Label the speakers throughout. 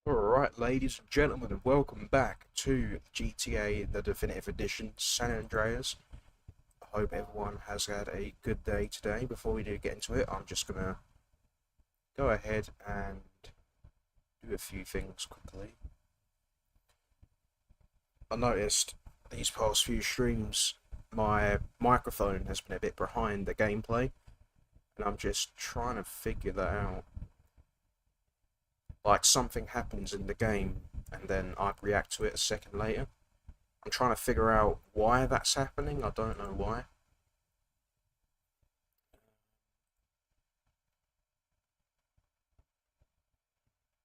Speaker 1: Alright, ladies and gentlemen, and welcome back to GTA, the Definitive Edition, San Andreas. I hope everyone has had a good day today. Before we do get into it, I'm just going to go ahead and do a few things quickly. I noticed these past few streams, my microphone has been a bit behind the gameplay, and I'm just trying to figure that out. Like, something happens in the game and then I react to it a second later. I'm trying to figure out why that's happening. I don't know why.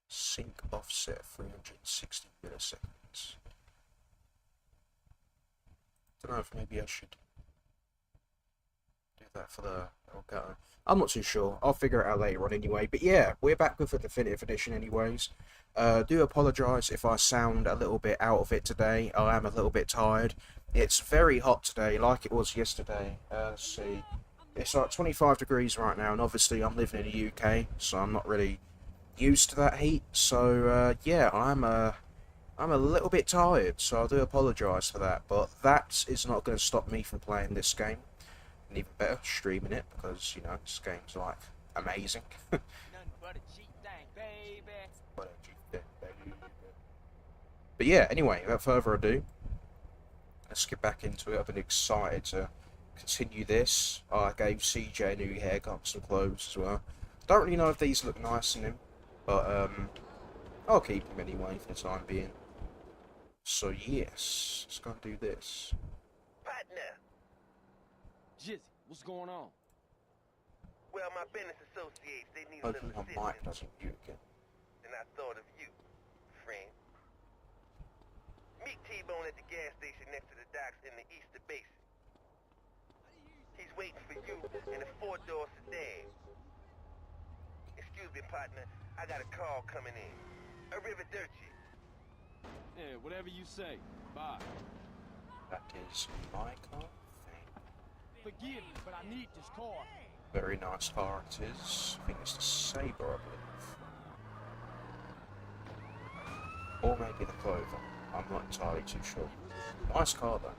Speaker 1: Sync offset 360 milliseconds. Don't know if maybe I should do that for the Elgato. I'm not too sure. I'll figure it out later on anyway. But yeah, we're back with the Definitive Edition anyways. Do apologise if I sound a little bit out of it today. I am a little bit tired. It's very hot today, like it was yesterday. Let's see. It's like 25 degrees right now, and obviously I'm living in the UK, so I'm not really used to that heat. So yeah, I'm a little bit tired, so I do apologise for that. But that is not going to stop me from playing this game. And even better, streaming it, because, you know, this game's, like, amazing. But yeah, anyway, without further ado, let's get back into it. I've been excited to continue this. I gave CJ a new haircut, some clothes as well. Don't really know if these look nice on him, but I'll keep him anyway for the time being. So yes, let's go and do this.
Speaker 2: Jizzy, what's going on?
Speaker 3: Well, my business associates, they need a
Speaker 1: Hopefully
Speaker 3: little
Speaker 1: my mic
Speaker 3: assistance,
Speaker 1: doesn't mute again.
Speaker 3: and I thought of you, friend. Meet T-Bone at the gas station next to the docks in the Easter Basin. He's waiting for you in a four-door sedan. Excuse me, partner, I got a call coming in. Arrivederci.
Speaker 2: Yeah, whatever you say. Bye.
Speaker 1: That is my car.
Speaker 2: Forgive me, but I need this car.
Speaker 1: Very nice car it is. I think it's the Sabre, I believe. Or maybe the Clover. I'm not entirely too sure. Nice car though.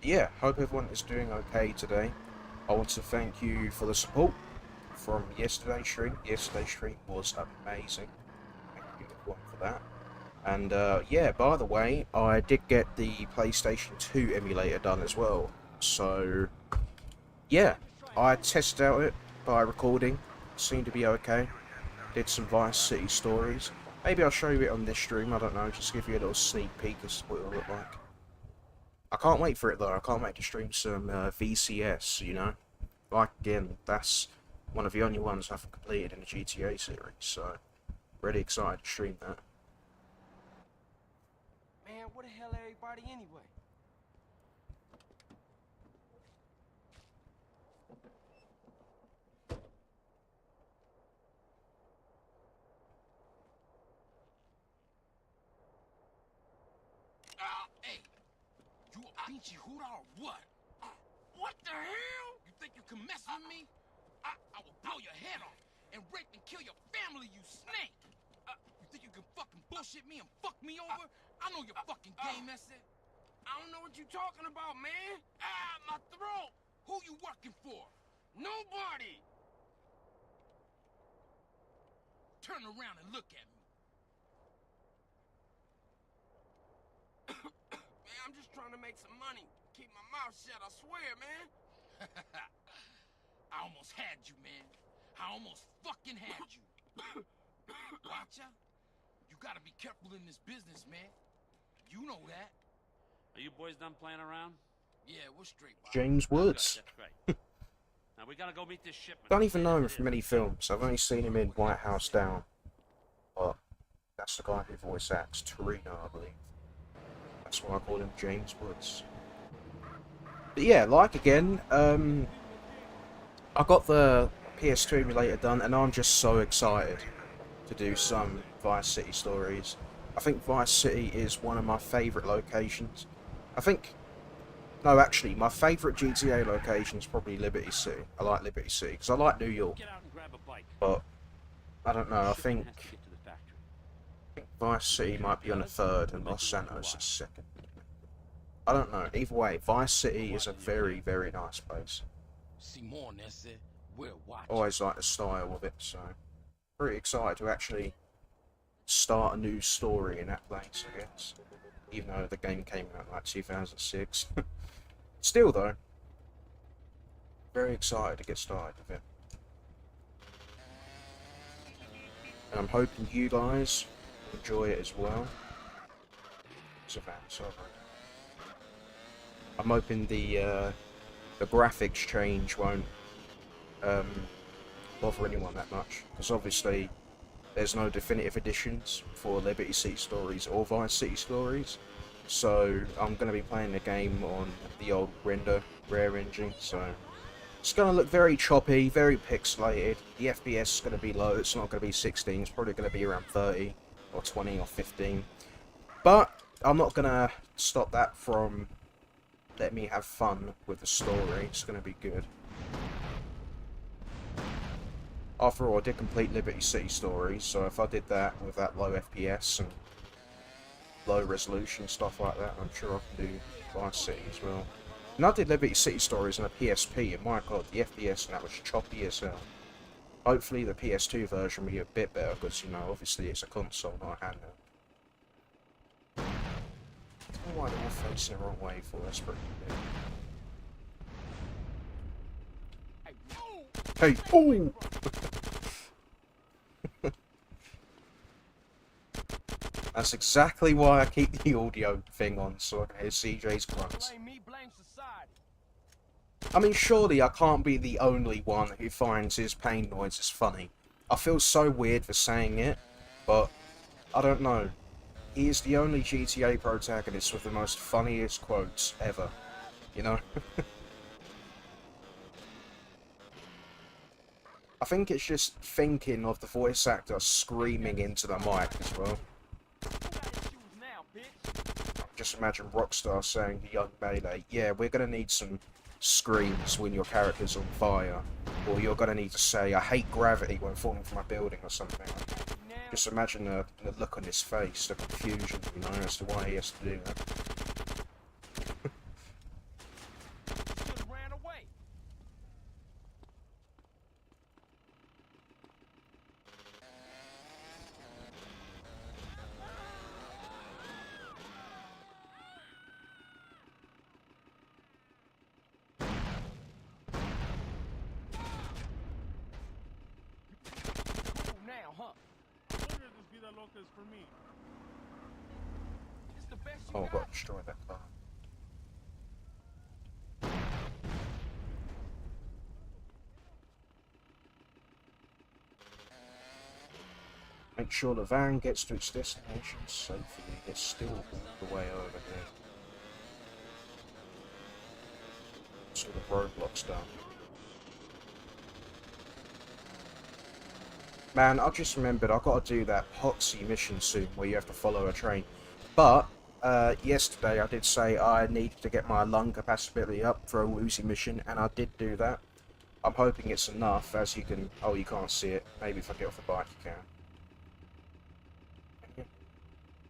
Speaker 1: Yeah, hope everyone is doing okay today. I want to thank you for the support from yesterday's stream. Yesterday's stream was amazing. Thank you everyone for that. And yeah, by the way, I did get the PlayStation 2 emulator done as well. So yeah, I tested out it by recording. Seemed to be okay. Did some Vice City stories. Maybe I'll show you it on this stream, I don't know, just give you a little sneak peek as to what it'll look like. I can't wait for it though, I can't wait to stream some VCS, you know. Like, again, that's one of the only ones I've completed in the GTA series, so really excited to stream that.
Speaker 2: Man, where the hell everybody anyway?
Speaker 4: Hey, you a pinchy hooter or what? What the hell? You think you can mess with me? I will blow your head off and rape and kill your family, you snake! You think you can fucking bullshit me and fuck me over? I know your fucking game, that's it. I don't know what you talking about, man. My throat! Who you working for? Nobody! Turn around and look at me. Man, I'm just trying to make some money. Keep my mouth shut, I swear, man. I almost had you, man. I almost fucking had you. Watcha? You gotta be careful in this business, man. You know that.
Speaker 5: Are you boys done playing around?
Speaker 4: Yeah, we're straight, Bob.
Speaker 1: James Woods.
Speaker 5: Good, that's great. Now we gotta go meet this shipment.
Speaker 1: Don't even know him from many films. I've only seen him in White House Down. But that's the guy who voice acts Torino, I believe. That's why I call him James Woods. But yeah, like again, I got the PS2 emulator done, and I'm just so excited to do some Vice City stories. I think Vice City is one of my favourite locations. No, actually, my favourite GTA location is probably Liberty City. I like Liberty City, because I like New York.
Speaker 5: Get out and grab a bite.
Speaker 1: But, I don't know, I think
Speaker 5: Shipment has to get to the
Speaker 1: Vice City might be on the third and Los Santos is second. I don't know. Either way, Vice City is a very, very nice place.
Speaker 4: See more on that set. We're watching.
Speaker 1: Always like the style of it, so pretty excited to actually start a new story in that place, I guess. Even though the game came out like 2006. Still though, very excited to get started with it. And I'm hoping you guys enjoy it as well. I'm hoping the graphics change won't bother anyone that much, because obviously there's no definitive editions for Liberty City Stories or Vice City Stories, so I'm going to be playing the game on the old Rare engine, so it's going to look very choppy, very pixelated. The FPS is going to be low, it's not going to be 16, it's probably going to be around 30 or 20 or 15, but I'm not going to stop that from letting me have fun with the story. It's going to be good. After all, I did complete Liberty City Stories, so if I did that with that low FPS and low resolution stuff like that, I'm sure I can do Vice City as well. And I did Liberty City Stories on a PSP, and my god, the FPS and that was choppy as hell. Hopefully the PS2 version will be a bit better, because, you know, obviously it's a console, not a handheld. I don't know why they're all facing the wrong way for us, pretty big. Hey, oh! That's exactly why I keep the audio thing on, so I can hear CJ's grunts.
Speaker 2: Blame me, blame society.
Speaker 1: I mean, surely I can't be the only one who finds his pain noises funny. I feel so weird for saying it, but I don't know. He is the only GTA protagonist with the most funniest quotes ever, you know? I think it's just thinking of the voice actor screaming into the mic as well. Just imagine Rockstar saying to young Melee, yeah, we're going to need some screams when your character's on fire. Or you're going to need to say, I hate gravity when falling from a building or something. Just imagine the look on his face, the confusion, you know, as to why he has to do that. Oh, I've got to destroy that car. Make sure the van gets to its destination safely. It's still all the way over here. So the roadblock's done. Man, I just remembered I've got to do that Poxy mission soon where you have to follow a train. But yesterday I did say I needed to get my lung capacity up for a woozy mission, and I did do that. I'm hoping it's enough, as you can... Oh, you can't see it. Maybe if I get off the bike you can.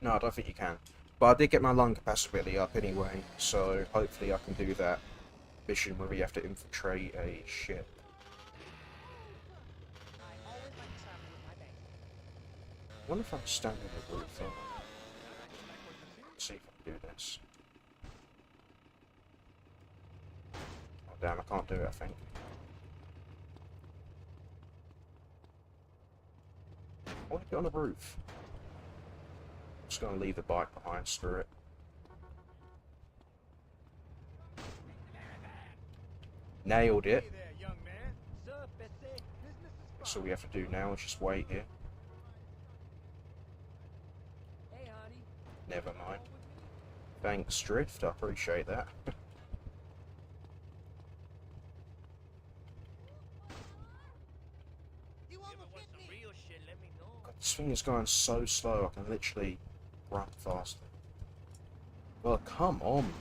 Speaker 1: No, I don't think you can. But I did get my lung capacity up anyway, so hopefully I can do that mission where we have to infiltrate a ship. I wonder if I'm standing at the roof. Let's see if I can do this. Oh damn, I can't do it, I think. I want to get on the roof. I'm just going to leave the bike behind, screw it. Nailed it. So we have to do now is just wait here. Never mind. Thanks, Drift. I appreciate that. God, this thing is going so slow, I can literally run faster. Well, come on.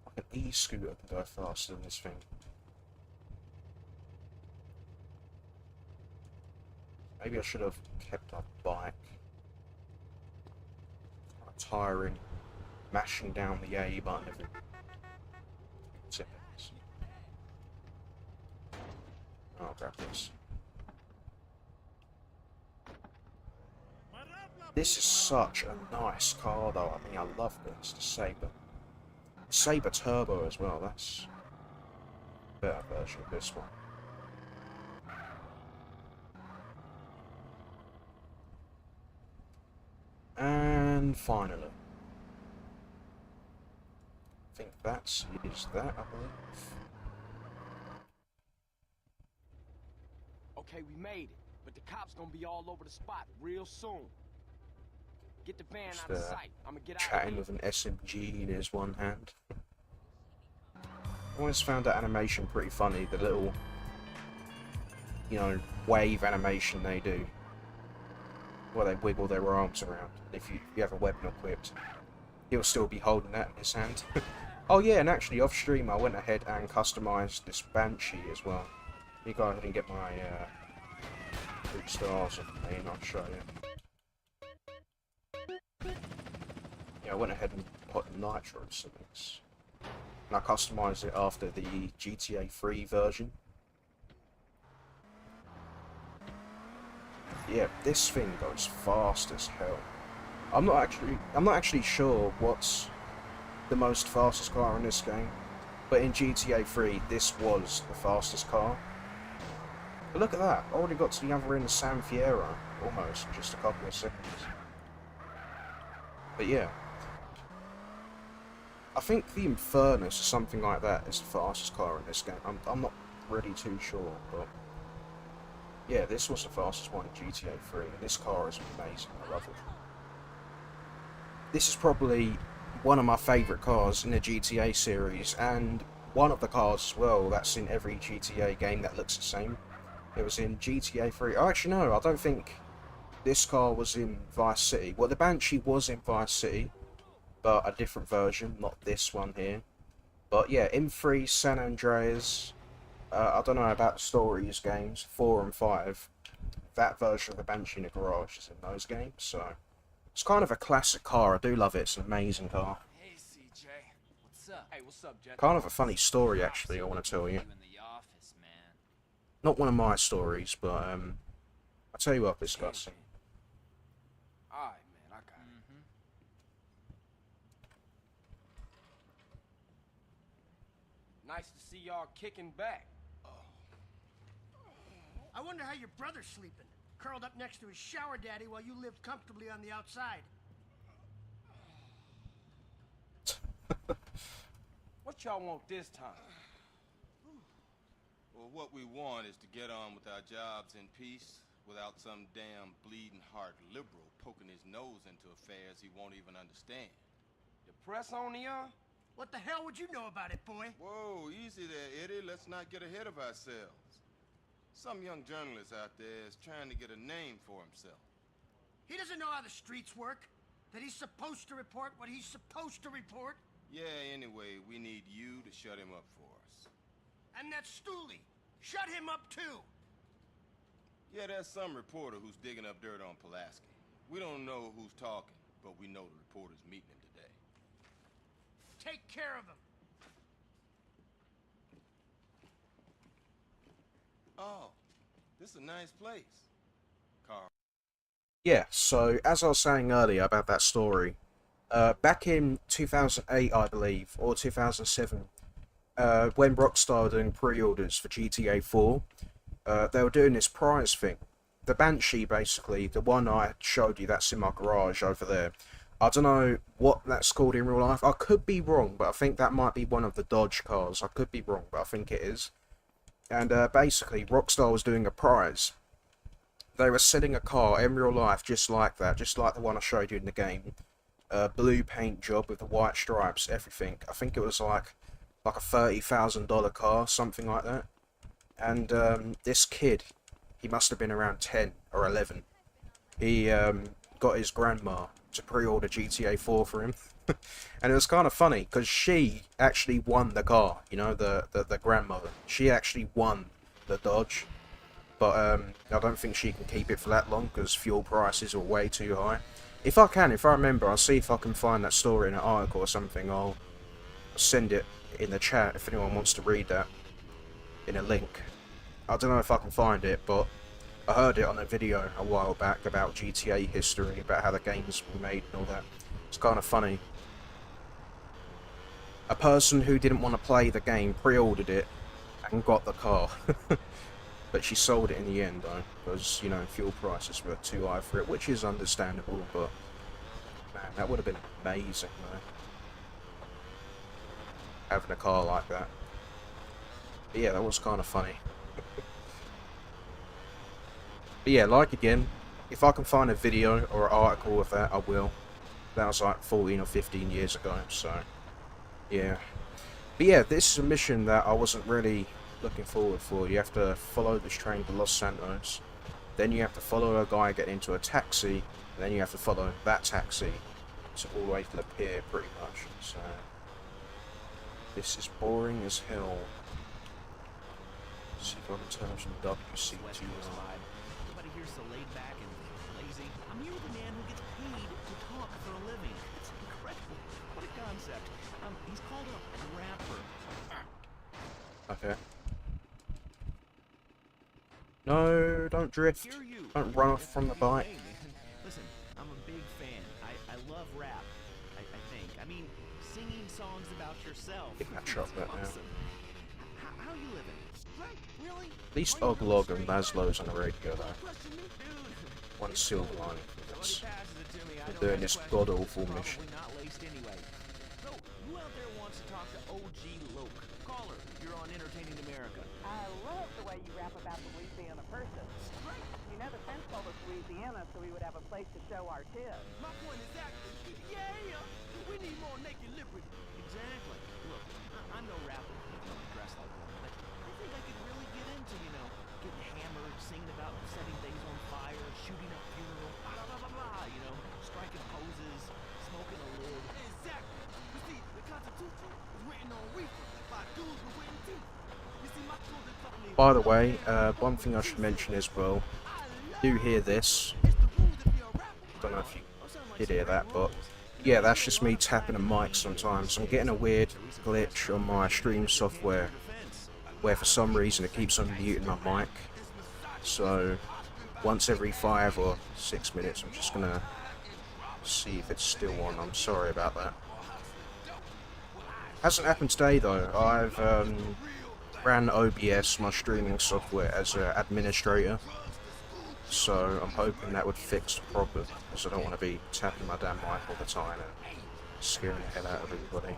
Speaker 1: Like an e-scooter can go faster than this thing. Maybe I should have kept my bike. Kind of tiring, mashing down the A button every 10 minutes. I'll grab this. This is such a nice car though. I mean, I love this, the Sabre. Sabre Turbo as well, that's a better version of this one. And finally, I think that's that, I believe.
Speaker 2: Okay, we made it, but the cops gonna be all over the spot real soon. Get the van out of sight. I'm gonna get out.
Speaker 1: Chatting with an SMG in his one hand. I always found that animation pretty funny, the little, you know, wave animation they do. Where they wiggle their arms around. If you have a weapon equipped, he'll still be holding that in his hand. Oh yeah, and actually off stream I went ahead and customized this Banshee as well. You go ahead and get my 3 stars of me and I'll show you. Yeah, I went ahead and put nitro settings. And I customized it after the GTA 3 version. Yeah, this thing goes fast as hell. I'm not actually sure what's the most fastest car in this game, but in GTA 3 this was the fastest car. But look at that, I already got to the other end of San Fierro, almost, in just a couple of seconds. But yeah, I think the Infernus or something like that is the fastest car in this game. I'm not really too sure, but yeah, this was the fastest one in GTA 3, and this car is amazing, I love it. This is probably one of my favourite cars in the GTA series, and one of the cars as well that's in every GTA game that looks the same. It was in GTA 3. Oh, actually no, I don't think this car was in Vice City. Well, the Banshee was in Vice City, but a different version, not this one here. But yeah, in 3, San Andreas, I don't know about the stories games, 4 and 5. That version of the Banshee in the garage is in those games, so it's kind of a classic car. I do love it. It's an amazing car.
Speaker 4: Hey, CJ. What's up?
Speaker 2: Hey, what's up, Jet?
Speaker 1: Kind of a funny story, actually, I want to tell you.
Speaker 4: In the office, man.
Speaker 1: Not one of my stories, but I'll tell you what I'm discussing.
Speaker 2: Alright, man, I got it. Nice to see y'all kicking back.
Speaker 6: I wonder how your brother's sleeping. Curled up next to his shower daddy while you lived comfortably on the outside.
Speaker 2: What y'all want this time?
Speaker 7: Well, what we want is to get on with our jobs in peace without some damn bleeding heart liberal poking his nose into affairs he won't even understand.
Speaker 2: The press on the
Speaker 6: What the hell would you know about it, boy?
Speaker 7: Whoa, easy there, Eddie. Let's not get ahead of ourselves. Some young journalist out there is trying to get a name for himself.
Speaker 6: He doesn't know how the streets work. That he's supposed to report what he's supposed to report.
Speaker 7: Yeah, anyway, we need you to shut him up for us.
Speaker 6: And that Stooley. Shut him up too.
Speaker 7: Yeah, there's some reporter who's digging up dirt on Pulaski. We don't know who's talking, but we know the reporter's meeting him today.
Speaker 6: Take care of him.
Speaker 7: Oh, this is a nice place. Carl.
Speaker 1: Yeah, so as I was saying earlier about that story, back in 2008, I believe, or 2007, when Rockstar were doing pre-orders for GTA 4, they were doing this prize thing. The Banshee, basically, the one I showed you that's in my garage over there. I don't know what that's called in real life. I could be wrong, but I think that might be one of the Dodge cars. I could be wrong, but I think it is. And basically, Rockstar was doing a prize. They were selling a car in real life just like that, just like the one I showed you in the game. Blue paint job with the white stripes, everything. I think it was like a $30,000 car, something like that. And this kid, he must have been around 10 or 11. He got his grandma to pre-order GTA 4 for him. And it was kind of funny because she actually won the car, you know, the grandmother. She actually won the Dodge. but I don't think she can keep it for that long because fuel prices are way too high. If I remember, I'll see if I can find that story in an article or something. I'll send it in the chat if anyone wants to read that in a link. I don't know if I can find it, but I heard it on a video a while back about GTA history, about how the games were made and all that. It's kind of funny. A person who didn't want to play the game pre-ordered it and got the car. But she sold it in the end though, because, you know, fuel prices were too high for it, which is understandable, but man, that would have been amazing, though. Having a car like that. But yeah, that was kind of funny. But yeah, like again, if I can find a video or an article of that, I will. That was like 14 or 15 years ago, so yeah. But yeah, this is a mission that I wasn't really looking forward for. You have to follow this train to Los Santos, then you have to follow a guy getting into a taxi, and then you have to follow that taxi to all the way to the pier, pretty much. So this is boring as hell. See if I can turn some WC to
Speaker 8: Everybody here's so laid back and lazy. I'm here with a man who gets paid to talk for a living. It's incredible. What a concept. He's called a rapper.
Speaker 1: Okay. No, don't drift. Don't run off from the bike.
Speaker 8: Hey, man. Listen, I'm a big fan. I love rap. I think. I mean, singing songs about yourself.
Speaker 1: Pick that shot right now.
Speaker 8: Awesome. How you living? Right? Really?
Speaker 1: At least Oglog and Laszlo's on the radio though. One silver line. We're doing this god-awful mission.
Speaker 8: Not laced anyway. So, who out there wants to talk to OG Loke? Caller, you're on Entertaining America.
Speaker 9: I love the way you rap about the Louisiana person. You know, the French told us Louisiana so we would have a place to show our tips.
Speaker 4: My point is that, yeah, we need more naked liberty.
Speaker 8: Exactly. Look, I'm no rapper. I don't dress like one, but I think I could really get into, you know, getting hammered, singing about setting things on fire, shooting up funerals, blah, blah, blah, blah, you know, striking poses, smoking a lid.
Speaker 4: Exactly. You see, the Constitution is written on reefer by dudes with written teeth. You see, my clothing company...
Speaker 1: By the way, one thing I should mention as well, you hear this, don't know if you did hear that, but yeah, that's just me tapping a mic sometimes. I'm getting a weird glitch on my stream software, where for some reason it keeps on muting my mic, so once every 5 or 6 minutes I'm just gonna see if it's still on. I'm sorry about that. Hasn't happened today though. I've ran OBS, my streaming software, as an administrator, so I'm hoping that would fix the problem, because I don't want to be tapping my damn mic all the time and scaring the hell out of everybody,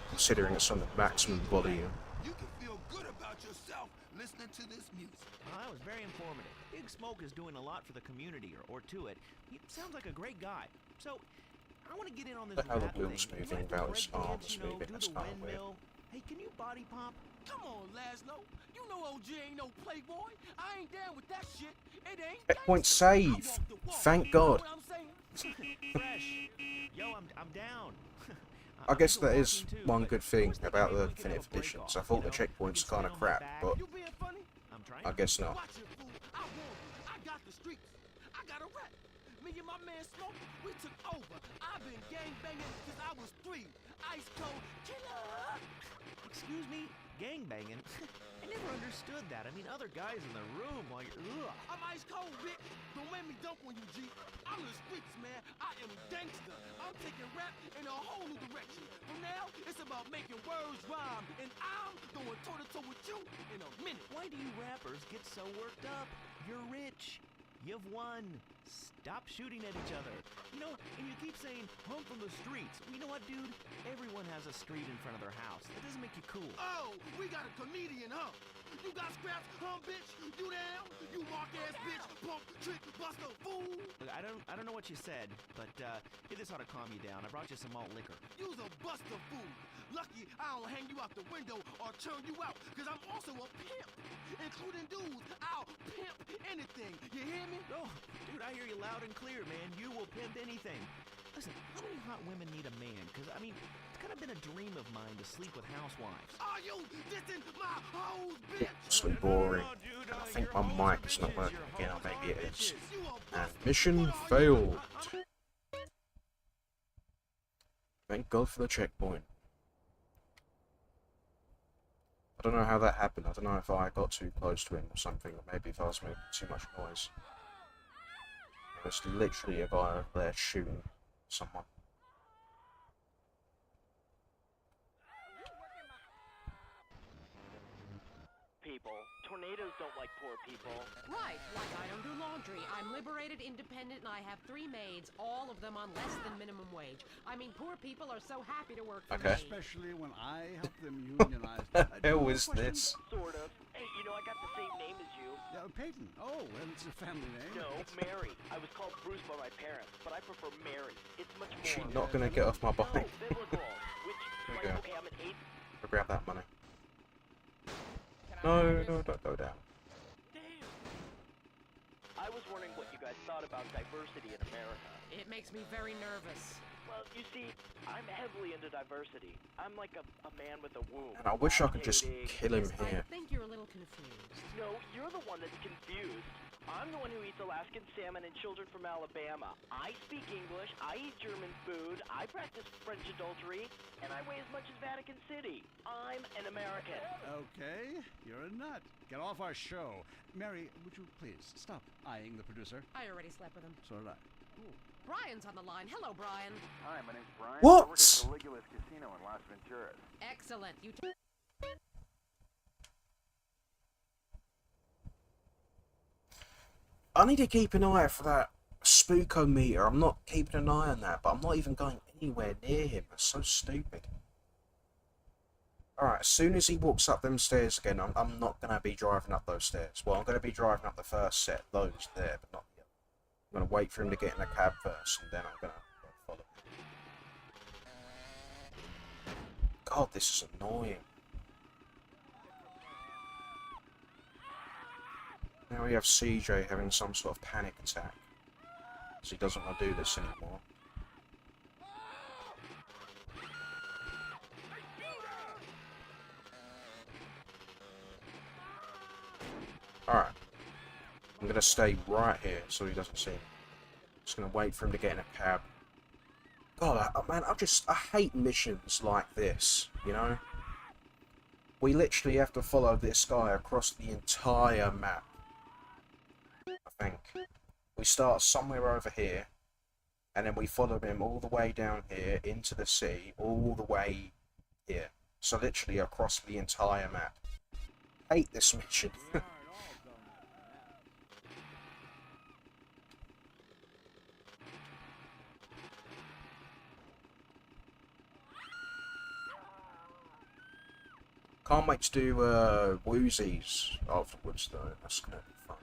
Speaker 1: considering it's on the maximum volume.
Speaker 4: You can feel good about yourself listening to this music.
Speaker 8: Well, that was very informative. Big Smoke is doing a lot for the community, or to it. He sounds like a great guy. So, I want to get in on this
Speaker 1: How the
Speaker 8: rap
Speaker 1: wheels
Speaker 8: thing.
Speaker 1: moving
Speaker 8: You like to
Speaker 1: about his
Speaker 8: break dance,
Speaker 1: arms
Speaker 8: you know,
Speaker 1: moving,
Speaker 8: do
Speaker 1: that's
Speaker 8: the
Speaker 1: kind of weird.
Speaker 8: windmill. Hey, can you body pop?
Speaker 4: Come on, Laszlo. You know OG ain't no playboy. I ain't down with that shit. It ain't
Speaker 1: Checkpoint
Speaker 4: gangsta.
Speaker 1: save!
Speaker 4: I walk the walk.
Speaker 1: Thank
Speaker 4: You know
Speaker 1: God.
Speaker 4: what I'm saying?
Speaker 8: Fresh. Yo, I'm down.
Speaker 1: I guess
Speaker 8: I'm
Speaker 1: that
Speaker 8: into
Speaker 1: is
Speaker 8: walking too,
Speaker 1: one
Speaker 8: but
Speaker 1: good
Speaker 8: I
Speaker 1: thing
Speaker 8: was thinking
Speaker 1: about
Speaker 8: maybe
Speaker 1: the
Speaker 8: we could have
Speaker 1: definitive
Speaker 8: a break
Speaker 1: editions.
Speaker 8: off,
Speaker 1: I thought
Speaker 8: you
Speaker 1: the
Speaker 8: know?
Speaker 1: checkpoints
Speaker 8: We could
Speaker 1: kind of
Speaker 8: sit on my
Speaker 1: crap,
Speaker 8: back.
Speaker 1: but
Speaker 4: You being funny?
Speaker 8: I'm trying.
Speaker 1: I guess not.
Speaker 4: Watch it, fool. I warn you. I got the streets. I got a rap. Me and my man Smoke, we took over. I've been gangbanging since I was 3. Ice cold killer.
Speaker 8: Excuse me, gangbanging? I never understood that. I mean, other guys in the room while you're... Ugh.
Speaker 4: I'm ice cold, Rick. Don't make me dunk on you, G. I'm the streets, man. I am gangster. I'm taking rap in a whole new direction. From now, it's about making words rhyme. And I'm going toe-to-toe with you in a minute.
Speaker 8: Why do you rappers get so worked up? You're rich. You've won. Stop shooting at each other. You know, and you keep saying, I'm from the streets. You know what, dude? Everyone has a street in front of their house. That doesn't make you cool.
Speaker 4: Oh, we got a comedian, huh? You got scraps, huh, bitch? You down? You mark-ass bitch, punk, trick, buster, fool.
Speaker 8: Look, I don't know what you said, but hey, this ought to calm you down. I brought you some malt liquor.
Speaker 4: You's a buster fool. Lucky I don't hang you out the window or turn you out, cause I'm also a pimp. Including dudes, I'll pimp anything. You hear me?
Speaker 8: Oh, dude, I hear you loud and clear, man. You will pimp anything. Listen, how many hot women need a man? Because, I mean, it's kind of been a dream of mine to sleep with housewives.
Speaker 4: Are you dissing my hoes, bitch?
Speaker 1: It's so boring. And I think my mic is not working again, or maybe it is. And mission failed. Thank God for the checkpoint. I don't know how that happened. I don't know if I got too close to him or something, or maybe if I was making too much noise. There's literally a guy over there shooting someone.
Speaker 10: People. Tornadoes don't like poor people.
Speaker 11: Right, like I don't do laundry. I'm liberated, independent, and I have 3 maids, all of them on less than minimum wage. I mean, poor people are so happy to work for me.
Speaker 12: Especially when I help them unionize.
Speaker 1: What the hell is this?
Speaker 10: Sort of. Hey, you know, I got the same name as you.
Speaker 12: Peyton. Oh, well, it's a family name.
Speaker 10: No, Mary. I was called Bruce by my parents, but I prefer Mary. It's much more...
Speaker 1: She's not gonna get off my bike.
Speaker 10: No, biblical. Which,
Speaker 1: There we go.
Speaker 10: okay, I'm an 8.
Speaker 1: I'll grab that money. No, don't go down.
Speaker 10: Damn. I was wondering what you guys thought about diversity in America.
Speaker 11: It makes me very nervous.
Speaker 10: Well, you see, I'm heavily into diversity. I'm like a man with a womb.
Speaker 1: And I wish I could just kill him here.
Speaker 11: I think you're a little confused.
Speaker 10: No, you're the one that's confused. I'm the one who eats Alaskan salmon and children from Alabama. I speak English, I eat German food, I practice French adultery, and I weigh as much as Vatican City. I'm an American.
Speaker 12: Okay, you're a nut. Get off our show. Mary, would you please stop eyeing the producer?
Speaker 11: I already slept with him.
Speaker 12: So did I.
Speaker 11: Ooh. Brian's on the line. Hello, Brian.
Speaker 13: Hi, my name's Brian.
Speaker 1: What?
Speaker 13: I work at the Legolas Casino in Las Venturas.
Speaker 11: Excellent.
Speaker 1: I need to keep an eye out for that spookometer. I'm not keeping an eye on that, but I'm not even going anywhere near him. That's so stupid. Alright, as soon as he walks up them stairs again, I'm not going to be driving up those stairs. Well, I'm going to be driving up the first set, those there, but not the other. I'm going to wait for him to get in the cab first, and then I'm going to follow him. God, this is annoying. Now we have CJ having some sort of panic attack, because he doesn't want to do this anymore. Alright. I'm going to stay right here so he doesn't see me. Just going to wait for him to get in a cab. God, man, I hate missions like this, you know? We literally have to follow this guy across the entire map. I think. We start somewhere over here, and then we follow him all the way down here, into the sea, all the way here. So literally across the entire map. Hate this mission. Can't wait to do woozies afterwards though. That's gonna be fun.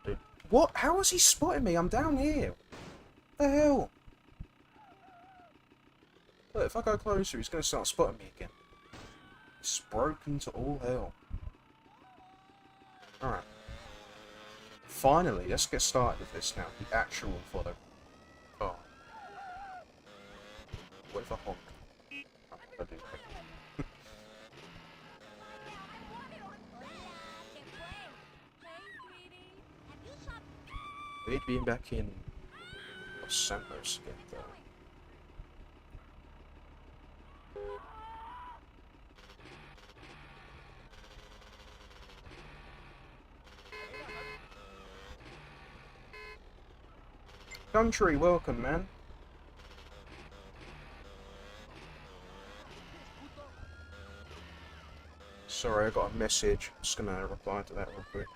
Speaker 1: Dude, what? How is he spotting me? I'm down here. What the hell? Look, if I go closer, he's gonna start spotting me again. It's broken to all hell. Alright. Finally, let's get started with this now. The actual follow. Oh. What if I honk? Oh, I do. We'd been back in Los Santos again, though. Country, welcome, man. Sorry, I got a message. I'm just gonna reply to that real quick.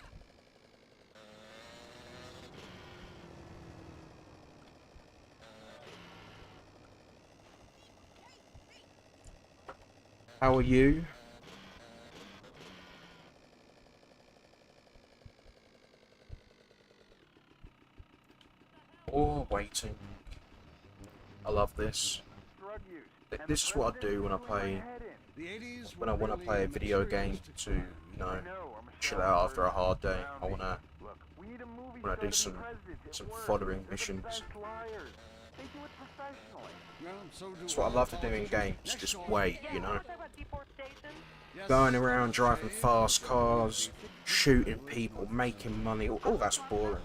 Speaker 1: How are you? Or waiting. I love this. This is what I do when I play. When I want to play a video game to, you know, chill out after a hard day. I wanna do some some following missions.
Speaker 13: They do it professionally.
Speaker 12: Well, so do
Speaker 1: That's what I love to do in games, just wait, you know.
Speaker 12: Yes.
Speaker 1: Going around driving fast cars, shooting people, making money, all that's boring.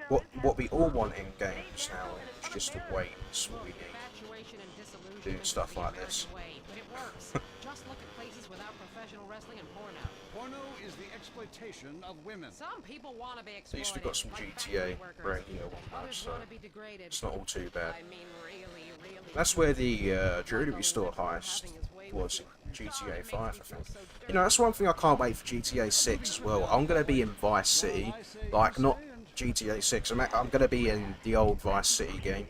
Speaker 1: What we all want in games now is just to wait. That's what we need. Do stuff like this.
Speaker 11: But it works. Just look at places without professional wrestling and porno.
Speaker 12: Porno is the exploitation of women.
Speaker 11: Some people want to be
Speaker 1: At
Speaker 11: exploited.
Speaker 1: least we've got some
Speaker 11: like
Speaker 1: GTA
Speaker 11: factory workers.
Speaker 1: radio on that,
Speaker 11: Others
Speaker 1: so
Speaker 11: want to be degraded.
Speaker 1: it's not all too bad.
Speaker 11: I mean, really.
Speaker 1: That's where the jewelry store heist was in GTA 5, I think. You know, that's one thing I can't wait for GTA 6 as well. I'm going to be in Vice City, like, not GTA 6, I'm going to be in the old Vice City game,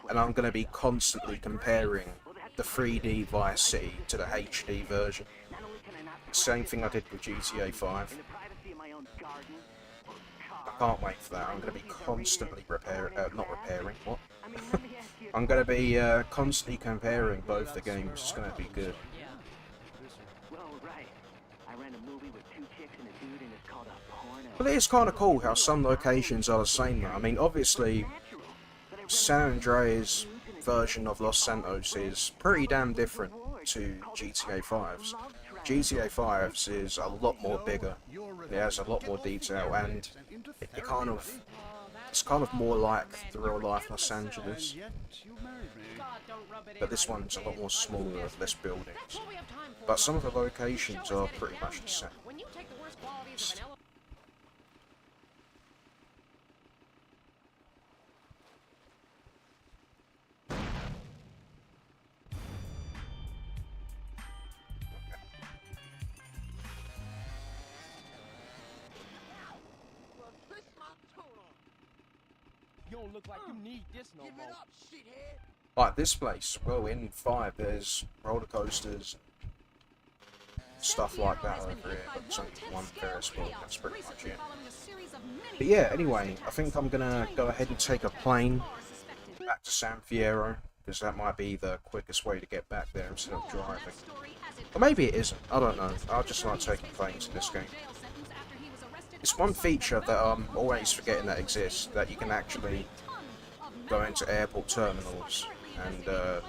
Speaker 1: and I'm going to be constantly comparing the 3D Vice City to the HD version. Same thing I did with GTA 5. I can't wait for that. I'm going to be constantly I'm going to be constantly comparing both the games. It's going to be good. But it is kind of cool how some locations are the same though. I mean, obviously, San Andreas' version of Los Santos is pretty damn different to GTA 5's. GTA 5's is a lot more bigger. It has a lot more detail, and it's kind of more like the real life Los Angeles. But this one's a lot more smaller with less buildings. But some of the locations are pretty much the same.
Speaker 2: You don't look like you need this no more.
Speaker 1: Like this place, well, in 5 there's roller coasters, stuff like that over here, but there's only one Ferris wheel, that's pretty much it. But yeah, anyway, I think I'm gonna go ahead and take a plane back to San Fierro, because that might be the quickest way to get back there instead of driving. Or maybe it isn't, I don't know, I just like taking planes in this game. It's one feature that I'm always forgetting that exists, that you can actually go into airport terminals and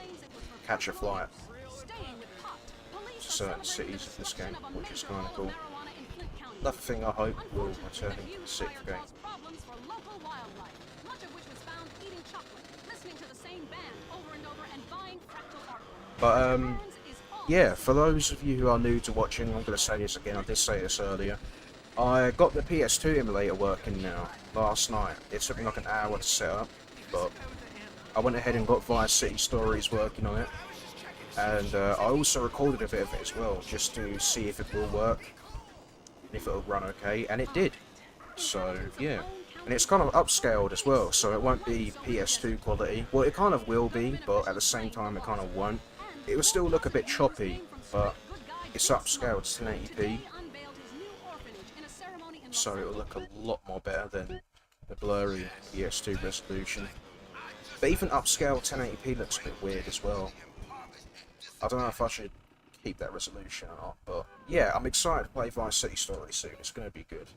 Speaker 1: catch a flight to certain cities in this game, which is kind of cool. Another thing I hope will return into the 6th game. But yeah, for those of you who are new to watching, I'm going to say this again, I did say this earlier. I got the PS2 emulator working now, last night. It took me like an hour to set up, but I went ahead and got Vice City Stories working on it. And I also recorded a bit of it as well, just to see if it will work, if it'll run okay, and it did. So, yeah. And it's kind of upscaled as well, so it won't be PS2 quality. Well, it kind of will be, but at the same time it kind of won't. It will still look a bit choppy, but it's upscaled to 1080p. So it'll look a lot more better than the blurry PS2 resolution. But even upscale 1080p looks a bit weird as well. I don't know if I should keep that resolution or not, but yeah, I'm excited to play Vice City Story soon. It's going to be good.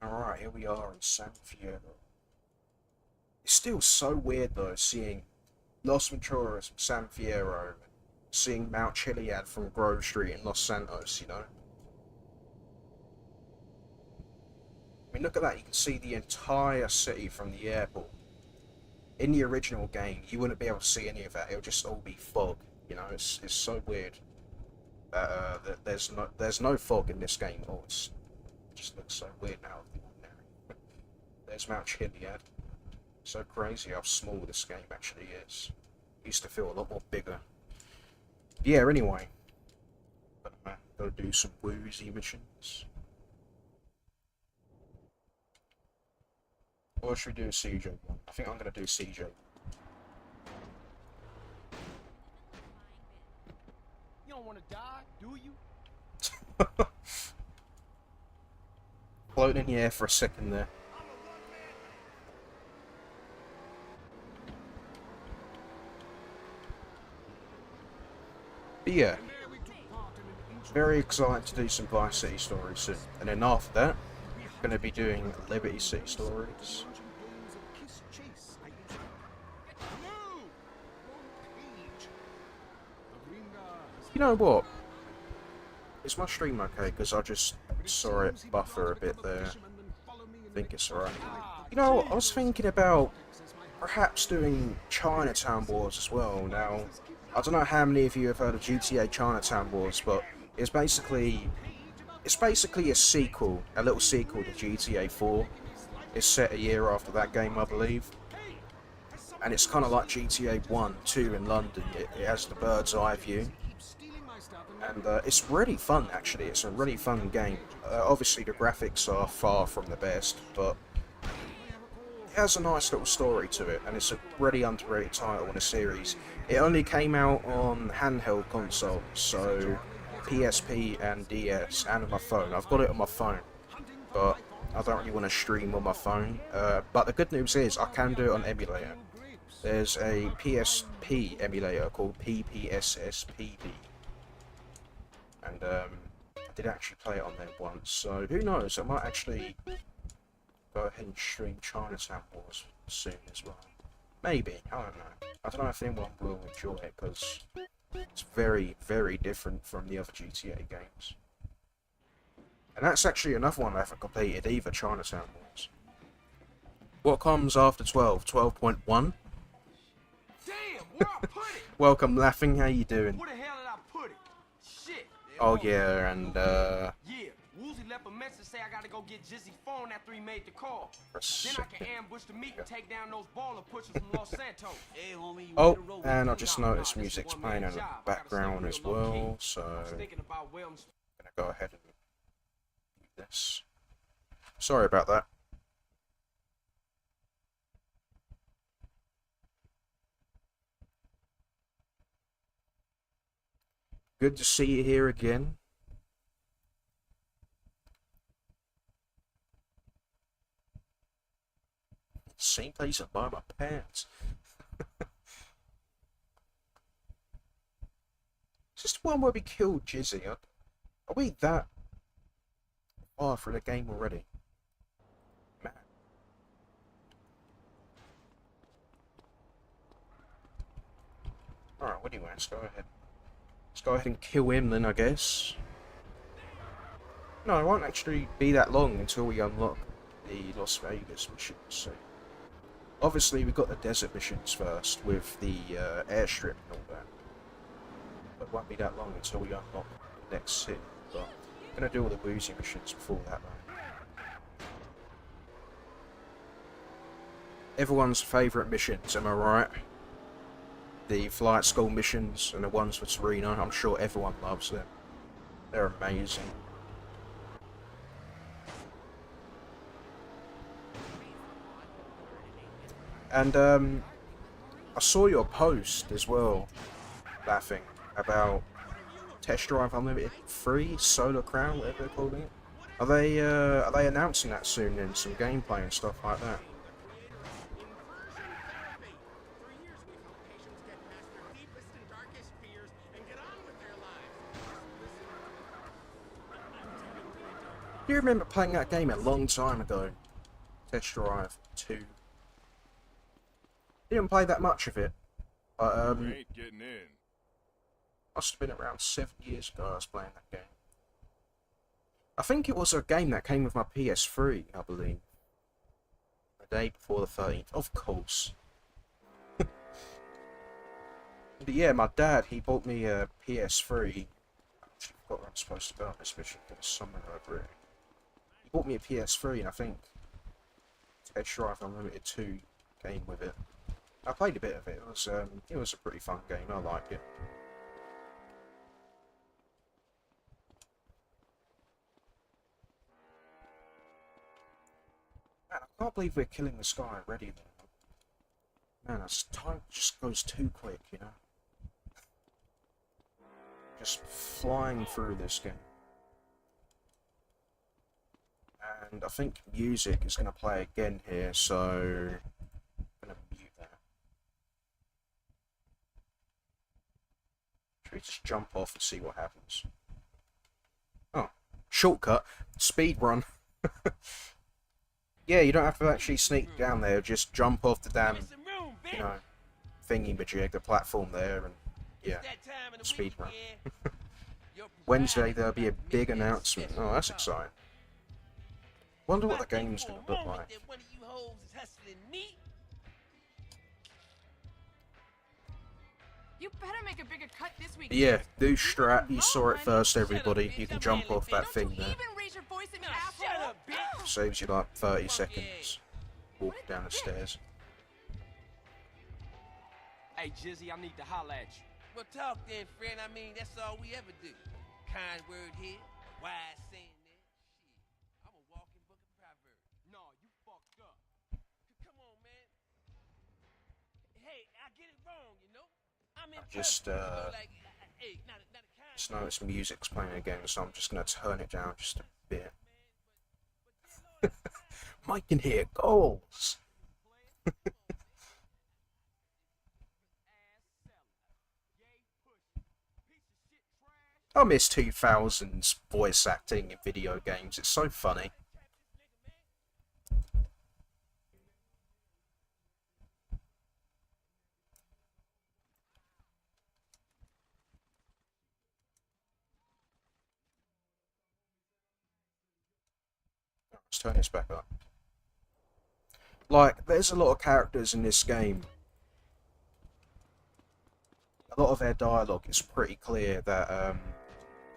Speaker 1: Alright, here we are in San Fierro. It's still so weird though, seeing Los Venturas from San Fierro, seeing Mount Chiliad from Grove Street in Los Santos, you know? I mean, look at that, you can see the entire city from the airport. In the original game, you wouldn't be able to see any of that, it would just all be fog, you know, it's so weird. There's no fog in this game, or it just looks so weird now. There's Mount Chiliad. So crazy how small this game actually is. It used to feel a lot more bigger. Yeah, anyway. Gotta do some woozy missions. Or should we do a CJ one? I think I'm gonna do CJ.
Speaker 2: You don't want to die, do you?
Speaker 1: Floating in the air for a second there. But yeah, very excited to do some Vice City Stories soon. And then after that, going to be doing Liberty City Stories. You know what? Is my stream okay? Because I just saw it buffer a bit there. I think it's alright. You know, I was thinking about perhaps doing Chinatown Wars as well. Now, I don't know how many of you have heard of GTA Chinatown Wars, but it's basically a sequel, a little sequel to GTA 4. It's set a year after that game, I believe. And it's kind of like GTA 1, 2 in London. It has the bird's eye view. And it's really fun, actually. It's a really fun game. Obviously, the graphics are far from the best, but it has a nice little story to it, and it's a really underrated title in a series. It only came out on handheld consoles, so PSP and DS, and on my phone. I've got it on my phone, but I don't really want to stream on my phone. But the good news is, I can do it on emulator. There's a PSP emulator called PPSSPD. And I did actually play it on there once, so who knows, I might actually go ahead and stream Chinatown Wars soon as well. Maybe, I don't know. I don't know if anyone will enjoy it, because it's very, very different from the other GTA games. And that's actually another one I haven't completed either, Chinatown Wars. What comes after 12? 12.1?
Speaker 2: Damn, where I put it?
Speaker 1: Welcome, Laughing, how you doing?
Speaker 2: Where the hell did I put it? Shit.
Speaker 1: Oh yeah, and
Speaker 2: Yeah, Woozy left a message say I gotta go get Jizzy's phone after he made the call. Then I can ambush the meet and take down those baller pushers from Los Santos. Hey, homie, you
Speaker 1: oh, and I just noticed music's playing in the background as well, so I'm gonna go ahead and do this. Sorry about that. Good to see you here again. Same place I buy my pants. Is this the one where we killed Jizzy? Are we that far through the game already? Man. Alright, anyway, let's go ahead. Let's go ahead and kill him then, I guess. No, it won't actually be that long until we unlock the Las Vegas missions. So obviously, we've got the desert missions first with the airstrip and all that. But it won't be that long until we unlock the next city. But I'm going to do all the boozy missions before that, though. Everyone's favourite missions, am I right? The flight school missions and the ones for Torino, I'm sure everyone loves them. They're amazing. And I saw your post as well, Laughing, about Test Drive Unlimited 3, Solar Crown, whatever they're calling it. Are they announcing that soon in some gameplay and stuff like that? Do you remember playing that game a long time ago? Test Drive 2. Didn't play that much of it, but
Speaker 14: ain't getting in.
Speaker 1: Must have been around 7 years ago I was playing that game. I think it was a game that came with my PS3, I believe. The day before the 13th, of course. But yeah, my dad, he bought me a PS3. I actually forgot where I'm supposed to go on this mission, there's somewhere over here. He bought me a PS3 and I think Test Drive Unlimited 2 came with it. I played a bit of it. It was a pretty fun game. I liked it. Man, I can't believe we're killing this guy already. Man, time just goes too quick, you know. Just flying through this game. And I think music is going to play again here, so I'm going to mute that. Should we just jump off and see what happens? Oh, shortcut, speed run. Yeah, you don't have to actually sneak down there. Just jump off the damn, you know, thingy-majig, the platform there, and yeah, speed run. Wednesday there'll be a big announcement. Oh, that's exciting. Wonder what the game's gonna look like.
Speaker 14: You better make a bigger cut this week.
Speaker 1: Yeah, do strat. You saw it first, everybody. You can jump off that thing there. Saves you like 30 seconds. Walk down the stairs.
Speaker 2: Hey, Jizzy, I need to holler at you.
Speaker 4: Well, talk then, friend. I mean, that's all we ever do. Kind word here, wise saying there. Shit, I'm a walking book of proverbs.
Speaker 2: No, you fucked up.
Speaker 4: Come on, man. Hey, I get it wrong, you know?
Speaker 1: Just noticed music's playing again, so I'm just gonna turn it down just a bit. Mike can hear goals. I miss 2000s voice acting in video games. It's so funny. Let's turn this back up. Like, there's a lot of characters in this game. A lot of their dialogue is pretty clear that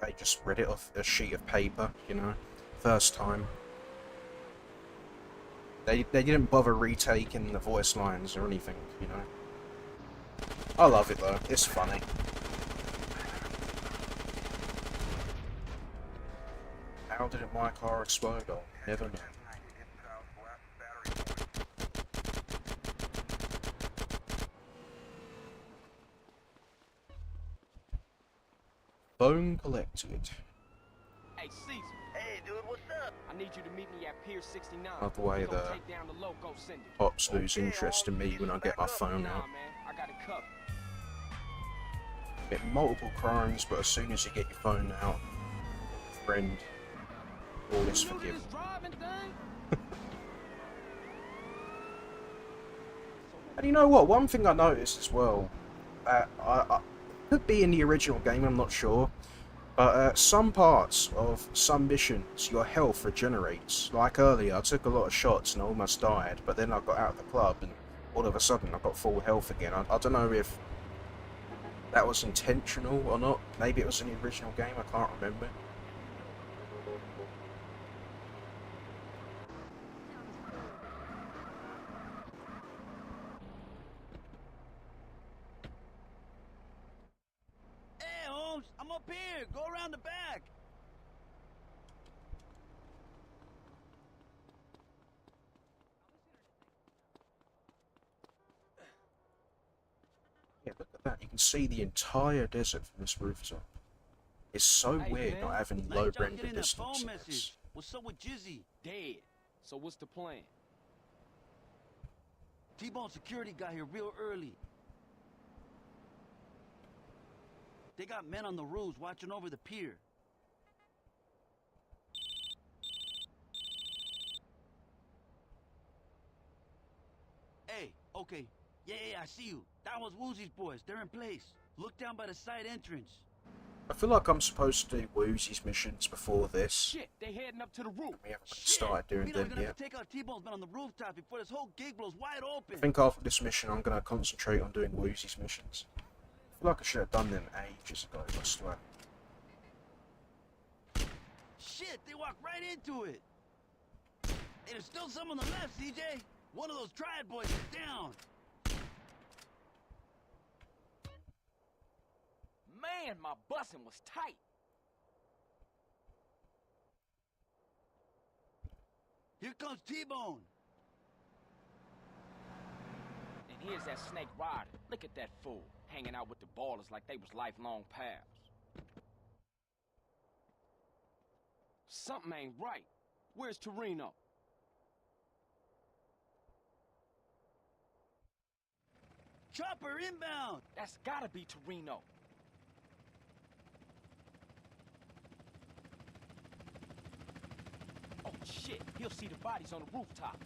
Speaker 1: they just read it off a sheet of paper, you know, first time. They didn't bother retaking the voice lines or anything, you know. I love it though, it's funny. How did my car explode? I'll never know. Phone collected.
Speaker 2: Hey, Caesar.
Speaker 3: Hey, dude, what's up?
Speaker 2: I need you to meet me at Pier 69.
Speaker 1: By the way, the
Speaker 2: take down the loco, send it.
Speaker 1: cops lose interest in me when I get my phone out.
Speaker 2: Man, I got it covered.
Speaker 1: Get multiple crimes, but as soon as you get your phone out, friend, all is forgiven. And you know what? One thing I noticed as well, I could be in the original game, I'm not sure, but some parts of some missions, your health regenerates. Like earlier, I took a lot of shots and I almost died, but then I got out of the club and all of a sudden I got full health again. I don't know if that was intentional or not. Maybe it was in the original game, I can't remember.
Speaker 8: I'm up here. Go around the back.
Speaker 1: Yeah, look at that. You can see the entire desert from this rooftop. It's so weird not having low render distance in this.
Speaker 8: What's up with Jizzy?
Speaker 2: Dead. So what's the plan?
Speaker 8: T-Bone security got here real early. They got men on the roofs watching over the pier. Hey, okay. Yeah, I see you. That was Woozy's boys. They're in place. Look down by the side entrance.
Speaker 1: I feel like I'm supposed to do Woozy's missions before this.
Speaker 2: Shit, they heading up to the roof.
Speaker 1: We haven't started doing them
Speaker 8: We're gonna
Speaker 1: yet.
Speaker 8: take out T-Bone's men on the rooftop before this whole gig blows wide open.
Speaker 1: I think after this mission I'm going to concentrate on doing Woozy's missions. I feel like I should have done them ages ago, I swear.
Speaker 8: Shit, they walked right into it. Hey, there's still some on the left, CJ. One of those triad boys is down.
Speaker 2: Man, my busing was tight.
Speaker 8: Here comes T-Bone.
Speaker 2: And here's that snake rider. Look at that fool, hanging out with the ballers like they was lifelong pals. Something ain't right. Where's Torino?
Speaker 8: Chopper inbound.
Speaker 2: That's gotta be Torino. Oh, Shit, he'll see the bodies on the rooftops.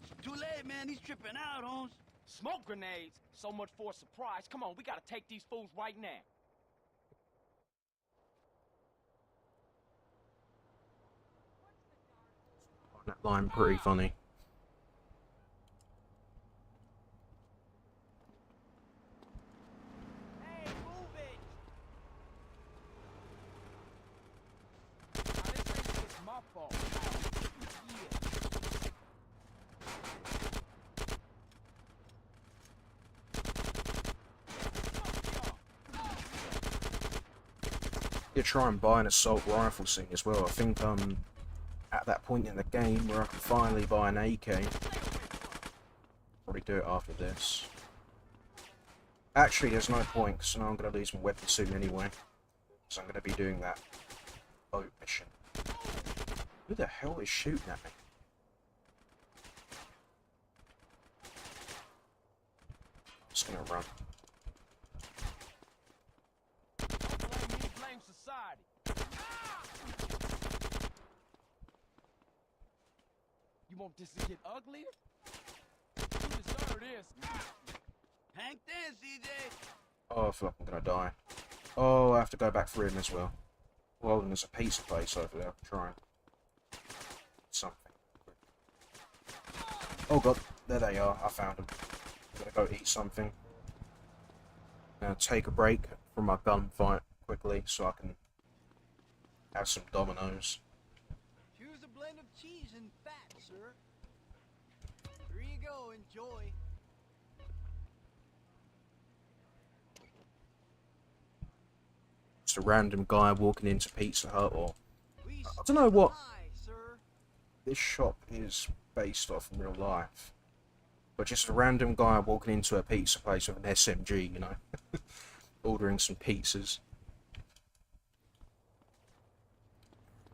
Speaker 15: It's too late, man. He's tripping out, Holmes.
Speaker 2: Smoke grenades? So much for a surprise. Come on, we gotta take these fools right now.
Speaker 1: That line pretty funny.
Speaker 2: Hey, move it! Now, this ain't just my fault.
Speaker 1: You try and buy an assault rifle thing as well. I think at that point in the game where I can finally buy an AK. Probably do it after this. Actually, there's no point, because now I'm going to lose my weapon soon anyway. So I'm going to be doing that boat mission. Who the hell is shooting at me? I'm just going to run.
Speaker 2: Blame me, blame society. You want this to get uglier? You deserve this.
Speaker 15: Hang there, CJ.
Speaker 1: Oh, I feel like I'm going to die. Oh, I have to go back through him as well. Well, and there's a pizza place over there. Try something. Oh god, there they are. I found them. I'm gonna go eat something. Now take a break from my gunfight quickly so I can have some Dominoes.
Speaker 15: Choose a blend of cheese and fat, sir. Here you go, enjoy.
Speaker 1: Just a random guy walking into Pizza Hut, or I don't know what this shop is based off in real life, but just a random guy walking into a pizza place with an SMG, you know, ordering some pizzas.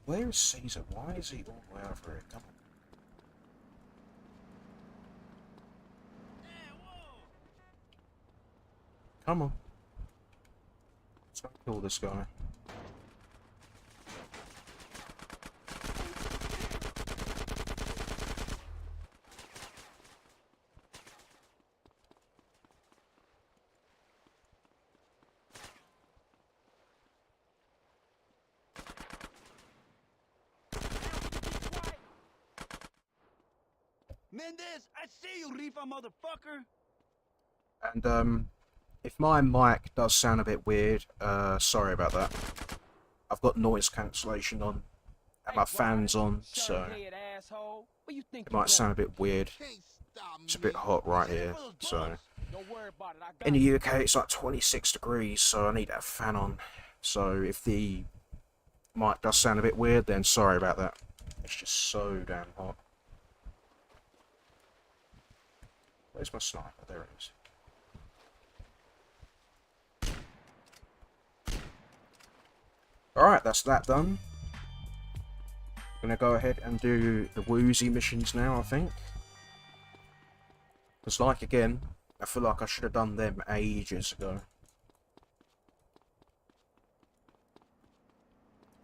Speaker 1: Where is Caesar? Why is he all the way over here? Come on. Come on. Let's go kill this guy.
Speaker 15: Mendez, I see you, Rifa motherfucker.
Speaker 1: And if my mic does sound a bit weird, sorry about that. I've got noise cancellation on and my fan's on, so it might sound a bit weird. It's a bit hot right here, so in the UK it's like 26 degrees, so I need that fan on. So if the mic does sound a bit weird, then sorry about that. It's just so damn hot. Where's my sniper? There it is. Alright, that's that done. Gonna go ahead and do the woozy missions now, I think. Because, like, again, I feel like I should have done them ages ago.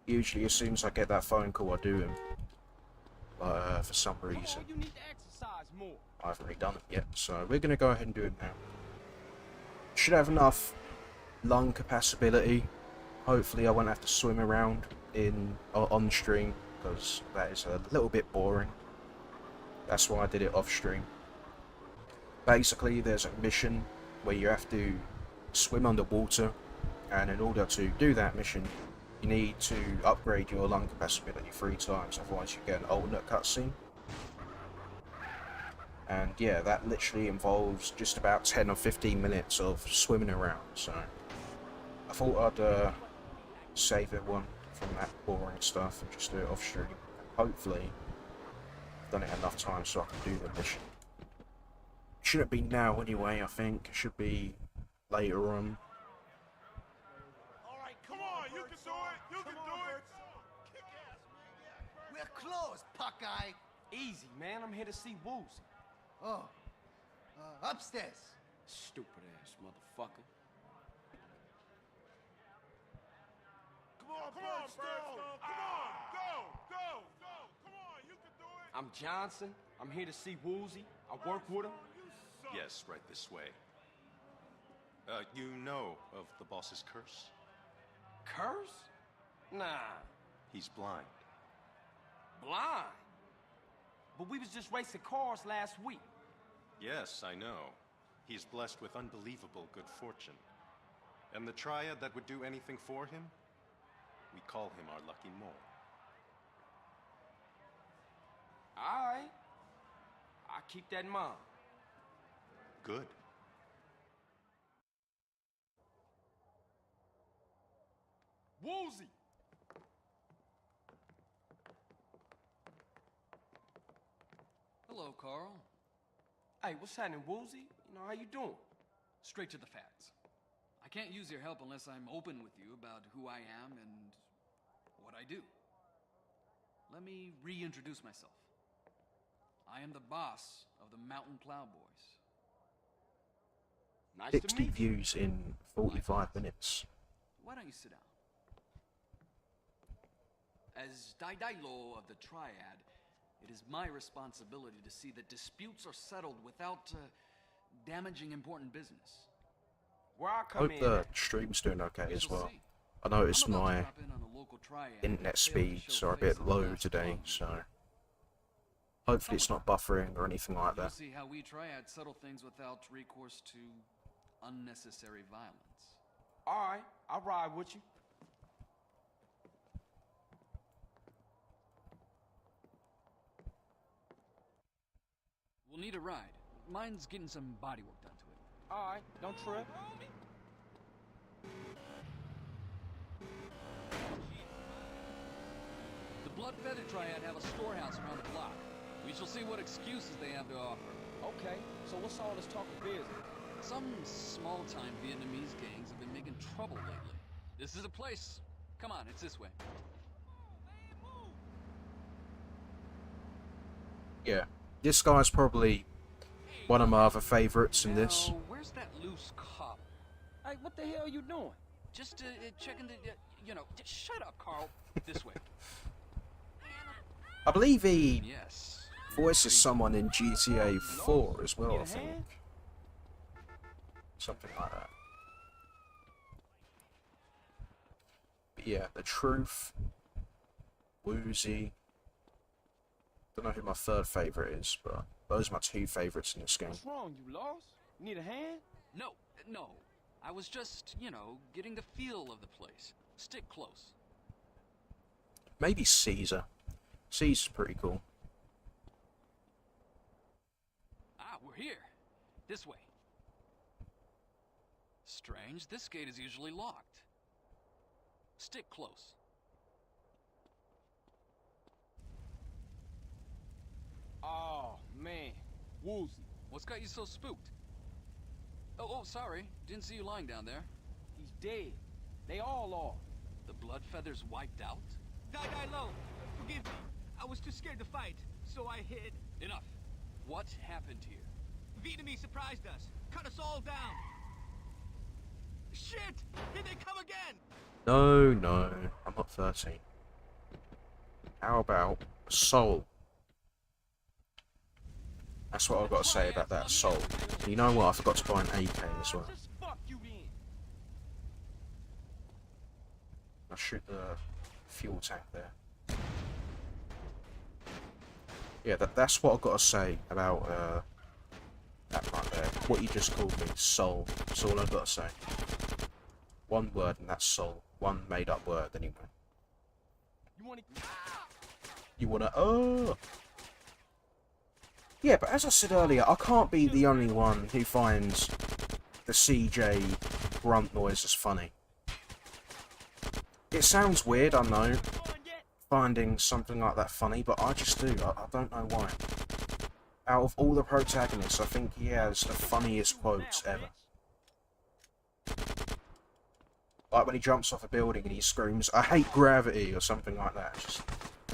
Speaker 1: Usually, as soon as I get that phone call, I do them. But for some reason, I haven't really done it yet. So we're gonna go ahead and do it now. Should have enough lung capacity. Hopefully, I won't have to swim around on stream, because that is a little bit boring. That's why I did it off stream. Basically, there's a mission where you have to swim underwater, and in order to do that mission, you need to upgrade your lung capacity 3 times, otherwise you get an alternate cutscene. And yeah, that literally involves just about 10 or 15 minutes of swimming around, so I thought I'd save everyone from that boring stuff and just do it off stream. Hopefully, I've done it enough times so I can do the mission. It shouldn't be now anyway, I think. It should be later on.
Speaker 4: Alright, come on, you can do it! You can do it! Kick ass, man.
Speaker 15: We're close, Puckeye.
Speaker 2: Easy, man. I'm here to see Woozy.
Speaker 15: Oh, upstairs.
Speaker 2: Stupid ass motherfucker.
Speaker 4: Come on, Birdstone! Come on, go, go, go!
Speaker 2: I'm Johnson. I'm here to see Woozie. I work with him.
Speaker 16: Yes, right this way. You know of the boss's curse?
Speaker 2: Curse? Nah.
Speaker 16: He's blind.
Speaker 2: Blind? But we was just racing cars last week.
Speaker 16: Yes, I know. He's blessed with unbelievable good fortune. And the triad that would do anything for him? We call him our lucky mole.
Speaker 2: Alright. I'll keep that in mind.
Speaker 16: Good.
Speaker 2: Woozie!
Speaker 17: Hello, Carl.
Speaker 2: Hey, what's happening, Woozie? You know, how you doing?
Speaker 17: Straight to the facts. I can't use your help unless I'm open with you about who I am and what I do. Let me reintroduce myself. I am the boss of the Mountain Plowboys.
Speaker 2: Nice
Speaker 1: 60 views in 45 minutes.
Speaker 17: Why don't you sit down? As Daidai-lo of the Triad, it is my responsibility to see that disputes are settled without damaging important business.
Speaker 2: Where I come
Speaker 1: Hope the stream's doing okay as well. I noticed my internet speeds are a bit low today, so hopefully it's not buffering or anything like
Speaker 17: You'll
Speaker 1: that.
Speaker 17: see how we Triad settle things without recourse to unnecessary violence.
Speaker 2: Alright, I'll ride with you.
Speaker 17: We'll need a ride. Mine's getting some bodywork done to it.
Speaker 2: Alright, don't trip.
Speaker 17: The Blood Feather Triad have a storehouse around the block. We shall see what excuses they have to offer.
Speaker 2: Okay, so what's all this talk of business?
Speaker 17: Some small-time Vietnamese gangs have been making trouble lately. This is a place. Come on, it's this way.
Speaker 1: Yeah, this guy's probably one of my other favourites in this.
Speaker 17: Now, where's that loose cop?
Speaker 2: Hey, what the hell are you doing?
Speaker 17: Just checking the, just shut up, Carl. This way.
Speaker 1: I believe he
Speaker 17: Yes.
Speaker 1: voices someone in GTA 4 as well, I think. Something like that. But yeah, The Truth, Woozie. Don't know who my third favourite is, but those are my two favourites in this game.
Speaker 2: What's wrong? You lost? You need a hand?
Speaker 17: No. I was just, getting the feel of the place. Stick close.
Speaker 1: Maybe Caesar. Caesar's pretty cool.
Speaker 17: Ah, we're here. This way. Strange, this gate is usually locked. Stick close.
Speaker 2: Oh, man. Woozie.
Speaker 17: What's got you so spooked? Oh, sorry. Didn't see you lying down there.
Speaker 2: He's dead. They all are.
Speaker 17: The blood feathers wiped out?
Speaker 15: Daidai-lo, forgive me. I was too scared to fight, so I hid.
Speaker 17: Enough. What happened here?
Speaker 15: Vietnamese surprised us. Cut us all down. Shit! Here they come again!
Speaker 1: No, I'm not 13. How about Soul? That's what I've got to say about that Soul. You know what? I forgot to buy an AK as well. I'll shoot the fuel tank there. Yeah, that's what I've got to say about that right there. What you just called me, Soul. That's all I've got to say. One word, and that's Soul. One made-up word, anyway. You wanna? Yeah, but as I said earlier, I can't be the only one who finds the CJ grunt noises funny. It sounds weird, I know, finding something like that funny, but I just do. I don't know why. Out of all the protagonists, I think he has the funniest quotes ever. Like when he jumps off a building and he screams, "I hate gravity," or something like that. It's just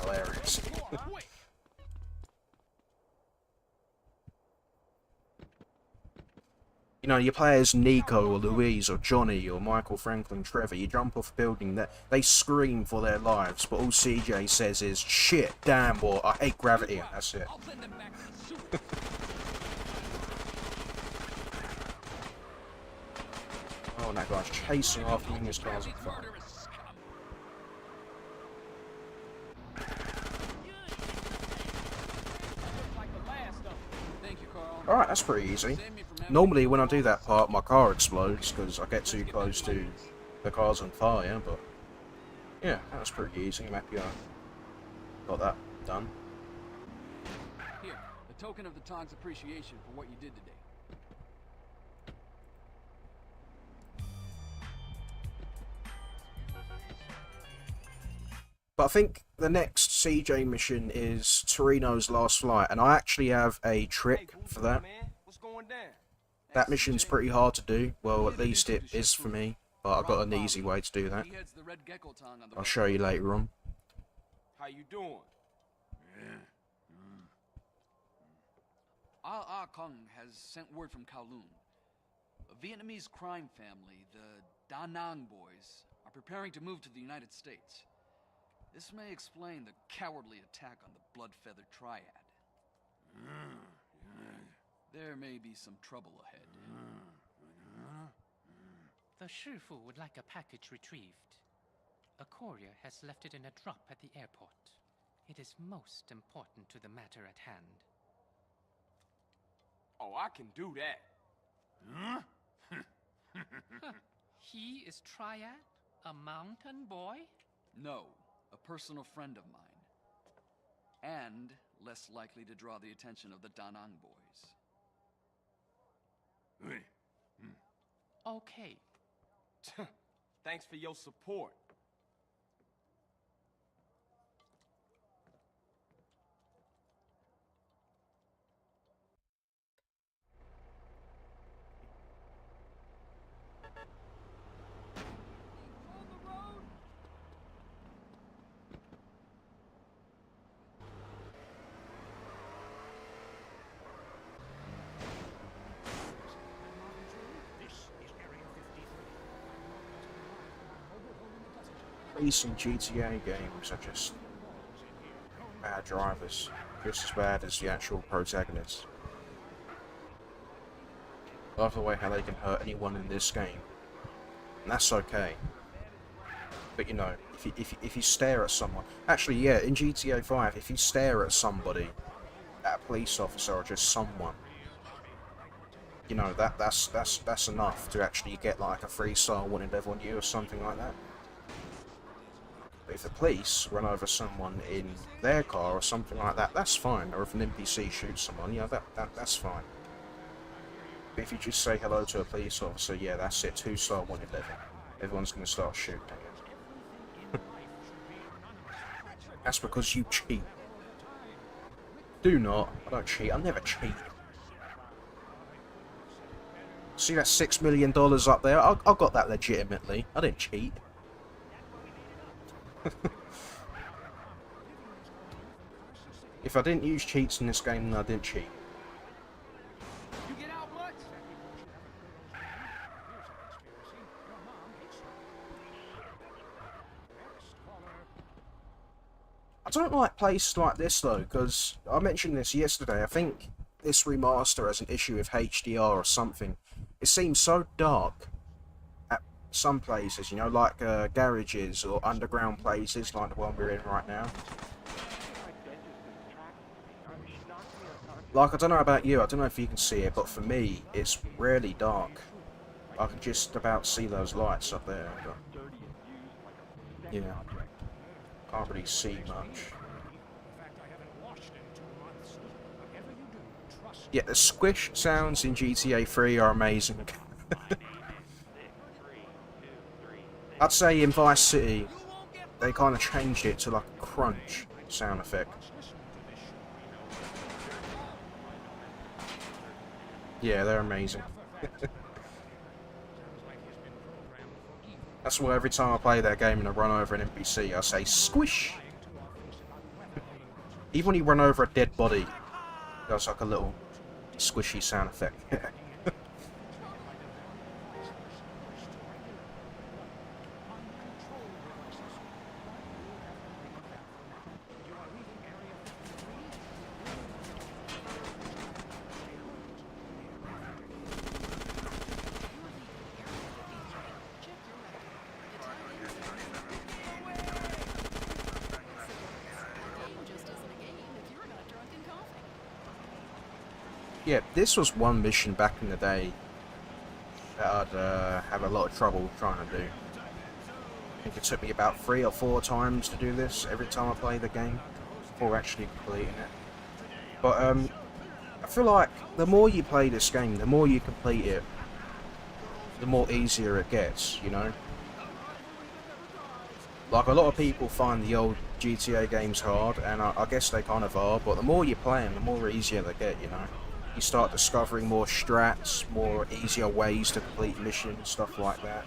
Speaker 1: hilarious. You know, you play as Nico or Louise or Johnny or Michael, Franklin, Trevor. You jump off a building, they scream for their lives, but all CJ says is, shit, damn, boy, I hate gravity, and that's it. Oh, and that guy's chasing after me in his car's on fire. Alright, that's pretty easy. Normally when I do that part, my car explodes because I get too close to the car's on fire, but yeah, that was pretty easy. I'm happy I got that done.
Speaker 17: Here, a token of the Tong's appreciation for what you did today.
Speaker 1: But I think the next CJ mission is Torino's last flight, and I actually have a trick for that. That mission's pretty hard to do. Well, at least it is for me, but I've got an easy way to do that. I'll show you later on.
Speaker 2: How you doing?
Speaker 17: Ah Kong has sent word from Kowloon. A Vietnamese crime family, the Da Nang boys, are preparing to move to the United States. This may explain the cowardly attack on the blood-feathered triad. There may be some trouble ahead.
Speaker 18: The Shifu would like a package retrieved. A courier has left it in a drop at the airport. It is most important to the matter at hand.
Speaker 2: Oh, I can do that.
Speaker 18: He is Triad? A mountain boy?
Speaker 17: No, a personal friend of mine. And less likely to draw the attention of the Da Nang boys.
Speaker 18: Okay.
Speaker 2: Thanks for your support.
Speaker 1: Recent GTA games are just bad drivers, just as bad as the actual protagonists. I love the way how they can hurt anyone in this game, and that's okay. But you know, if you stare at someone, actually, yeah, in GTA 5, if you stare at somebody, at a police officer or just someone, you know, that's enough to actually get like a 3-star wanted level on you or something like that. But if the police run over someone in their car or something like that, that's fine. Or if an NPC shoots someone, yeah, that's fine. But if you just say hello to a police officer, yeah, that's it, 2-star wanted level. Everyone's going to start shooting at you. That's because you cheat. Do not. I don't cheat. I never cheat. See that $6 million up there? I got that legitimately. I didn't cheat. If I didn't use cheats in this game, then I didn't cheat.
Speaker 2: You get out much?
Speaker 1: I don't like places like this though, because I mentioned this yesterday. I think this remaster has an issue with HDR or something. It seems so dark at some places, you know, like garages or underground places like the one we're in right now. Like, I don't know about you, I don't know if you can see it, but for me, it's really dark. I can just about see those lights up there, but yeah, can't really see much. Yeah, the squish sounds in GTA 3 are amazing. I'd say in Vice City, they kind of changed it to like a crunch sound effect. Yeah, they're amazing. That's why every time I play that game and I run over an NPC, I say squish. Even when you run over a dead body, it does like a little squishy sound effect. Yeah, this was one mission back in the day that I'd have a lot of trouble trying to do. I think it took me about 3 or 4 times to do this every time I play the game before actually completing it. But I feel like the more you play this game, the more you complete it, the more easier it gets, you know? Like, a lot of people find the old GTA games hard, and I guess they kind of are, but the more you play them, the more easier they get, you know? You start discovering more strats, more easier ways to complete missions, stuff like that.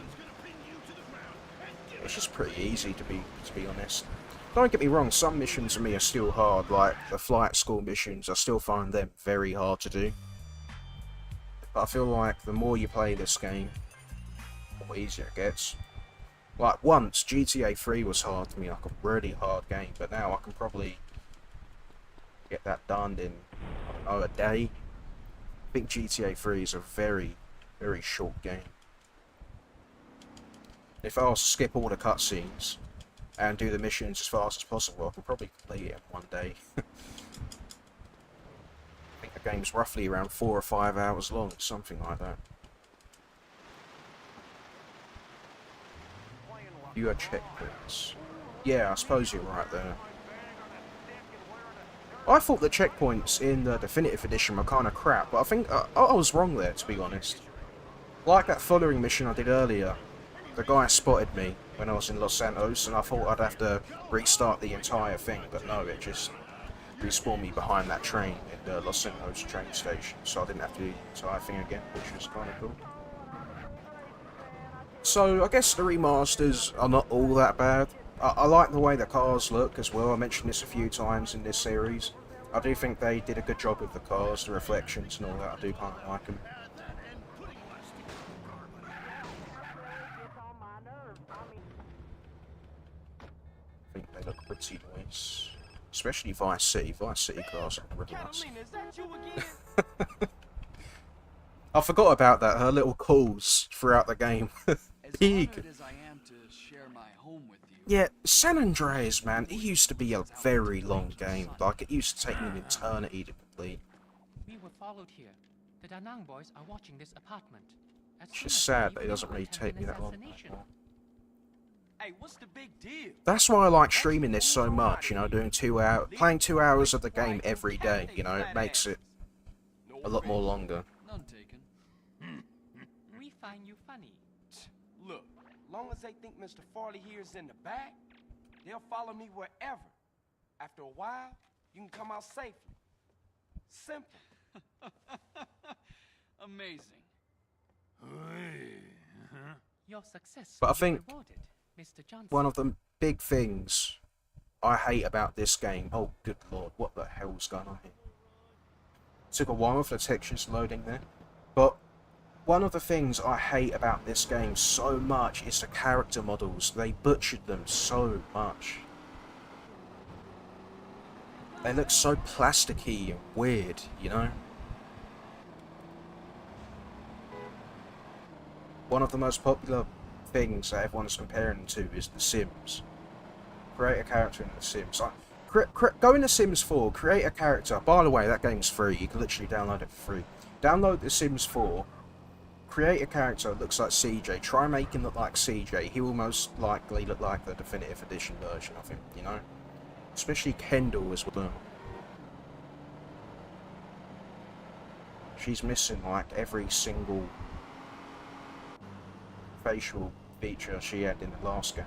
Speaker 1: It's just pretty easy, to be honest. Don't get me wrong, some missions for me are still hard, like the flight school missions, I still find them very hard to do. But I feel like the more you play this game, the more easier it gets. Like, once, GTA 3 was hard for me, like a really hard game, but now I can probably get that done in, I don't know, a day. I think GTA 3 is a very, very short game. If I was to skip all the cutscenes and do the missions as fast as possible, I can probably complete it in one day. I think the game's roughly around 4 or 5 hours long, something like that. Fewer checkpoints. Yeah, I suppose you're right there. I thought the checkpoints in the Definitive Edition were kind of crap, but I think I was wrong there, to be honest. Like that following mission I did earlier, the guy spotted me when I was in Los Santos, and I thought I'd have to restart the entire thing, but no, it just respawned me behind that train in the Los Santos train station, so I didn't have to do the entire thing again, which was kind of cool. So, I guess the remasters are not all that bad. I like the way the cars look as well. I mentioned this a few times in this series. I do think they did a good job with the cars, the reflections and all that. I do kind of like them. I think they look pretty nice. Especially Vice City. Vice City cars are really nice. I forgot about that. Her little calls throughout the game. Big. Yeah, San Andreas, man, it used to be a very long game. Like, it used to take me an eternity to complete.
Speaker 18: We were followed here. The Da Nang boys are watching this apartment.
Speaker 1: It's just sad that it doesn't really take me that long anymore.
Speaker 2: Hey, what's the big deal?
Speaker 1: That's why I like streaming this so much, you know, playing 2 hours of the game every day, you know, it makes it a lot more longer.
Speaker 17: None taken.
Speaker 18: We find you funny.
Speaker 2: Look, long as they think Mr. Farley here is in the back, they'll follow me wherever. After a while, you can come out safely. Simple.
Speaker 17: Amazing.
Speaker 18: Your success
Speaker 1: But I
Speaker 18: will be
Speaker 1: think
Speaker 18: rewarded, Mr. Johnson.
Speaker 1: one of the big things I hate about this game... Oh, good lord, what the hell's going on here? Took a while for the textures loading there. But one of the things I hate about this game so much is the character models. They butchered them so much. They look so plasticky and weird, you know? One of the most popular things that everyone's comparing them to is The Sims. Create a character in The Sims. Go into Sims 4, create a character. By the way, that game's free. You can literally download it for free. Download The Sims 4. Create a character that looks like CJ. Try and make him look like CJ. He will most likely look like the Definitive Edition version of him, you know? Especially Kendall as well. She's missing like every single facial feature she had in the last game.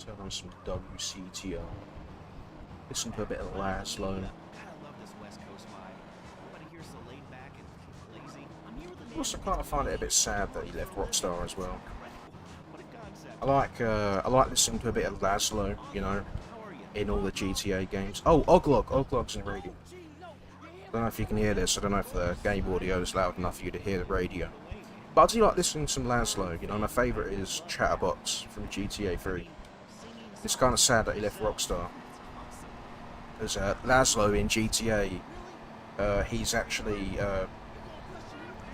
Speaker 1: Turn on some WCTO. Listen to a bit of Laszlo.
Speaker 8: I love this West Coast vibe. Everybody here's so laid back and lazy. I'm here with the
Speaker 1: Also kind of find it a bit sad that he left Rockstar as well. I like listening to a bit of Laszlo, you know, in all the GTA games. Oh, Oglog's in radio. I don't know if you can hear this. I don't know if the game audio is loud enough for you to hear the radio. But I do like listening to some Laszlo. You know, my favourite is Chatterbox from GTA 3. It's kind of sad that he left Rockstar. as Laszlo in GTA. He's actually a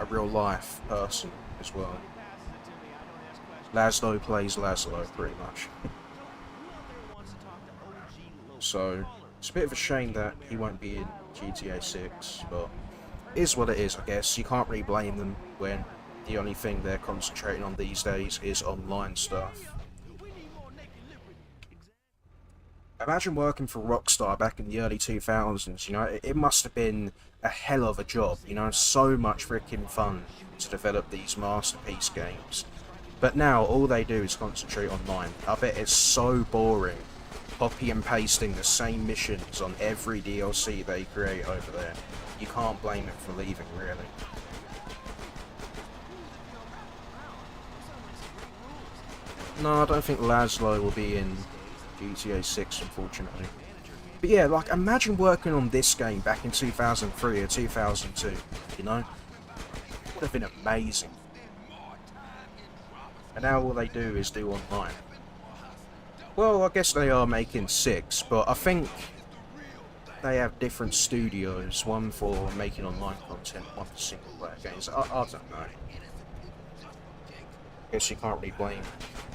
Speaker 1: real life person as well. Laszlo plays Laszlo, pretty much. So, it's a bit of a shame that he won't be in GTA 6, but it is what it is, I guess. You can't really blame them when the only thing they're concentrating on these days is online stuff. Imagine working for Rockstar back in the early 2000s, you know, it must have been a hell of a job, you know, so much freaking fun to develop these masterpiece games. But now, all they do is concentrate online. I bet it's so boring, copy and pasting the same missions on every DLC they create over there. You can't blame them for leaving, really. No, I don't think Laszlo will be in GTA 6, unfortunately. But yeah, like, imagine working on this game back in 2003 or 2002, you know? It would have been amazing. And now all they do is do online. Well, I guess they are making 6, but I think they have different studios, one for making online content, one for single player games. I don't know. I guess you can't really blame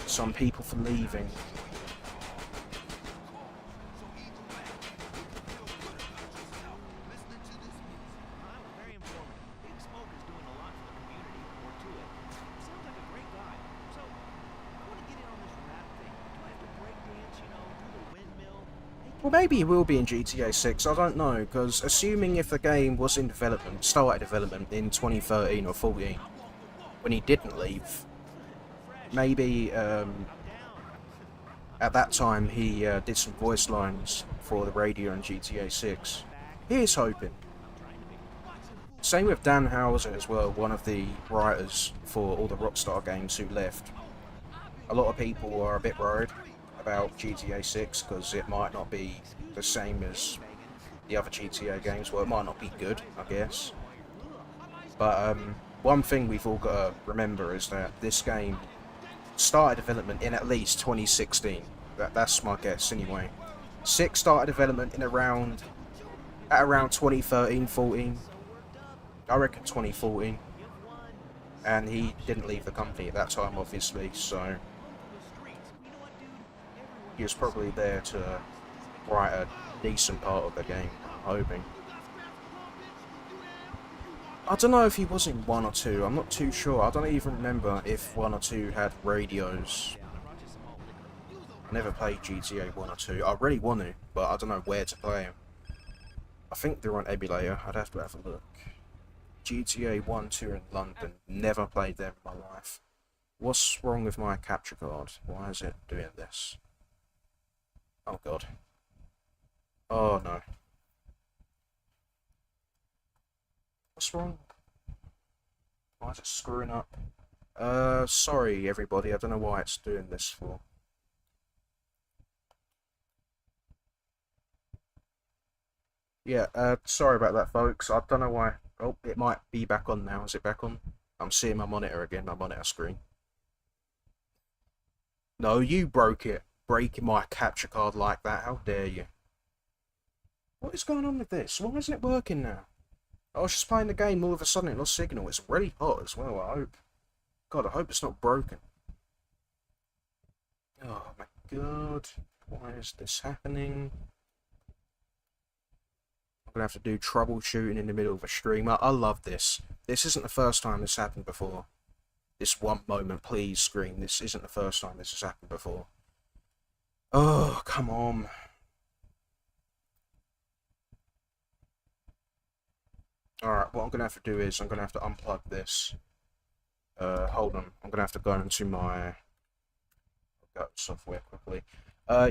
Speaker 1: some people for leaving. Well, maybe he will be in GTA 6, I don't know, because assuming if the game was in development, started development in 2013 or 14, when he didn't leave, maybe at that time he did some voice lines for the radio in GTA 6. Here's hoping. Same with Dan Houser as well, one of the writers for all the Rockstar games who left. A lot of people are a bit worried about GTA 6 because it might not be the same as the other GTA games. Well, it might not be good, I guess. But one thing we've all got to remember is that this game started development in at least 2016. That's my guess anyway. 6 started development in around 2013, 14. I reckon 2014. And he didn't leave the company at that time, obviously, so he was probably there to write a decent part of the game, I'm hoping. I don't know if he was in 1 or 2, I'm not too sure. I don't even remember if 1 or 2 had radios. I never played GTA 1 or 2. I really want to, but I don't know where to play them. I think they're on emulator, I'd have to have a look. GTA 1, 2 in London, never played them in my life. What's wrong with my capture card? Why is it doing this? Oh god. Oh no. What's wrong? Why is it screwing up? Sorry everybody, I don't know why it's doing this for. Yeah, sorry about that folks, I don't know why. Oh, it might be back on now, is it back on? I'm seeing my monitor again, my monitor screen. No, you broke it. Breaking my capture card like that, how dare you? What is going on with this? Why isn't it working now? I was just playing the game, all of a sudden it lost signal. It's really hot as well, I hope. God, I hope it's not broken. Oh my god, why is this happening? I'm gonna have to do troubleshooting in the middle of a stream. I love this. This isn't the first time this happened before. This one moment, please, screen. This isn't the first time this has happened before. Oh, come on. Alright, what I'm going to have to do is I'm going to have to unplug this. Hold on. I'm going to have to go into my software quickly.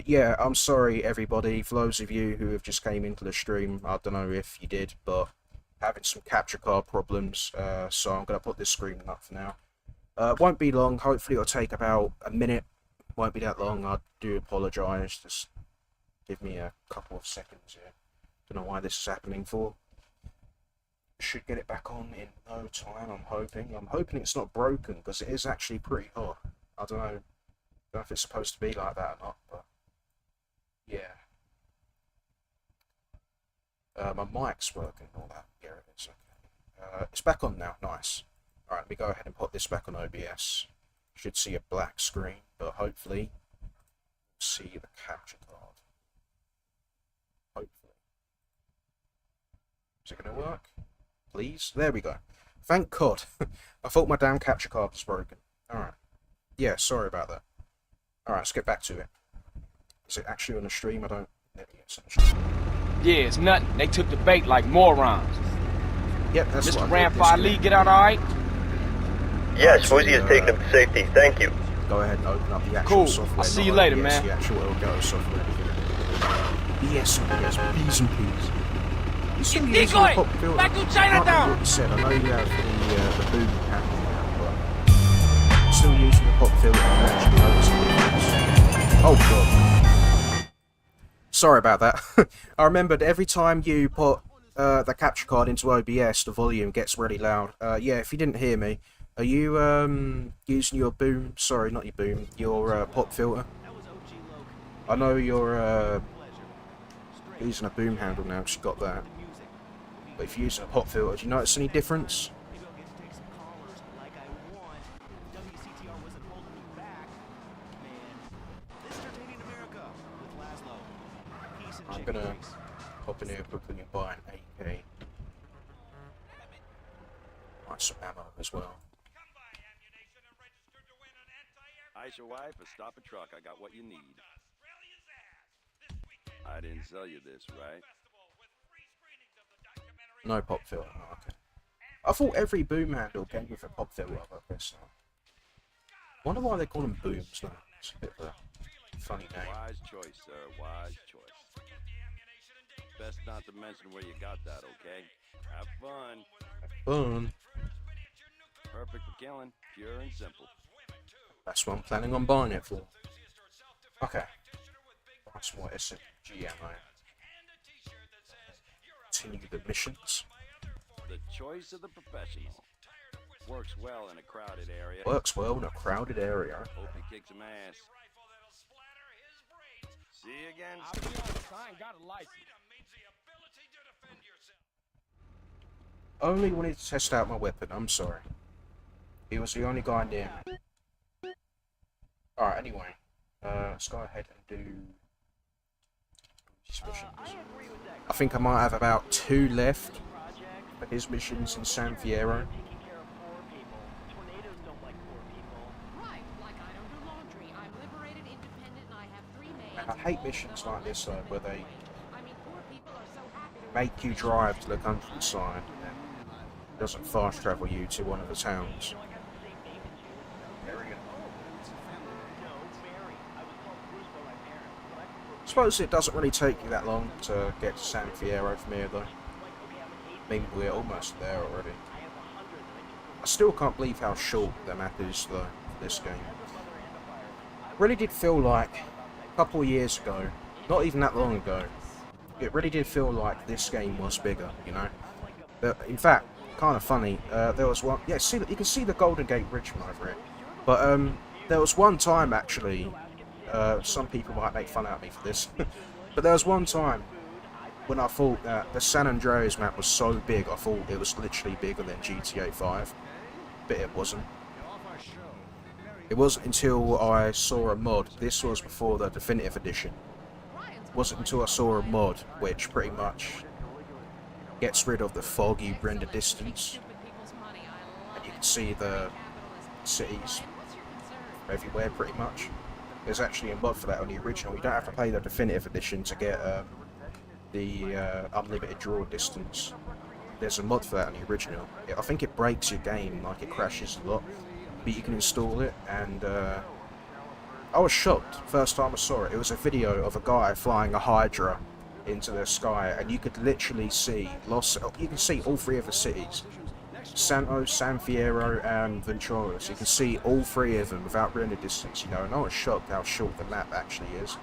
Speaker 1: Yeah, I'm sorry everybody. For those of you who have just came into the stream, I don't know if you did, but having some capture card problems, so I'm going to put this screen up for now. Won't be long. Hopefully it'll take about a minute. Won't be that long. I do apologise. Just give me a couple of seconds here. Don't know why this is happening for. Should get it back on in no time, I'm hoping. I'm hoping it's not broken, because it is actually pretty hot. I don't know if it's supposed to be like that or not, but yeah. My mic's working and all that. Yeah, it is. Okay. It's back on now. Nice. Alright, let me go ahead and put this back on OBS. Should see a black screen, but hopefully see the capture card. Hopefully. Is it going to work? Please? There we go. Thank God. I thought my damn capture card was broken. Alright. Yeah, sorry about that. Alright, let's get back to it. Is it actually on the stream? I don't...
Speaker 19: Yeah, it's nothing. They took the bait like morons.
Speaker 1: Yep, that's
Speaker 19: Mr.
Speaker 1: what I did.
Speaker 19: Ramfire Lee, get out alright?
Speaker 3: Yes, Woozy has taken to safety. Thank you.
Speaker 1: Go ahead and open up the actual software.
Speaker 19: I'll see you later, man.
Speaker 1: The actual Elgato software. Yes, B's and P's. You still using the pop filter?
Speaker 19: Back to Chinatown!
Speaker 1: What you said. I know you have the boom panel now, but you're still using the pop filter and actually notice the difference. Oh god. Sorry about that. I remembered every time you put the capture card into OBS, the volume gets really loud. Yeah, if you didn't hear me, are you using your boom? Sorry, not your boom. Your pop filter. I know you're using a boom handle now because you got that. But if you're using a pop filter, do you notice any difference? I'm gonna pop in here quickly and buy an AK. Buy some ammo as well.
Speaker 20: Ice your wife or stop a truck. I got what you need. I didn't sell you this, right?
Speaker 1: No pop filter. Oh, okay. I thought every boom handle came with a pop filter. I guess not. Wonder why they call them booms now. It's a bit of a funny name.
Speaker 20: Wise choice, sir. Wise choice. Best not to mention where you got that, okay? Have fun.
Speaker 1: Fun.
Speaker 20: Perfect for killing. Pure and simple.
Speaker 1: That's what I'm planning on buying it for. Okay. Buy some more SMG ammo. Continue the missions.
Speaker 20: The choice of the professional. Works well in a crowded area.
Speaker 1: Works well in a crowded area.
Speaker 20: Hope he kicks some ass. See you again.
Speaker 19: I'll be honest, I ain't got a license.
Speaker 1: Only wanted to test out my weapon, I'm sorry. He was the only guy near me. Alright, anyway. Let's go ahead and do these missions. I think I might have about 2 left for his missions in San Fierro. I hate missions like this though, where they make you drive to the countryside and then it doesn't fast travel you to one of the towns. I suppose it doesn't really take you that long to get to San Fierro from here though. I mean, we're almost there already. I still can't believe how short the map is though, for this game. It really did feel like a couple of years ago, not even that long ago, it really did feel like this game was bigger, you know. But in fact, kind of funny, there was one, yeah, see, you can see the Golden Gate Bridge from over it. But there was one time actually, some people might make fun out of me for this, but there was one time when I thought that the San Andreas map was so big, I thought it was literally bigger than GTA 5, but it wasn't. It wasn't until I saw a mod, this was before the definitive edition, it wasn't until I saw a mod which pretty much gets rid of the foggy render distance, and you can see the cities everywhere pretty much. There's actually a mod for that on the original. You don't have to play the definitive edition to get the unlimited draw distance. There's a mod for that on the original. I think it breaks your game, like it crashes a lot, but you can install it, and I was shocked first time I saw it. It was a video of a guy flying a Hydra into the sky, and you could literally see you can see all 3 of the cities. Santos, San Fierro and Ventura, so you can see all 3 of them without render distance, you know, and I was shocked how short the map actually is.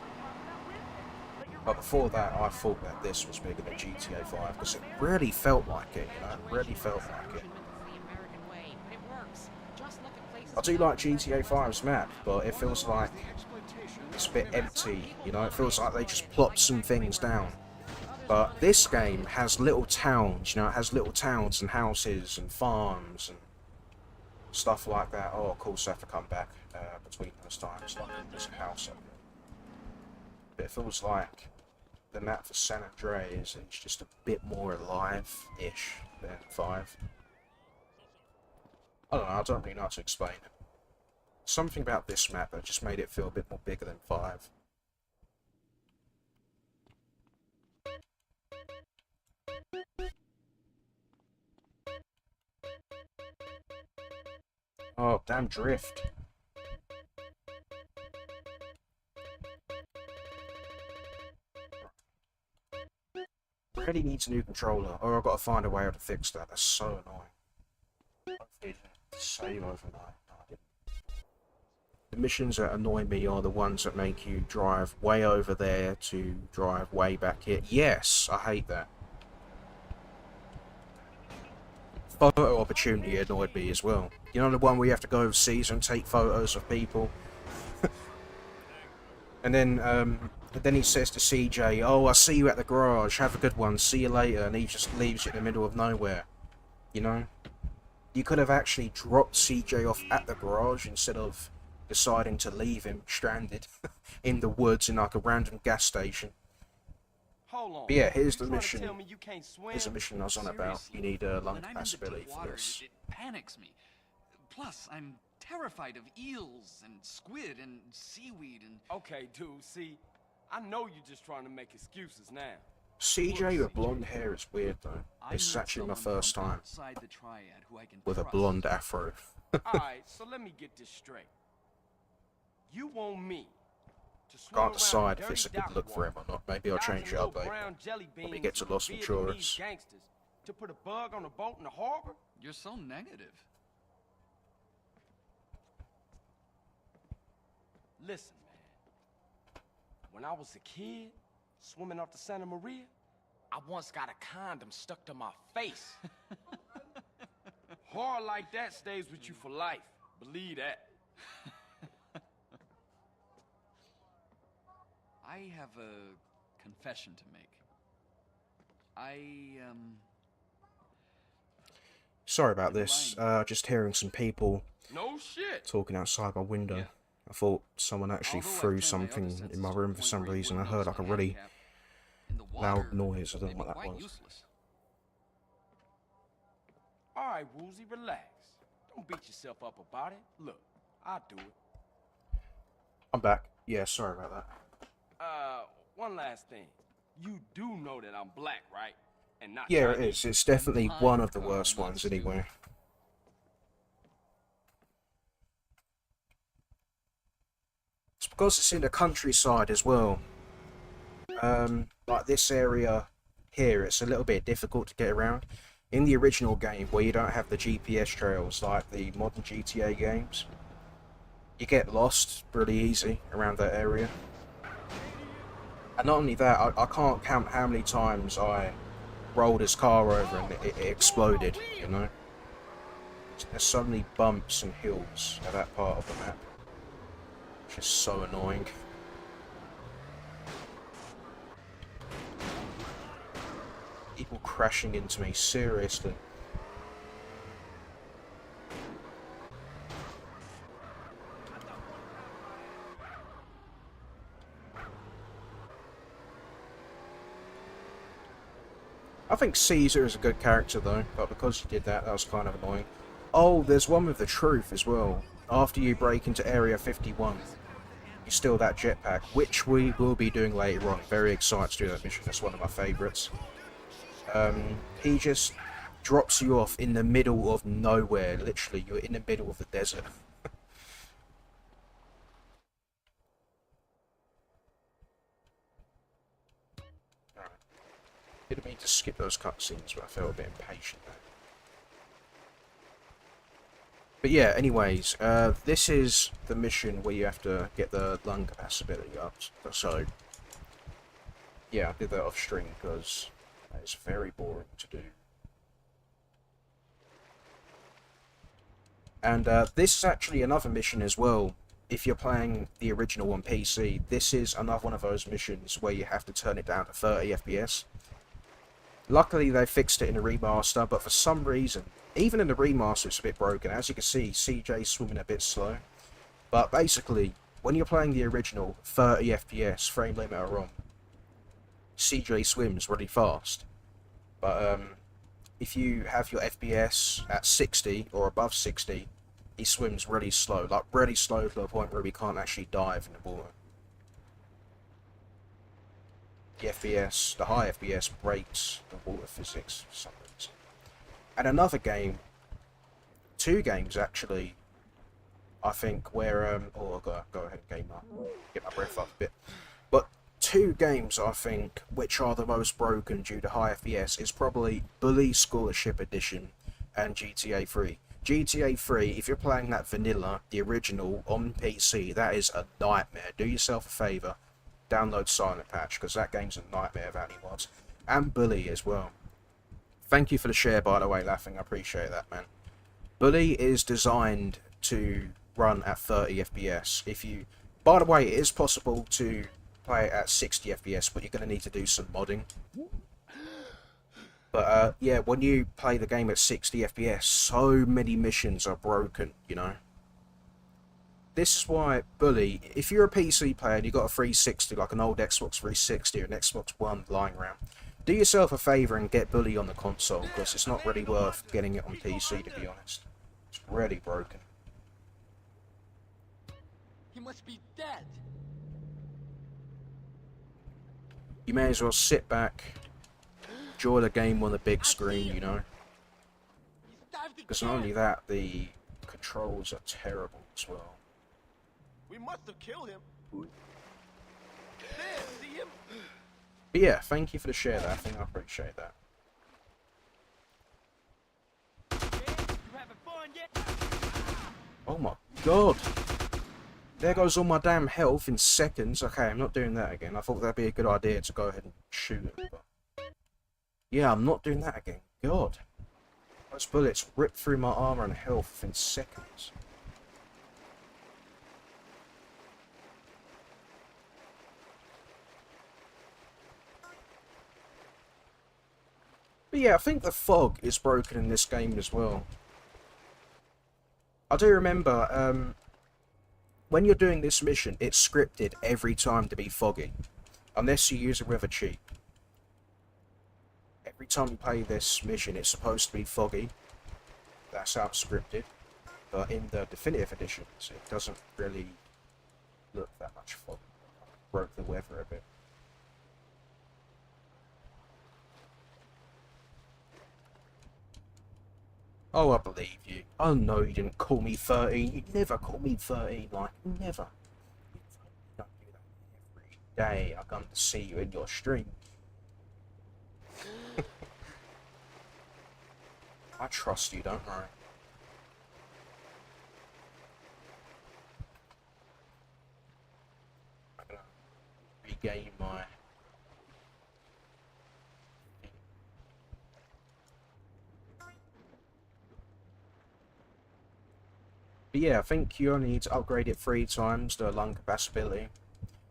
Speaker 1: But before that, I thought that this was bigger than GTA 5, because it really felt like it, you know, it really felt like it. I do like GTA 5's map, but it feels like it's a bit empty, you know, it feels like they just plopped some things down. But this game has little towns, you know, it has little towns and houses and farms and stuff like that. Oh, of course I have to come back between those times, like there's a house up there. But it feels like the map for San Andreas is just a bit more alive-ish than 5. I don't know, I don't really know how to explain it. Something about this map that just made it feel a bit more bigger than 5. Oh, damn drift. Really needs a new controller, or I've got to find a way how to fix that. That's so annoying. Hopefully it didn't save overnight. No, I didn't. The missions that annoy me are the ones that make you drive way over there to drive way back here. Yes, I hate that. Photo opportunity annoyed me as well. You know the one where you have to go overseas and take photos of people? And then he says to CJ, "Oh, I'll see you at the garage, have a good one, see you later," and he just leaves you in the middle of nowhere. You know? You could have actually dropped CJ off at the garage instead of deciding to leave him stranded in the woods in like a random gas station.
Speaker 2: Hold on.
Speaker 1: But yeah, here's the
Speaker 2: You trying to
Speaker 1: mission.
Speaker 2: tell me you can't swim?
Speaker 1: Here's the mission I was on about. You need a lung
Speaker 17: When I'm in the
Speaker 1: capacity
Speaker 17: deep
Speaker 1: for
Speaker 17: water,
Speaker 1: this.
Speaker 17: it panics me. Plus, I'm terrified of eels and squid and seaweed and...
Speaker 2: Okay, dude, see, I know you're just trying to make excuses now.
Speaker 1: CJ with blonde hair is weird though. This is actually my first time
Speaker 17: outside the triad who I can
Speaker 1: with a
Speaker 17: trust.
Speaker 1: blonde afro.
Speaker 2: Alright, so let me get this straight. You want me to swim
Speaker 1: Can't decide
Speaker 2: around
Speaker 1: if it's a
Speaker 2: dirty
Speaker 1: good look
Speaker 2: dock
Speaker 1: for him or not. Maybe I'll
Speaker 2: water,
Speaker 1: change it
Speaker 2: dodging
Speaker 1: up
Speaker 2: little
Speaker 1: later
Speaker 2: brown jelly
Speaker 1: when we
Speaker 2: beans
Speaker 1: get to
Speaker 2: from
Speaker 1: Los
Speaker 2: Vietnamese
Speaker 1: Venturas.
Speaker 2: gangsters to put a bug on a boat in the harbor?
Speaker 17: You're so negative.
Speaker 2: Listen, man. When I was a kid, swimming off the Santa Maria, I once got a condom stuck to my face. Horror like that stays with you for life. Believe that.
Speaker 17: I have a confession to make.
Speaker 1: Sorry about this. Just hearing some people
Speaker 2: No shit.
Speaker 1: talking outside my window.
Speaker 17: Yeah.
Speaker 1: I thought someone actually threw something in my room for some reason. I heard like a really loud noise. I don't know what that was.
Speaker 2: Alright, Woozy, relax. Don't beat yourself up about it. Look, I'll do it.
Speaker 1: I'm back. Yeah, sorry about that.
Speaker 2: One last thing. You do know that I'm black, right? And not
Speaker 1: Yeah, it
Speaker 2: Chinese.
Speaker 1: is. It's definitely one of the worst ones anyway. It's because it's in the countryside as well. Like this area here, it's a little bit difficult to get around. In the original game, where you don't have the GPS trails like the modern GTA games, you get lost pretty easy around that area. And not only that, I can't count how many times I rolled his car over and it exploded, you know? There's so many bumps and hills at that part of the map. It's just so annoying. People crashing into me, seriously. I think Caesar is a good character though, but because you did that, that was kind of annoying. Oh, there's one with the truth as well. After you break into Area 51, you steal that jetpack, which we will be doing later on. Very excited to do that mission, that's one of my favourites. He just drops you off in the middle of nowhere, literally, you're in the middle of the desert. Didn't mean to skip those cutscenes, but I felt a bit impatient there. But yeah, anyways, this is the mission where you have to get the lung capacity up. So, yeah, I did that off stream because it's very boring to do. And this is actually another mission as well. If you're playing the original on PC, this is another one of those missions where you have to turn it down to 30 FPS. Luckily, they fixed it in the remaster, but for some reason, even in the remaster, it's a bit broken. As you can see, CJ's swimming a bit slow. But basically, when you're playing the original 30 FPS frame limiter on, CJ swims really fast. But if you have your FPS at 60 or above 60, he swims really slow. Like, really slow to the point where we can't actually dive in the water. The FPS, the high FPS, breaks the water physics for some reason. And another game, 2 games actually, I think, where, oh, I'll go ahead and game up, get my breath up a bit. But 2 games, I think, which are the most broken due to high FPS is probably Bully Scholarship Edition and GTA 3. GTA 3, if you're playing that vanilla, the original, on PC, that is a nightmare. Do yourself a favour, download Silent Patch, because that game's a nightmare of any mods. And Bully as well. Thank you for the share, by the way, Laughing, I appreciate that, man. Bully is designed to run at 30 FPS. If you, by the way, it is possible to play it at 60 FPS, but you're going to need to do some modding. But yeah, when you play the game at 60 FPS, so many missions are broken, you know. This is why Bully, if you're a PC player and you've got a 360, like an old Xbox 360 or an Xbox One lying around, do yourself a favour and get Bully on the console, because it's not really worth getting it on PC, to be honest. It's really broken.
Speaker 15: He must be dead.
Speaker 1: You may as well sit back, enjoy the game on the big screen, you know. Because not only that, the controls are terrible as well.
Speaker 3: We must have killed him. There, see him?
Speaker 1: But yeah, thank you for the share there. I think I appreciate that. Oh my god! There goes all my damn health in seconds. Okay, I'm not doing that again. I thought that'd be a good idea to go ahead and shoot him. But yeah, I'm not doing that again. God. Those bullets ripped through my armor and health in seconds. But yeah, I think the fog is broken in this game as well. I do remember, when you're doing this mission, it's scripted every time to be foggy. Unless you use a river cheat. Every time you play this mission, it's supposed to be foggy. That's how it's scripted. But in the definitive editions, it doesn't really look that much foggy. Broke the weather a bit. Oh, I believe you. Oh no, you didn't call me 13. You never call me 13, like, never. You don't do that every day. I come to see you in your stream. I trust you, don't worry. I'm gonna regain my... But yeah, I think you only need to upgrade it 3 times, the lung capacity.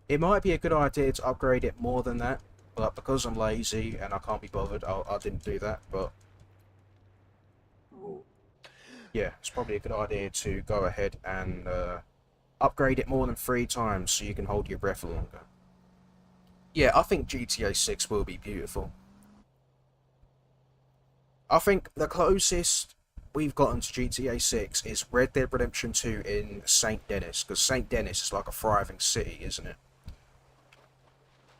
Speaker 1: It might be a good idea to upgrade it more than that, but because I'm lazy and I can't be bothered, I didn't do that, but... yeah, it's probably a good idea to go ahead and upgrade it more than 3 times so you can hold your breath longer. Yeah, I think GTA 6 will be beautiful. I think the closest we've gotten to GTA 6 is Red Dead Redemption 2 in St. Denis, because St. Denis is like a thriving city, isn't it?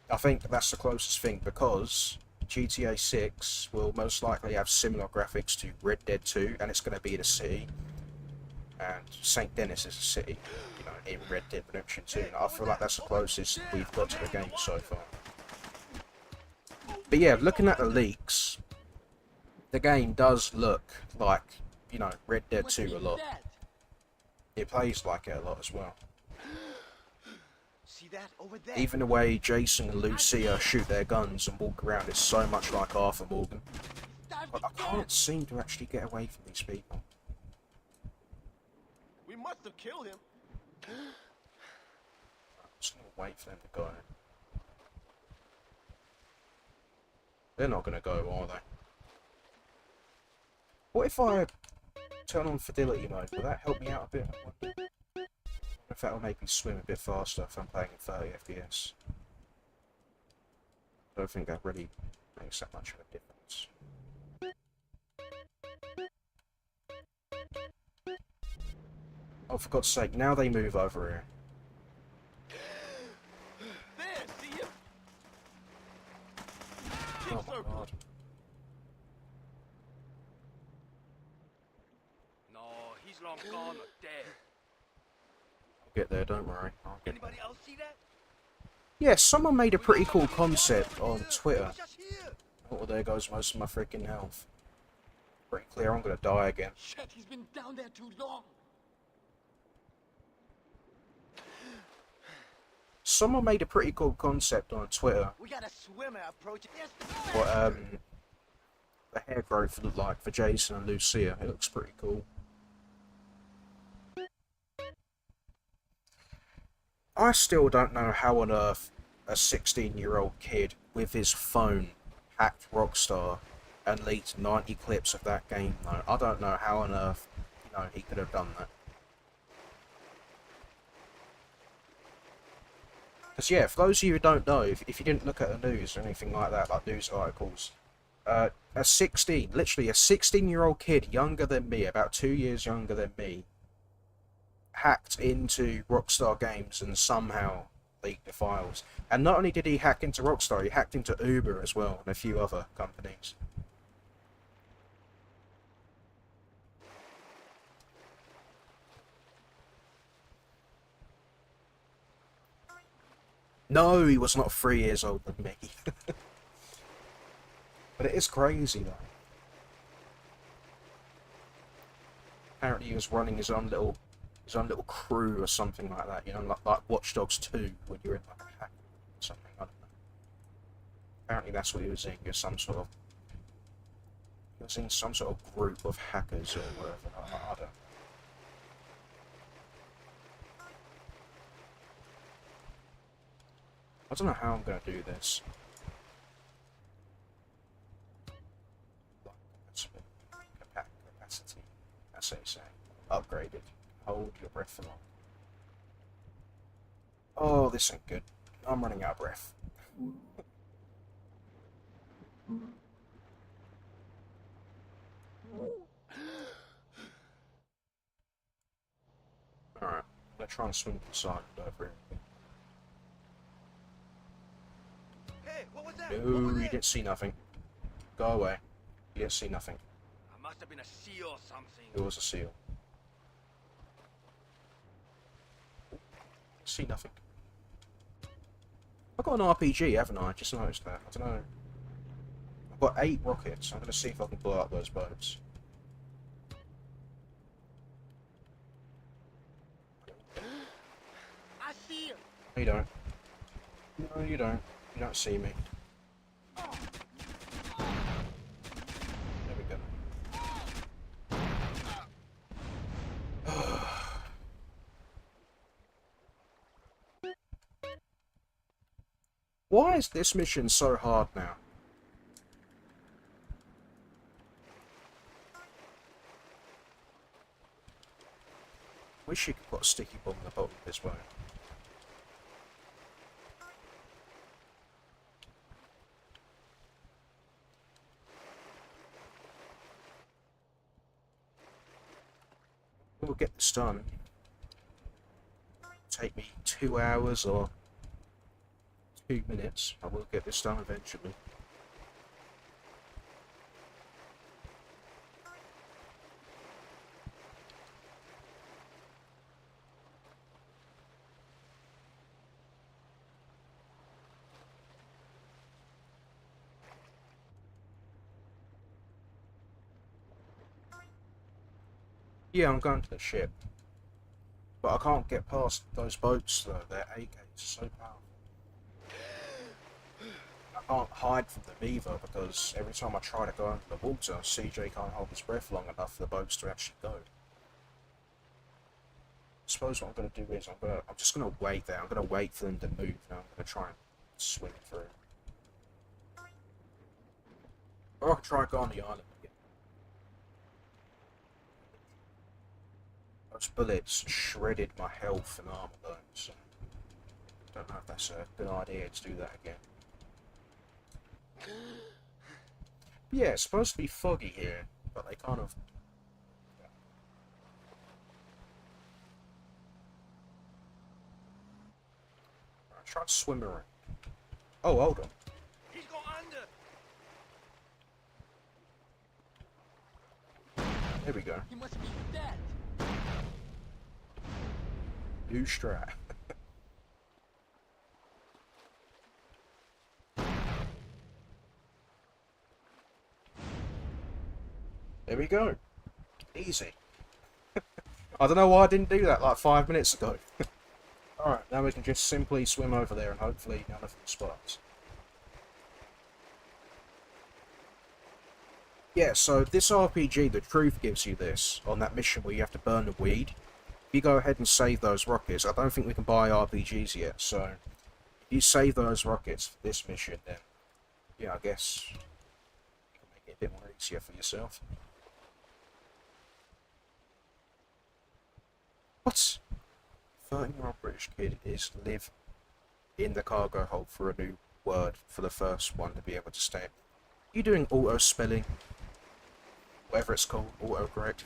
Speaker 1: I think that's the closest thing, because GTA 6 will most likely have similar graphics to Red Dead 2, and it's going to be in a city, and St. Denis is a city, you know, in Red Dead Redemption 2, and I feel like that's the closest we've got to the game so far. But yeah, looking at the leaks, the game does look like, you know, Red Dead 2 a lot. It plays like it a lot as well.
Speaker 3: See that over there?
Speaker 1: Even the way Jason and Lucia shoot their guns and walk around is so much like Arthur Morgan. But I can't seem to actually get away from these people.
Speaker 3: We must have killed him.
Speaker 1: I'm just gonna wait for them to go. They're not going to go, are they? What if I turn on fidelity mode? Will that help me out a bit? I wonder if that will make me swim a bit faster if I'm playing at 30 FPS. I don't think that really makes that much of a difference. Oh, for God's sake, now they move over here.
Speaker 4: There, see you?
Speaker 1: Oh my God.
Speaker 4: No, he's long gone or dead.
Speaker 1: I'll get there, don't worry.
Speaker 4: Anybody else see that?
Speaker 1: Yeah, someone made a pretty cool concept on Twitter. Oh, there goes most of my freaking health. Pretty clear I'm gonna die again.
Speaker 4: Shit, he's been down there too long.
Speaker 1: Someone made a pretty cool concept on Twitter.
Speaker 4: We got a swimmer approaching. Yes.
Speaker 1: What the hair growth looked like for Jason and Lucia. It looks pretty cool. I still don't know how on earth a 16-year-old kid with his phone hacked Rockstar and leaked 90 clips of that game though. I don't know how on earth, he could have done that. Because yeah, for those of you who don't know, if you didn't look at the news or anything like that, like news articles, literally a 16-year-old kid younger than me, about 2 years younger than me, hacked into Rockstar Games and somehow leaked the files. And not only did he hack into Rockstar, he hacked into Uber as well, and a few other companies. No, he was not 3 years older than me. But it is crazy though. Apparently he was running his own little crew or something like that, like Watch Dogs 2 when you're in like a hack or something, I don't know. Apparently that's what he was in. He was in some sort of group of hackers or whatever. I don't know. I don't know how I'm going to do this. Capacity, that's how you say. Upgraded. Hold your breath for long. Oh, this ain't good. I'm running out of breath. Alright, I'm gonna try and swim to the side over here.
Speaker 4: Hey, what was that?
Speaker 1: No, you didn't see nothing. Go away. You didn't see nothing.
Speaker 4: It must have been a seal or something.
Speaker 1: It was a seal. See nothing. I've got an RPG, haven't I? Just noticed that. I don't know. I've got 8 rockets. I'm going to see if I can blow up those boats.
Speaker 4: I see him.
Speaker 1: No, you don't. No, you don't. You don't see me. There we go. Why is this mission so hard now? Wish you could put a sticky bomb in the bottom of this way. We'll get this done. Take me 2 hours or 2 minutes. I will get this done eventually. Yeah, I'm going to the ship. But I can't get past those boats though. Their AKs are so powerful. I can't hide from them either because every time I try to go under the water, CJ can't hold his breath long enough for the boats to actually go. I suppose what I'm going to do is I'm just going to wait there. I'm going to wait for them to move. Now I'm going to try and swim through. Or I can try and go on the island again. Those bullets shredded my health and armor though, so I don't know if that's a good idea to do that again. Yeah, it's supposed to be foggy here, but they kind of... I'll try to swim around. Oh, hold on.
Speaker 4: He's going under.
Speaker 1: There we go.
Speaker 4: He must be dead.
Speaker 1: New strat. There we go. Easy. I don't know why I didn't do that like 5 minutes ago. Alright, now we can just simply swim over there and hopefully none of them spots. Yeah, so this RPG, the truth gives you this, on that mission where you have to burn the weed. If you go ahead and save those rockets, I don't think we can buy RPGs yet, so if you save those rockets for this mission, then, yeah, I guess you can make it a bit more easier for yourself. What? 13-year-old British kid is live in the cargo hold for a new word for the first one to be able to stay. You doing auto spelling? Whatever it's called, autocorrect.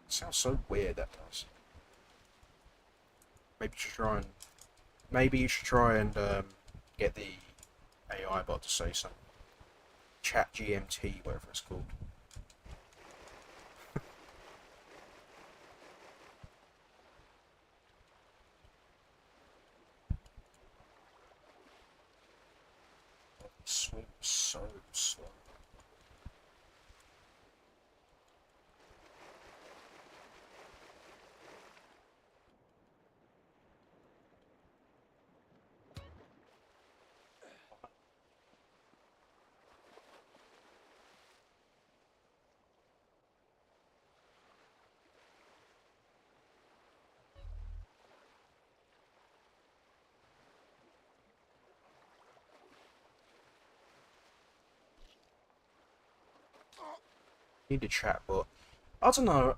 Speaker 1: Sounds so weird, that does. Maybe you should try and get the AI bot to say something. Chat GMT, whatever it's called. Swim so slow. Need a chat bot. I don't know,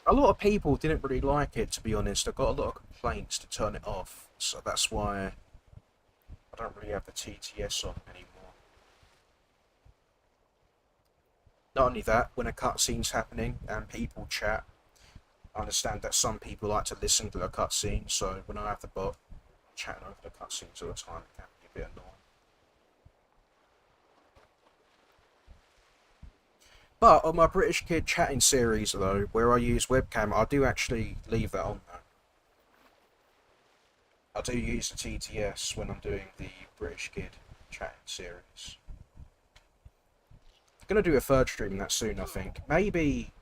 Speaker 1: a lot of people didn't really like it, to be honest. I got a lot of complaints to turn it off, so that's why I don't really have the TTS on anymore. Not only that, when a cutscene's happening and people chat, I understand that some people like to listen to the cutscene, so when I have the bot chatting over the cutscenes all the time, it can be a bit annoying. But on my British Kid chatting series, though, where I use webcam, I do actually leave that on there. I do use the TTS when I'm doing the British Kid chatting series. I'm going to do a third stream that soon, I think. Maybe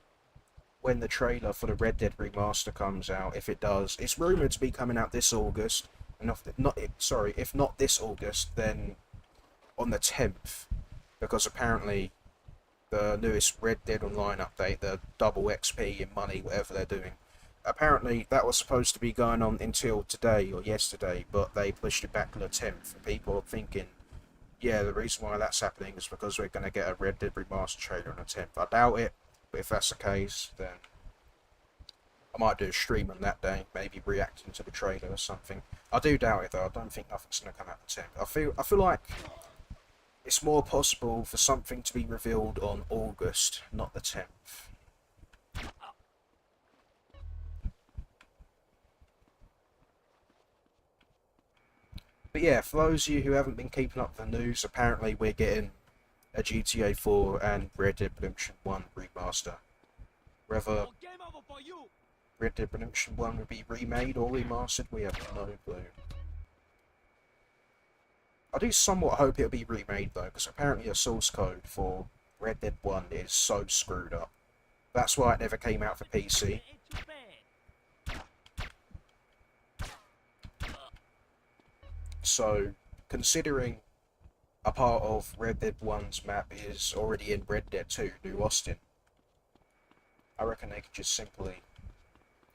Speaker 1: when the trailer for the Red Dead Remaster comes out, if it does. It's rumoured to be coming out this August. And if not this August, then on the 10th. Because apparently the newest Red Dead Online update, the double XP in money, whatever they're doing. Apparently that was supposed to be going on until today or yesterday, but they pushed it back to the 10th. People are thinking, yeah, the reason why that's happening is because we're going to get a Red Dead Remaster trailer on the 10th. I doubt it, but if that's the case, then I might do a stream on that day, maybe reacting to the trailer or something. I do doubt it though, I don't think nothing's going to come out on the 10th. I feel like it's more possible for something to be revealed on August, not the 10th. But yeah, for those of you who haven't been keeping up with the news, apparently we're getting a GTA 4 and Red Dead Redemption 1 remaster. Whether Red Dead Redemption 1 will be remade or remastered, we have no clue. I do somewhat hope it'll be remade though, because apparently the source code for Red Dead 1 is so screwed up. That's why it never came out for PC. So, considering a part of Red Dead 1's map is already in Red Dead 2, New Austin, I reckon they could just simply,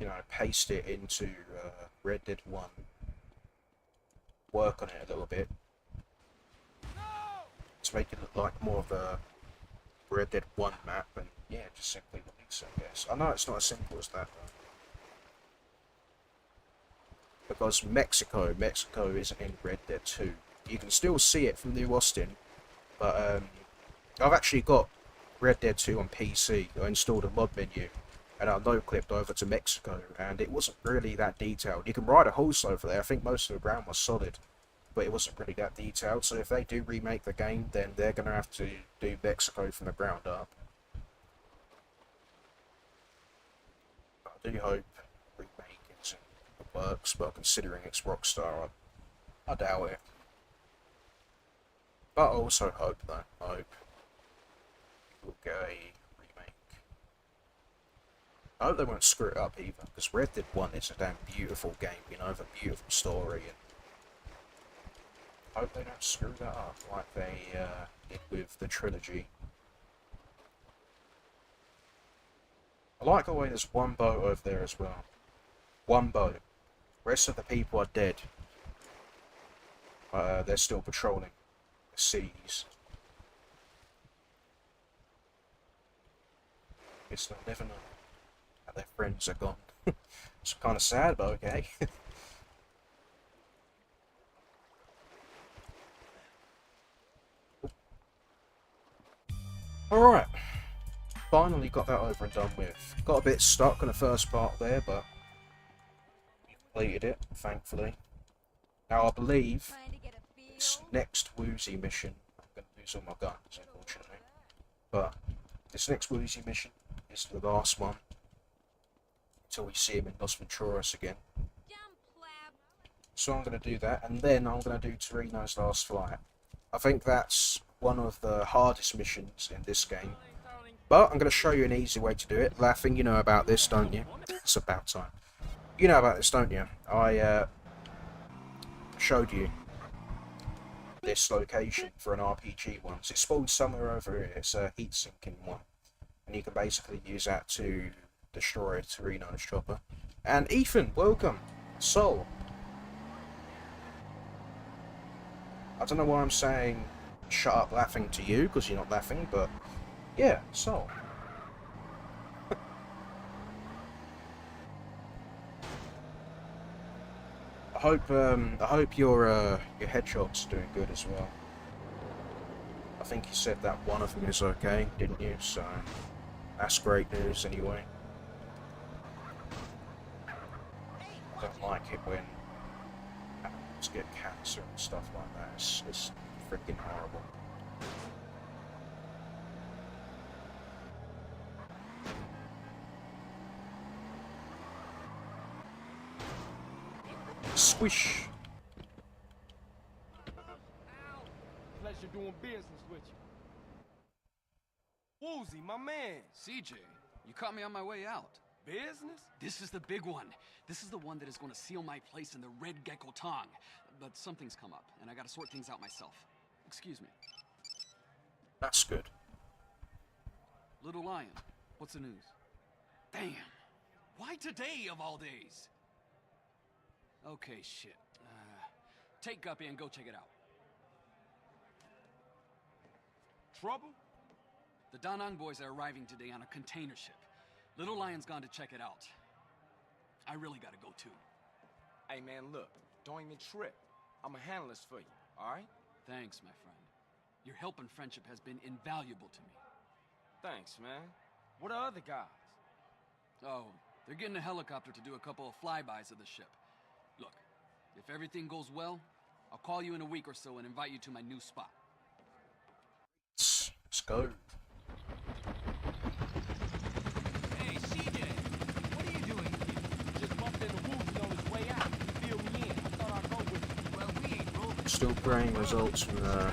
Speaker 1: you know, paste it into Red Dead 1, work on it a little bit, just make it look like more of a Red Dead 1 map, and yeah, just simply release it, I guess. I know it's not as simple as that, though. Because Mexico isn't in Red Dead 2. You can still see it from New Austin, but I've actually got Red Dead 2 on PC. I installed a mod menu, and I no-clipped over to Mexico, and it wasn't really that detailed. You can ride a horse over there. I think most of the ground was solid, but it wasn't really that detailed. So if they do remake the game, then they're going to have to do Mexico from the ground up. I do hope remake it works, but considering it's Rockstar, I doubt it. But I also hope that. I hope we'll get a remake. I hope they won't screw it up either, because Red Dead 1 is a damn beautiful game, you know, with a beautiful story, and I hope they don't screw that up like they did with the Trilogy. I like the way there's one boat over there as well. One boat. The rest of the people are dead. They're still patrolling the seas. Guess they'll never know how their friends are gone. It's kind of sad, but okay. Alright. Finally got that over and done with. Got a bit stuck on the first part there, but we completed it, thankfully. Now I believe this next woozy mission, I'm going to lose all my guns, unfortunately, but this next woozy mission is the last one until we see him in Las Venturas again. So I'm going to do that, and then I'm going to do Torino's Last Flight. I think that's one of the hardest missions in this game, but I'm going to show you an easy way to do it. Laughing, you know about this, don't you? It's about time. You know about this, don't you? I showed you this location for an RPG once. It's spawned somewhere over here. It's a heat-sinking one, and you can basically use that to destroy Torino's chopper. And Ethan, welcome. Sol. I don't know why I'm saying shut up laughing to you, because you're not laughing, but yeah, Sol. I hope your headshot's doing good as well. I think you said that one of them is okay, didn't you? So that's great news anyway. I don't like it when animals get cancer and stuff like that. It's freaking horrible. Squish.
Speaker 2: Pleasure doing business with you. Woozy, my man.
Speaker 17: CJ, you caught me on my way out.
Speaker 2: Business?
Speaker 17: This is the big one. This is the one that is going to seal my place in the Red Gecko Tong. But something's come up, and I gotta sort things out myself. Excuse me.
Speaker 1: That's good.
Speaker 17: Little Lion, what's the news? Damn. Why today of all days? Okay, shit. Take Guppy and go check it out.
Speaker 2: Trouble?
Speaker 17: The Da Nang boys are arriving today on a container ship. Little Lion's gone to check it out. I really gotta go too.
Speaker 2: Hey man, look, don't even trip. I'ma handle this for you, alright?
Speaker 17: Thanks, my friend. Your help and friendship has been invaluable to me.
Speaker 2: Thanks, man. What are other guys?
Speaker 17: Oh, they're getting a helicopter to do a couple of flybys of the ship. Look, if everything goes well, I'll call you in a week or so and invite you to my new spot.
Speaker 1: Let's go.
Speaker 2: Hey, CJ, what are you doing here? Just bumped into Woozy on his way out. He filled me in. I thought I'd go with you. Well, we ain't rolling.
Speaker 1: Still praying results from the...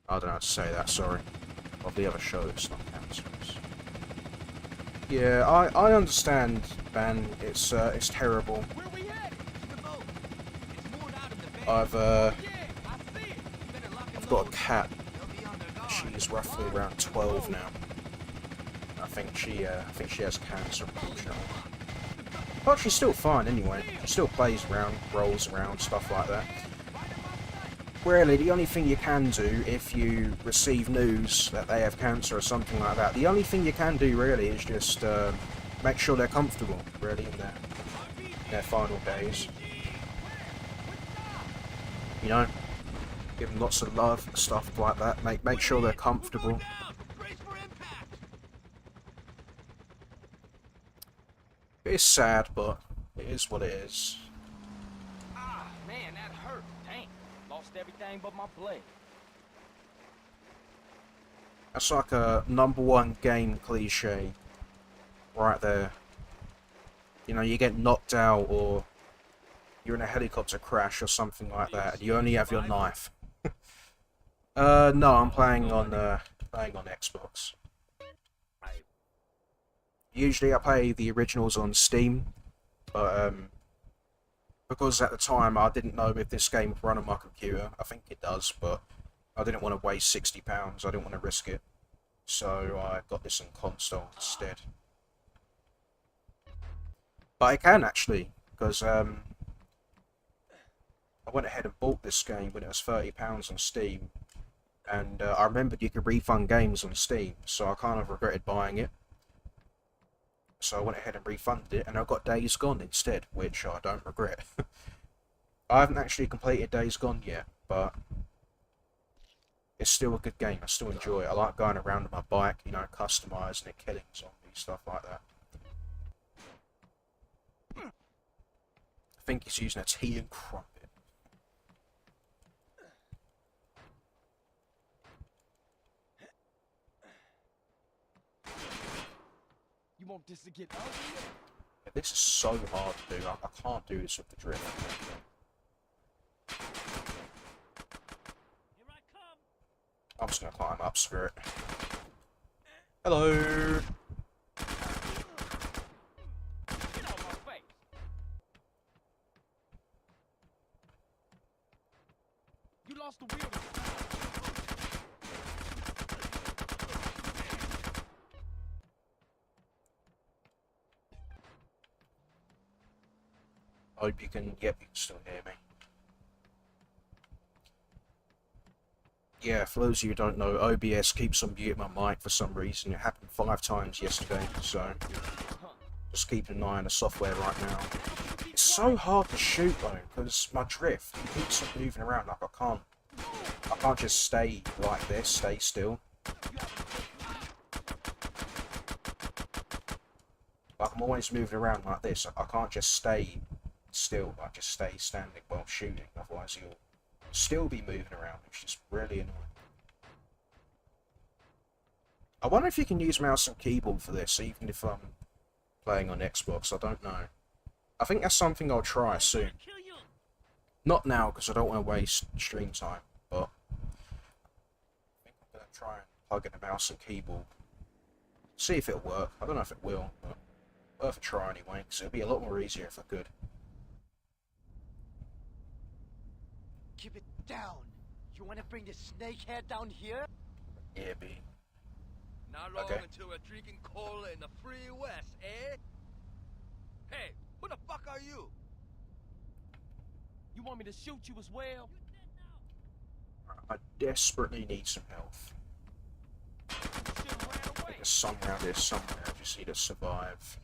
Speaker 1: I don't know how to say that, sorry. Of the other shows, not cancers. Yeah, I understand, man. It's terrible. I've got a cat. She's roughly around 12 now. I think she has cancer, unfortunately. But she's still fine anyway. She still plays around, rolls around, stuff like that. really, the only thing you can do if you receive news that they have cancer or something like that, the only thing you can do really is just make sure they're comfortable, really, in their final days. You know, give them lots of love, stuff like that. Make sure they're comfortable. It's sad, but it is what it is.
Speaker 19: Ah, man, that hurt. Dang. Lost everything but my blade.
Speaker 1: That's like a #1 game cliche. Right there. You know, you get knocked out or you're in a helicopter crash or something like that, and you only have your knife. No, I'm playing on Xbox. Usually I play the originals on Steam, but because at the time I didn't know if this game would run on my computer. I think it does, but I didn't want to waste £60. I didn't want to risk it, so I got this on console instead. But I can actually, because I went ahead and bought this game when it was £30 on Steam, and I remembered you could refund games on Steam, so I kind of regretted buying it. So I went ahead and refunded it, and I got Days Gone instead, which I don't regret. I haven't actually completed Days Gone yet, but it's still a good game. I still enjoy it. I like going around on my bike, you know, customising it, killing zombies, stuff like that. I think he's using a tea and crumpet.
Speaker 19: You want this to get ugly?
Speaker 1: Yeah, this is so hard to do. I can't do this with the drift. I'm just gonna climb up, Spirit. Hello.
Speaker 19: Get out of my face. You lost the wheel.
Speaker 1: Hope you can, yep, you can still hear me. Yeah, for those of you who don't know, OBS keeps on muting my mic for some reason. It happened 5 times yesterday, so just keeping an eye on the software right now. It's so hard to shoot though, because my drift keeps on moving around. Like I can't just stay like this, stay still. Like I'm always moving around like this. I can't just stay still, like just stay standing while shooting, otherwise you'll still be moving around, which is really annoying. I wonder if you can use mouse and keyboard for this, even if I'm playing on Xbox. I don't know. I think that's something I'll try soon. Not now, because I don't want to waste stream time, but I think I'm going to try and plug in a mouse and keyboard. See if it'll work. I don't know if it will, but worth a try anyway, because it'll be a lot more easier if I could.
Speaker 15: Keep it down. You want to bring the snakehead down here?
Speaker 1: Yeah, B.
Speaker 15: Not long until we're drinking cola in the free west, eh? Hey, who the fuck are you?
Speaker 19: You want me to shoot you as well?
Speaker 1: I desperately need some health. There's some around here somewhere. I just need to survive.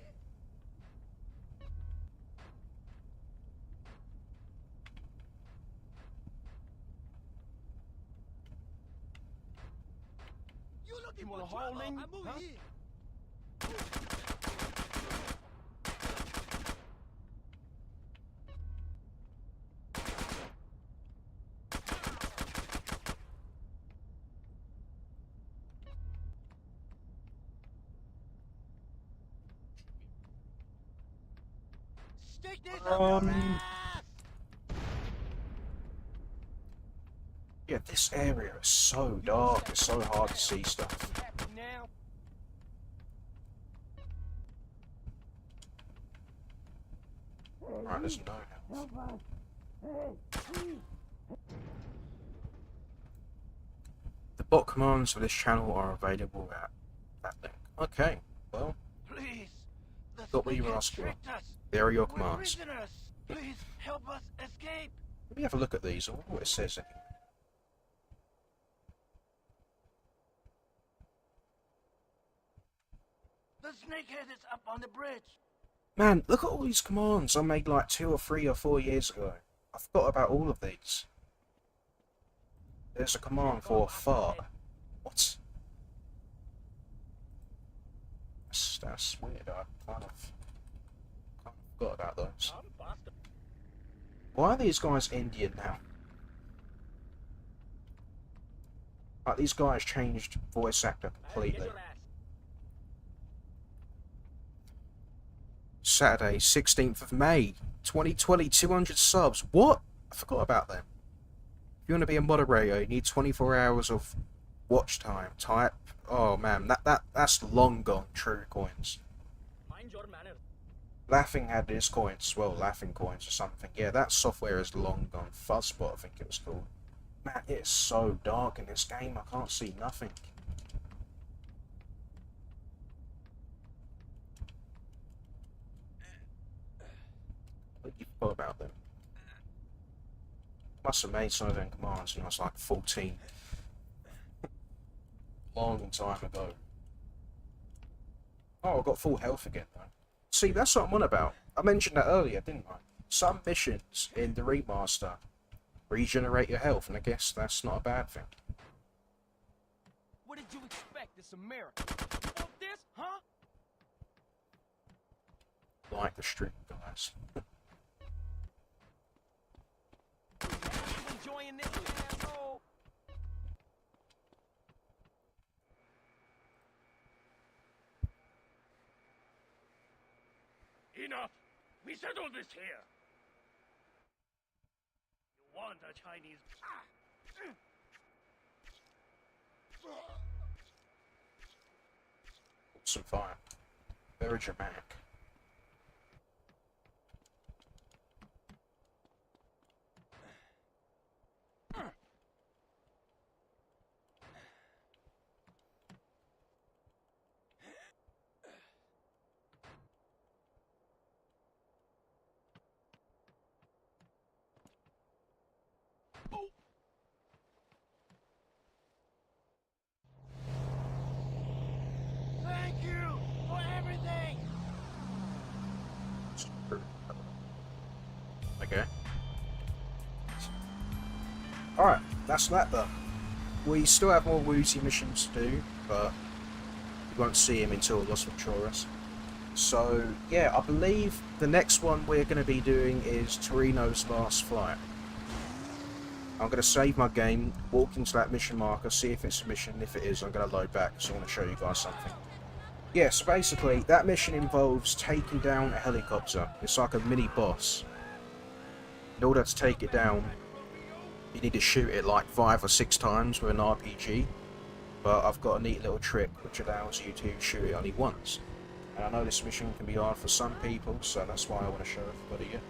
Speaker 15: You want a hole in? Huh? Stick this up your ass!
Speaker 1: Yeah, this area is so dark, it's so hard to see stuff. Right, there's no health. The bot commands for this channel are available at that link. Okay, well, got what you were asking for. There are your commands.
Speaker 15: Please help us escape.
Speaker 1: Let me have a look at these, I wonder what it says anyway.
Speaker 15: snakehead is up on the bridge.
Speaker 1: Man, look at all these commands I made like 2 or 3 or 4 years ago. I forgot about all of these. There's a command for fart. What? That's weird. I kind of forgot about those. Why are these guys Indian now? Like, these guys changed voice actor completely. Saturday, 16th of May, 2020, 200 subs. What? I forgot about them. If you want to be a moderator, you need 24 hours of watch time. Type. Oh man, that's long gone. True coins. Laughing had his coins. Well, Laughing coins or something. Yeah, that software is long gone. Fuzzbot, I think it was called. Man, it's so dark in this game. I can't see nothing. What you thought about them? Must have made some of them commands when I was like 14. Long time ago. Oh, I got full health again though. See, that's what I'm on about. I mentioned that earlier, didn't I? Some missions in the remaster regenerate your health, and I guess that's not a bad thing.
Speaker 15: What did you expect? It's America. All this, huh?
Speaker 1: Like the stream, guys.
Speaker 15: Enjoying this, asshole?
Speaker 21: Enough! We settled this here! You want a Chinese...
Speaker 1: Some fire. Very dramatic.
Speaker 15: Thank you for everything!
Speaker 1: Okay. Alright, that's that done. We still have more Woozy missions to do, but you won't see him until Los Venturas. So, yeah, I believe the next one we're going to be doing is Torino's Last Flight. I'm going to save my game, walk into that mission marker, see if it's a mission. If it is, I'm going to load back, so I want to show you guys something. Yeah, so basically, that mission involves taking down a helicopter. It's like a mini-boss. In order to take it down, you need to shoot it like 5 or 6 times with an RPG. But I've got a neat little trick which allows you to shoot it only once. And I know this mission can be hard for some people, so that's why I want to show everybody it.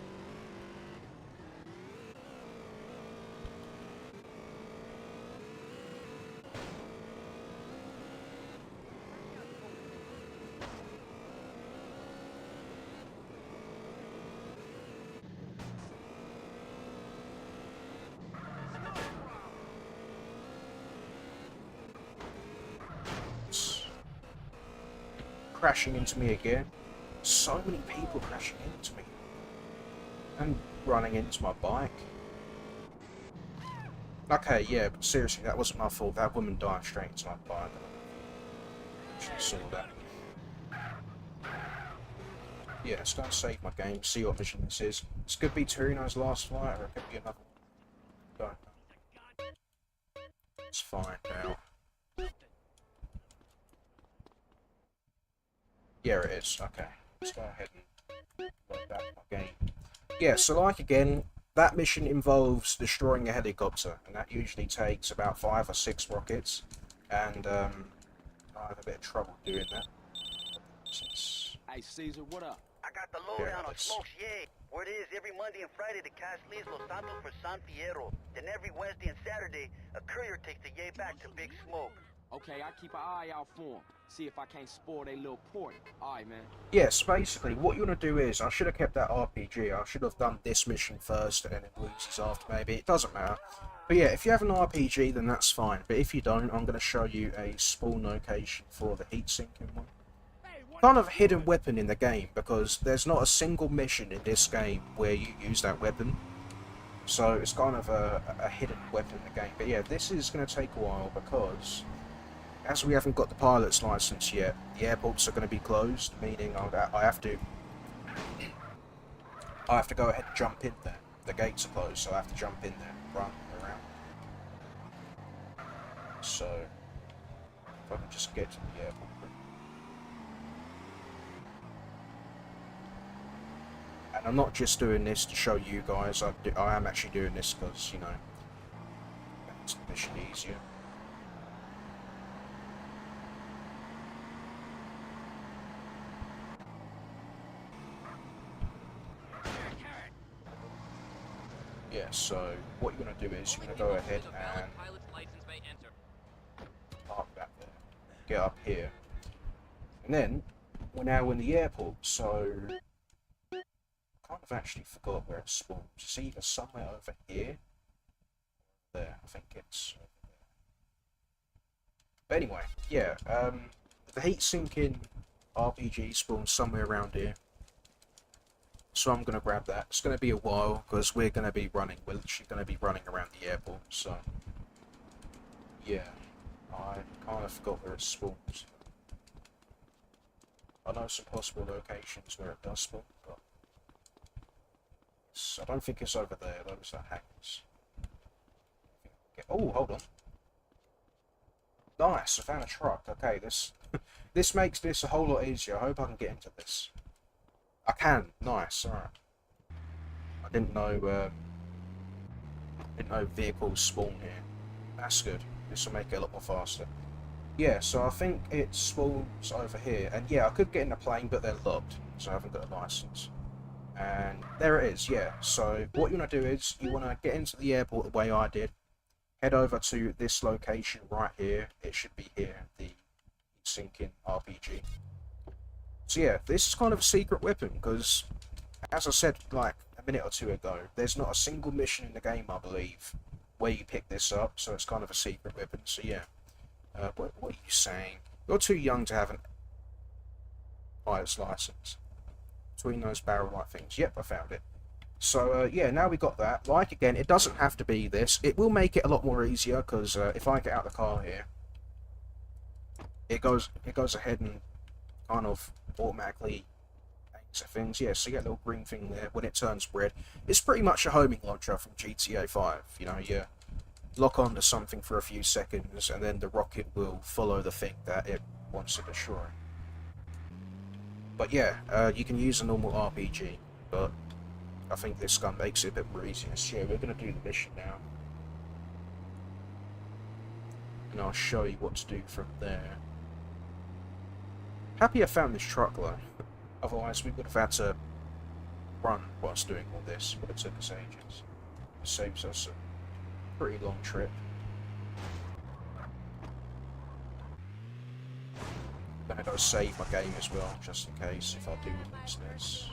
Speaker 1: Crashing into me again. So many people crashing into me. And running into my bike. Okay, yeah, but seriously, that wasn't my fault. That woman dived straight into my bike. I should have saw that. Yeah, let's go and save my game, see what mission this is. This could be Torino's Last Flight, or it could be another one. Don't know. Let's find out. Yeah, it is. Okay. Let's go ahead and load back my game. Yeah, so like again, that mission involves destroying a helicopter, and that usually takes about 5 or 6 rockets, and I have a bit of trouble doing that. Since...
Speaker 20: Hey, Caesar, what up?
Speaker 3: I got the lowdown on smokes, yay. Word is, every Monday and Friday the cast leaves Los Santos for San Fierro. Then every Wednesday and Saturday, a courier takes the yay back to Big Smoke.
Speaker 20: Okay, I keep an eye out for him. See if I can't spoil their little port. Alright, man.
Speaker 1: Yes, basically, what you want to do is, I should have kept that RPG. I should have done this mission first and then it loses after, maybe. It doesn't matter. But yeah, if you have an RPG, then that's fine. But if you don't, I'm going to show you a spawn location for the heat sinking one. kind of a hidden weapon in the game, because there's not a single mission in this game where you use that weapon. So it's kind of a hidden weapon in the game. But yeah, this is going to take a while because as we haven't got the pilot's license yet, the airports are going to be closed, meaning I have to go ahead and jump in there. The gates are closed, so I have to jump in there, run around. So if I can just get to the airport. And I'm not just doing this to show you guys, I am actually doing this because, you know, it makes the mission easier. Yeah, so what you're going to do is you're going to go ahead and park that there, get up here. And then, we're now in the airport, so kind of actually forgot where it spawns. It's either somewhere over here, there. I think it's over there. But anyway, yeah. The heat-sinking RPG spawns somewhere around here, so I'm gonna grab that. It's gonna be a while because we're literally gonna be running around the airport. So yeah, I kind of forgot where it spawns. I know some possible locations where it does spawn, but I don't think it's over there. Those are hangars. Oh, hold on. Nice, I found a truck. Okay, this makes this a whole lot easier. I hope I can get into this. I can. Nice. Alright. I didn't know vehicles spawn here. That's good. This will make it a lot more faster. Yeah, so I think it spawns over here. And yeah, I could get in a plane, but they're locked, so I haven't got a license. And there it is, yeah. So what you want to do is you want to get into the airport the way I did. Head over to this location right here. It should be here, the sinking RPG. So yeah, this is kind of a secret weapon because, as I said like a minute or two ago, there's not a single mission in the game, I believe, where you pick this up. So it's kind of a secret weapon. So yeah, what are you saying? You're too young to have an pilot's license. Between those barrel-like things. Yep, I found it. So yeah, now we got that. Like again, it doesn't have to be this. It will make it a lot more easier because if I get out of the car here, it goes ahead and kind of automatically aims at things. Yeah, so you get a little green thing there when it turns red. It's pretty much a homing launcher from GTA 5. You know, you lock onto something for a few seconds and then the rocket will follow the thing that it wants to destroy. But yeah, you can use a normal RPG, but I think this gun makes it a bit more easier. So yeah, we're going to do the mission now. And I'll show you what to do from there. Happy I found this truck though. Otherwise we would have had to run whilst doing all this. Would have took us ages. It saves us a pretty long trip. I'm gonna go save my game as well, just in case if I do lose this.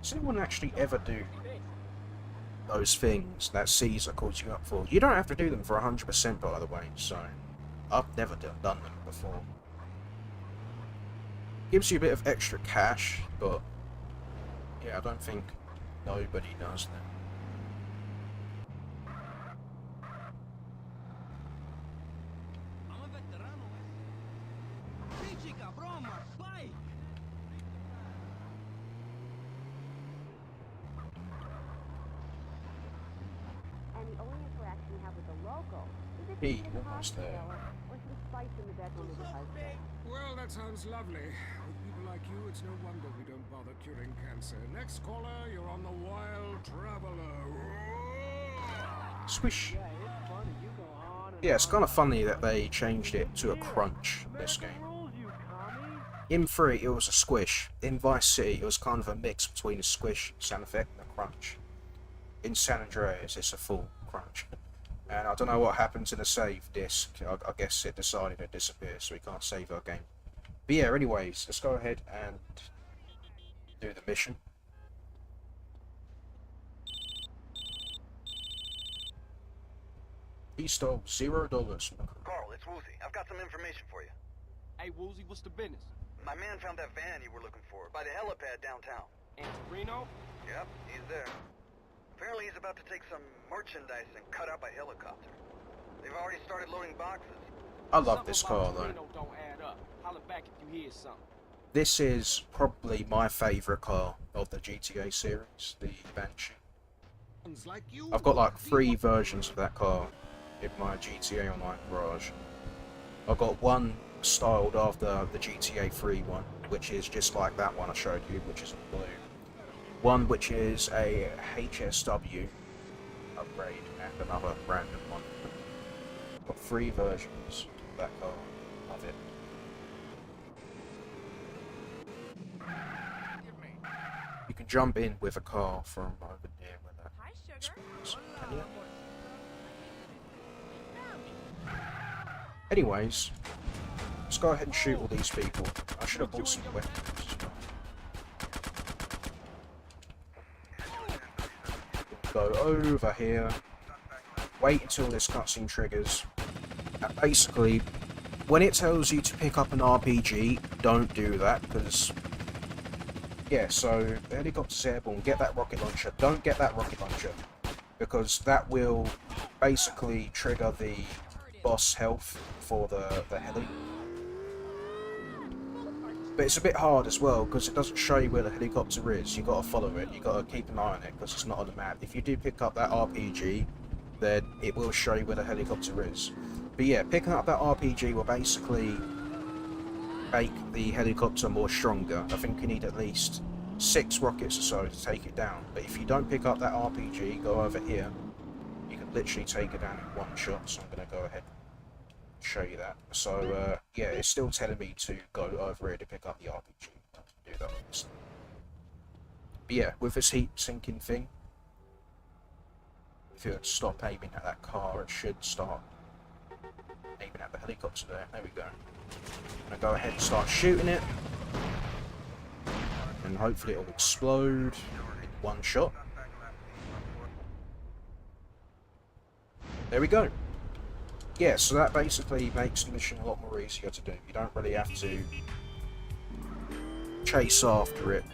Speaker 1: Does anyone actually ever do those things that Caesar calls you up for? You don't have to do them for 100% by the way, so I've never done them before. Gives you a bit of extra cash, but yeah, I don't think nobody does that. Hey, almost there.
Speaker 5: Well, that sounds lovely. With people like you, it's no wonder we don't bother curing cancer. Next caller, you're on the Wild Traveler.
Speaker 1: Swish. Yeah, it's kind of funny that they changed it to a crunch in this game. In 3, it was a squish. In Vice City, it was kind of a mix between a squish sound effect and a crunch. In San Andreas, it's a full crunch. And I don't know what happened to the save disk. I guess it decided to disappear, so we can't save our game. But yeah, anyways, let's go ahead and do the mission. He stole $0.
Speaker 3: Carl, it's Woozy. I've got some information for you.
Speaker 2: Hey, Woozy, what's the business?
Speaker 3: My man found that van you were looking for by the helipad downtown.
Speaker 2: In Reno?
Speaker 3: Yep, he's there. Apparently he's about to take some merchandise and cut up a helicopter. They've already started loading boxes.
Speaker 1: I love this car though.
Speaker 2: Reno don't add up. Holler back if you hear something.
Speaker 1: This is probably my favourite car of the GTA series, the Banshee. I've got like 3 versions of that car in my GTA Online garage. I've got one styled after the GTA 3 one, which is just like that one I showed you, which is in blue. One which is a HSW upgrade, and another random one. I've got 3 versions of that car. Love it. You can jump in with a car from over there where that is. Can you? Anyways, let's go ahead and shoot all these people. I should have bought some weapons. Go over here. Wait until this cutscene triggers. And basically, when it tells you to pick up an RPG, don't do that, because... Yeah, so the helicopter's airborne, get that rocket launcher. Don't get that rocket launcher, because that will basically trigger the boss health for the heli. But it's a bit hard as well, because it doesn't show you where the helicopter is. You gotta follow it, you gotta keep an eye on it, because it's not on the map. If you do pick up that RPG, then it will show you where the helicopter is. But yeah, picking up that RPG will basically make the helicopter more stronger. I think you need at least 6 rockets or so to take it down. But if you don't pick up that RPG, go over here, you can literally take it down in one shot. So I'm going to go ahead and show you that. So yeah, it's still telling me to go over here to pick up the RPG. Do that obviously. But yeah, with this heat sinking thing, if you stop aiming at that car, it should start aiming at the helicopter there. There we go. I'm going to go ahead and start shooting it. And hopefully it'll explode in one shot. There we go. Yeah, so that basically makes the mission a lot more easier to do. You don't really have to chase after it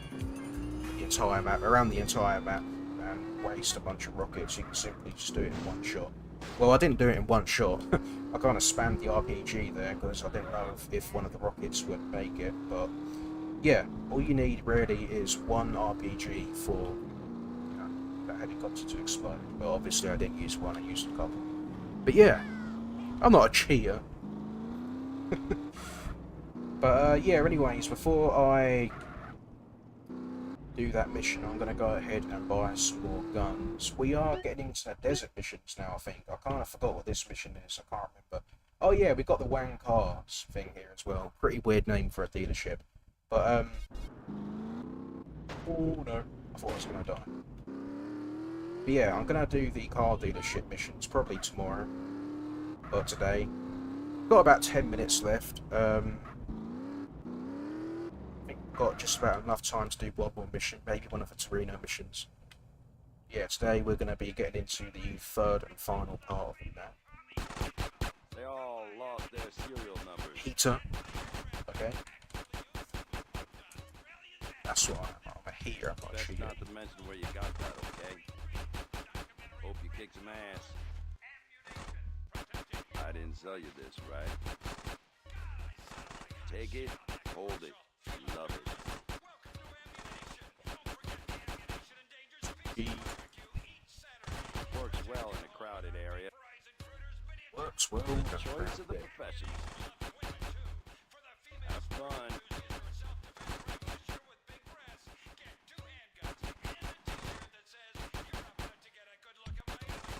Speaker 1: the entire map, around the entire map, and waste a bunch of rockets. You can simply just do it in one shot. Well, I didn't do it in one shot. I kind of spammed the RPG there because I didn't know if one of the rockets would make it. But yeah, all you need really is one RPG for the helicopter to explode. But obviously I didn't use one, I used a couple. But yeah, I'm not a cheater. But yeah, anyways, before I do that mission, I'm going to go ahead and buy some more guns. We are getting into the desert missions now, I think. I kind of forgot what this mission is, I can't remember. Oh yeah, we got the Wang Cars thing here as well. Pretty weird name for a dealership. But, oh no, I thought I was going to die. But yeah, I'm going to do the car dealership missions probably tomorrow. But today. Got about 10 minutes left. Got just about enough time to do one more mission, maybe one of the Torino missions. Yeah, today we're going to be getting into the 3rd and final part of the map.
Speaker 20: They all lost their serial numbers.
Speaker 1: Heater. Okay. That's what I'm a heater, I'm not a cheater.
Speaker 20: Not to mention where you got that, okay? Hope you kick some ass. I didn't sell you this, right? Take it, hold it. Love it. Works well in a crowded area.
Speaker 1: Works well in a
Speaker 20: choice of the profession. Have fun.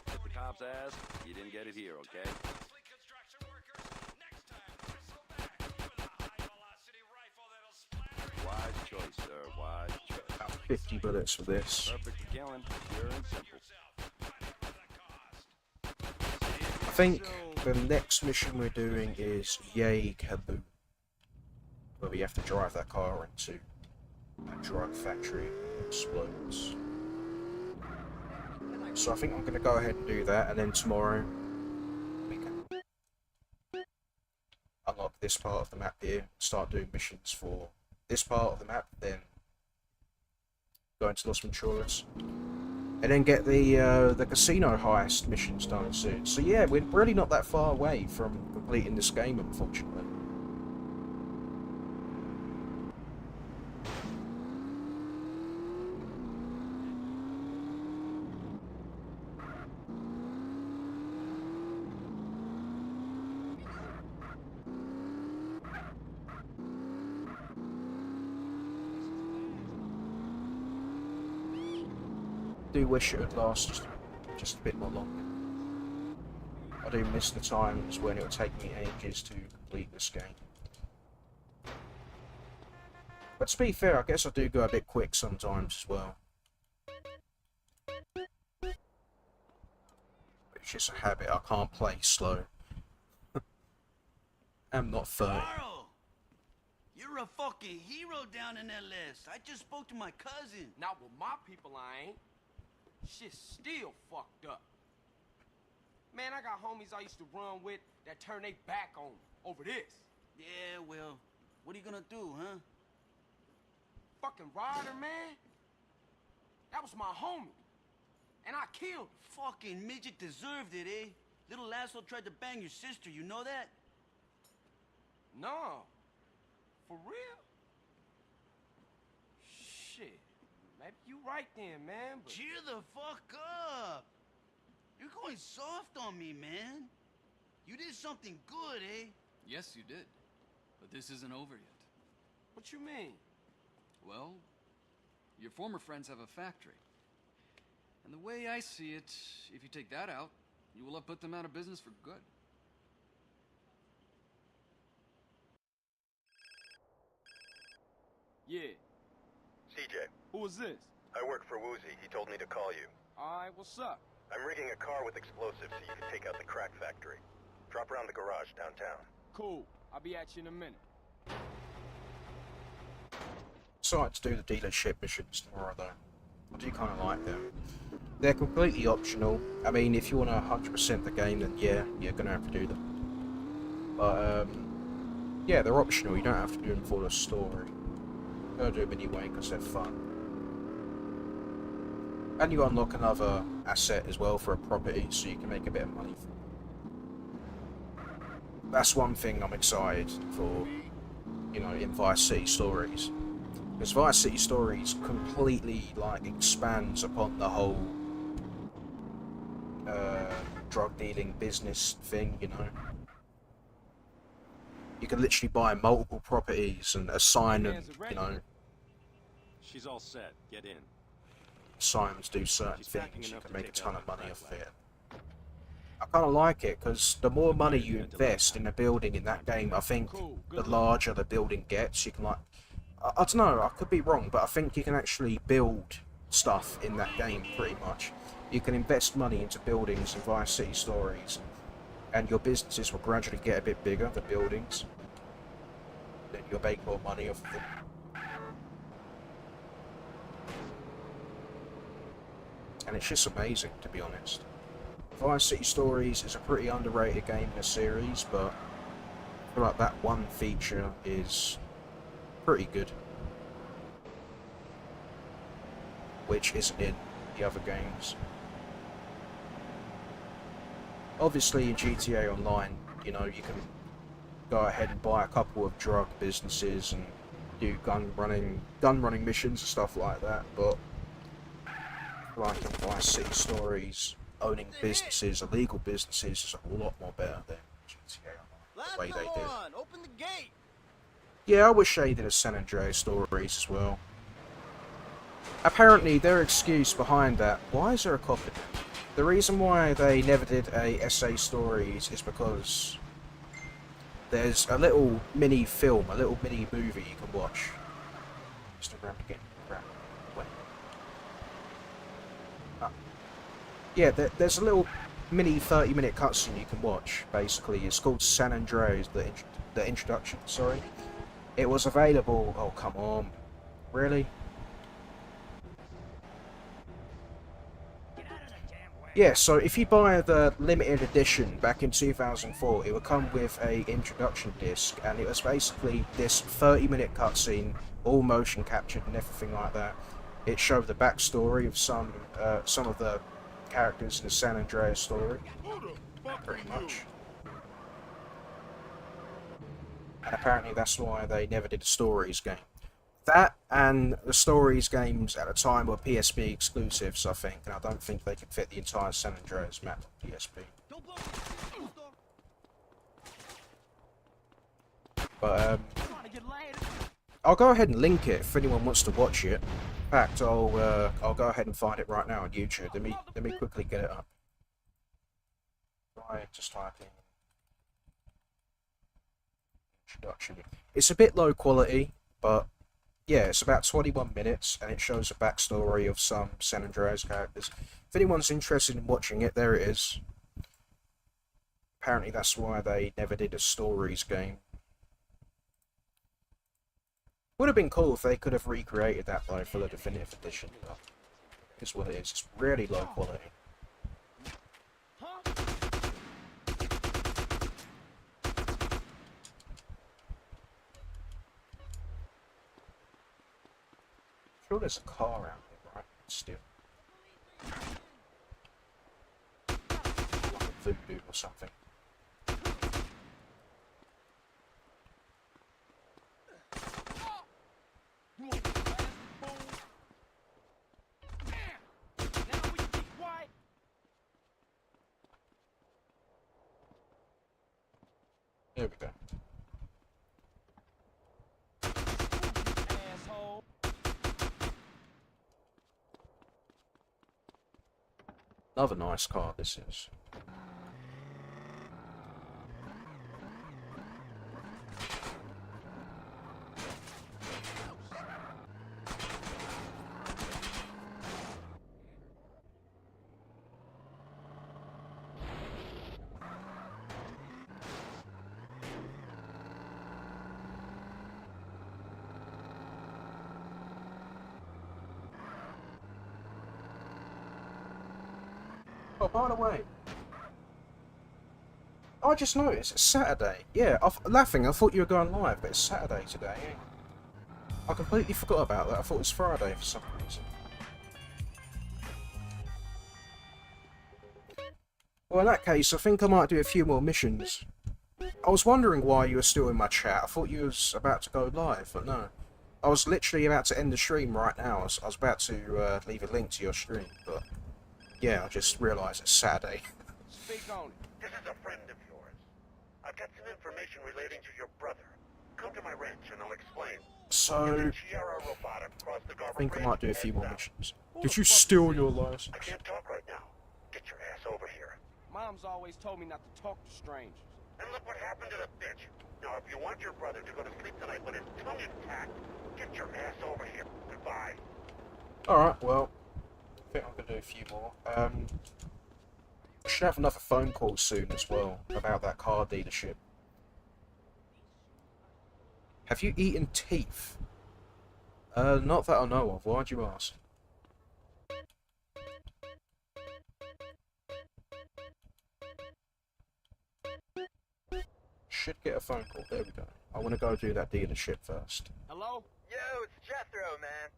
Speaker 20: If the cops ask, you didn't get it here, okay? Wise choice, sir. Wise choice.
Speaker 1: About 50 bullets for this.
Speaker 20: Perfect for killing. Pure and simple.
Speaker 1: I think the next mission we're doing is Yay Kaboom, where we have to drive that car into a drug factory and explodes. So I think I'm going to go ahead and do that, and then tomorrow this part of the map here, start doing missions for this part of the map, then go into Los Venturas, and then get the casino heist missions done soon. So yeah, we're really not that far away from completing this game, unfortunately. Do wish it would last just a bit more longer. I do miss the times when it would take me ages to complete this game. But to be fair, I guess I do go a bit quick sometimes as well. It's just a habit, I can't play slow. I'm not 30.
Speaker 6: Carl! You're a fucking hero down in LS. I just spoke to my cousin.
Speaker 2: Not with my people, I ain't. Shit's still fucked up. Man, I got homies I used to run with that turn their back on over this.
Speaker 6: Yeah, well, what are you gonna do, huh?
Speaker 2: Fucking Ryder, man. That was my homie. And I killed him.
Speaker 6: Fucking midget deserved it, eh? Little asshole tried to bang your sister, you know that?
Speaker 2: No. For real? Shit. Maybe you right then, man, but...
Speaker 6: Cheer the fuck up! You're going soft on me, man. You did something good, eh?
Speaker 17: Yes, you did. But this isn't over yet.
Speaker 2: What you mean?
Speaker 17: Well, your former friends have a factory. And the way I see it, if you take that out, you will have put them out of business for good.
Speaker 22: Yeah.
Speaker 3: CJ.
Speaker 22: Who was this?
Speaker 3: I work for Woozie. He told me to call you.
Speaker 22: Alright, what's up?
Speaker 3: I'm rigging a car with explosives so you can take out the crack factory. Drop around the garage downtown.
Speaker 22: Cool. I'll be at you in a minute.
Speaker 1: Decided to do the dealership missions tomorrow though. I do kind of like them. They're completely optional. I mean, if you want to 100% the game, then yeah, you're going to have to do them. But, yeah, they're optional. You don't have to do them for the story. You gotta do them anyway because they're fun. And you unlock another asset as well for a property, so you can make a bit of money from it. That's one thing I'm excited for, you know, in Vice City Stories. Because Vice City Stories completely, like, expands upon the whole drug dealing business thing, you know. You can literally buy multiple properties and assign them, you know.
Speaker 16: She's all set. Get in.
Speaker 1: Assign them to do certain things. You can make a ton of money off it. I kind of like it because the more money you invest in a building in that game, I think the larger the building gets. You can, like, I don't know, I could be wrong, but I think you can actually build stuff in that game pretty much. You can invest money into buildings and Vice City Stories, and your businesses will gradually get a bit bigger, the buildings. Then you'll make more money off them. And it's just amazing, to be honest. Vice City Stories is a pretty underrated game in the series, but I feel like that one feature is pretty good, which isn't in the other games. Obviously in GTA Online, you know, you can go ahead and buy a couple of drug businesses and do gun running missions and stuff like that, but like in Vice City Stories, owning businesses, illegal businesses, is a lot more better than GTA Online, the way they do.
Speaker 15: Open the gate.
Speaker 1: Yeah, I wish they did a San Andreas Stories as well. Apparently, their excuse behind that, why is there a cop in there? The reason why they never did a SA Stories is because there's a little mini film, a little mini movie you can watch. Just around again. Yeah, there's a little mini 30-minute cutscene you can watch, basically. It's called San Andreas, the introduction, sorry. It was available... Oh, come on. Really?
Speaker 21: Get out of the damn way.
Speaker 1: Yeah, so if you buy the limited edition back in 2004, it would come with a introduction disc, and it was basically this 30-minute cutscene, all motion captured and everything like that. It showed the backstory of some of the characters in the San Andreas story, pretty much. And apparently that's why they never did a stories game. That and the stories games at the time were PSP exclusives, I think, and I don't think they could fit the entire San Andreas map on PSP. But I'll go ahead and link it if anyone wants to watch it. In fact, I'll go ahead and find it right now on YouTube. Let me quickly get it up. Right, just type in introduction. It's a bit low quality, but yeah, it's about 21 minutes, and it shows a backstory of some San Andreas characters. If anyone's interested in watching it, there it is. Apparently that's why they never did a stories game. Would have been cool if they could have recreated that though for the definitive edition, but it's what it is. It's really low quality. Sure, there's a car around here, right? Still. Like a voodoo or something. There we go. Another nice car this is. Oh, by the way, I just noticed it's Saturday. Yeah, laughing. I thought you were going live, but it's Saturday today. I completely forgot about that. I thought it was Friday for some reason. Well, in that case, I think I might do a few more missions. I was wondering why you were still in my chat. I thought you was about to go live, but no. I was literally about to end the stream right now. I was about to leave a link to your stream, but yeah, I just realised it's Saturday.
Speaker 21: Speak on it.
Speaker 3: This is a friend of yours. I've got some information relating to your brother. Come to my ranch and I'll explain.
Speaker 1: So, I think I might do a few more missions. Did you steal your license?
Speaker 3: I can't talk right now. Get your ass over here.
Speaker 21: Mom's always told me not to talk to strangers.
Speaker 3: And look what happened to the bitch. Now, if you want your brother to go to sleep tonight with his tongue intact, get your ass over here. Goodbye.
Speaker 1: Alright, well, I think I'm going to do a few more. I should have another phone call soon as well about that car dealership. Have you eaten teeth? Not that I know of. Why'd you ask? Should get a phone call. There we go. I want to go do that dealership first.
Speaker 21: Hello?
Speaker 3: Yo, it's Jethro, man.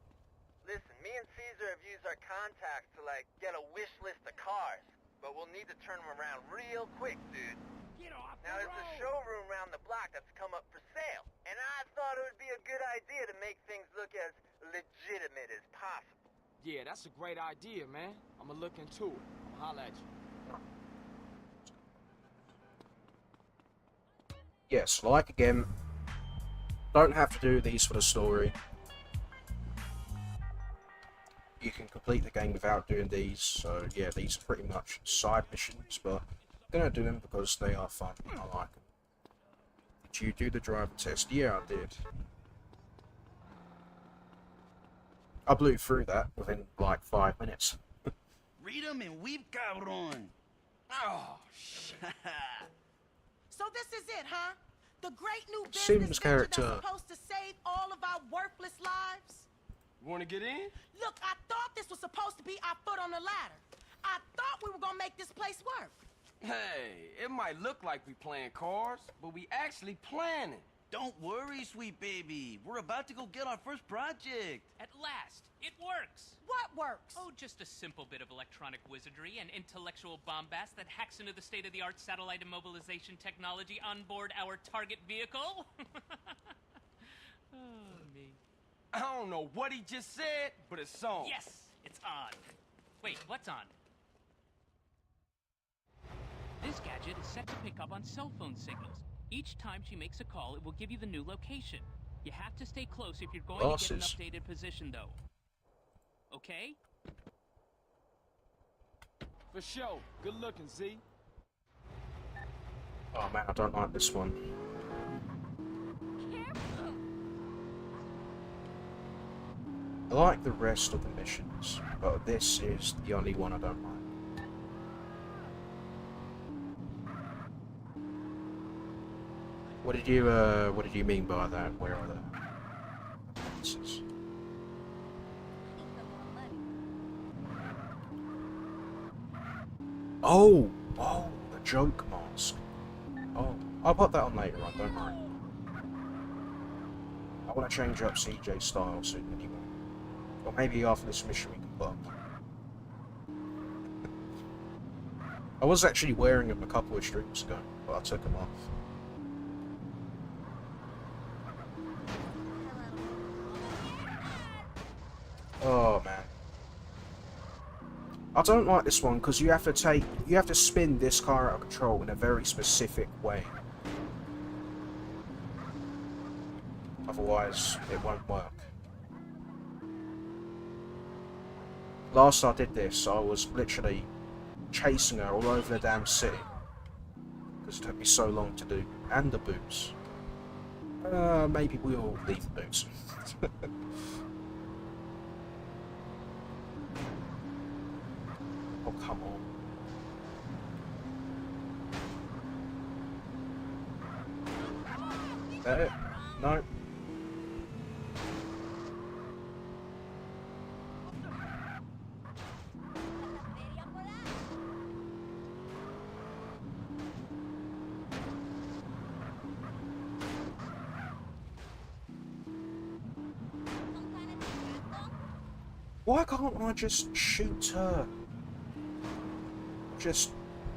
Speaker 3: Listen, me and Caesar have used our contacts to, get a wish list of cars. But we'll need to turn them around real quick, dude. Now, there's a showroom around the block that's come up for sale. And I thought it would be a good idea to make things look as legitimate as possible.
Speaker 21: Yeah, that's a great idea, man. I'm gonna look into it. I'll holla at you.
Speaker 1: Yes, like again, don't have to do these for the story. You can complete the game without doing these, so yeah, these are pretty much side missions, but I'm gonna do them because they are fun. I like them. Did you do the driver test? Yeah, I did. I blew through that within like 5 minutes.
Speaker 6: Read them and weep, cabrón. Oh,
Speaker 11: So this is it, huh? The great new business
Speaker 1: Sims
Speaker 11: venture
Speaker 1: character.
Speaker 11: that's supposed to save all of our worthless lives?
Speaker 21: You wanna get in?
Speaker 11: Look, I thought this was supposed to be our foot on the ladder.
Speaker 10: I thought we were gonna make this place work.
Speaker 22: Hey, it might look like we playing cards, but we actually planning.
Speaker 6: Don't worry, sweet baby. We're about to go get our first project.
Speaker 7: At last, it works.
Speaker 10: What works?
Speaker 7: Oh, just a simple bit of electronic wizardry and intellectual bombast that hacks into the state-of-the-art satellite immobilization technology on board our target vehicle. Oh, me.
Speaker 22: I don't know what he just said, but it's on.
Speaker 7: Yes, it's on. Wait, what's on? This gadget is set to pick up on cell phone signals. Each time she makes a call, it will give you the new location. You have to stay close if you're going to get an updated position, though. Okay?
Speaker 22: For sure. Good looking, Z.
Speaker 1: Oh man, I don't like this one. I like the rest of the missions, but this is the only one I don't like. What did you mean by that? Where are the answers? Oh, the joke mask. Oh, I'll put that on later on, don't worry. I want to change up CJ style soon anyway. Or maybe after this mission we can put on. I was actually wearing them a couple of streams ago, but I took them off. Oh man, I don't like this one because you have to spin this car out of control in a very specific way. Otherwise, it won't work. Last I did this, I was literally chasing her all over the damn city because it took me so long to do, and the boots. Maybe we'll leave the boots. Oh, come on. Is that it? No. Why can't I just shoot her? Just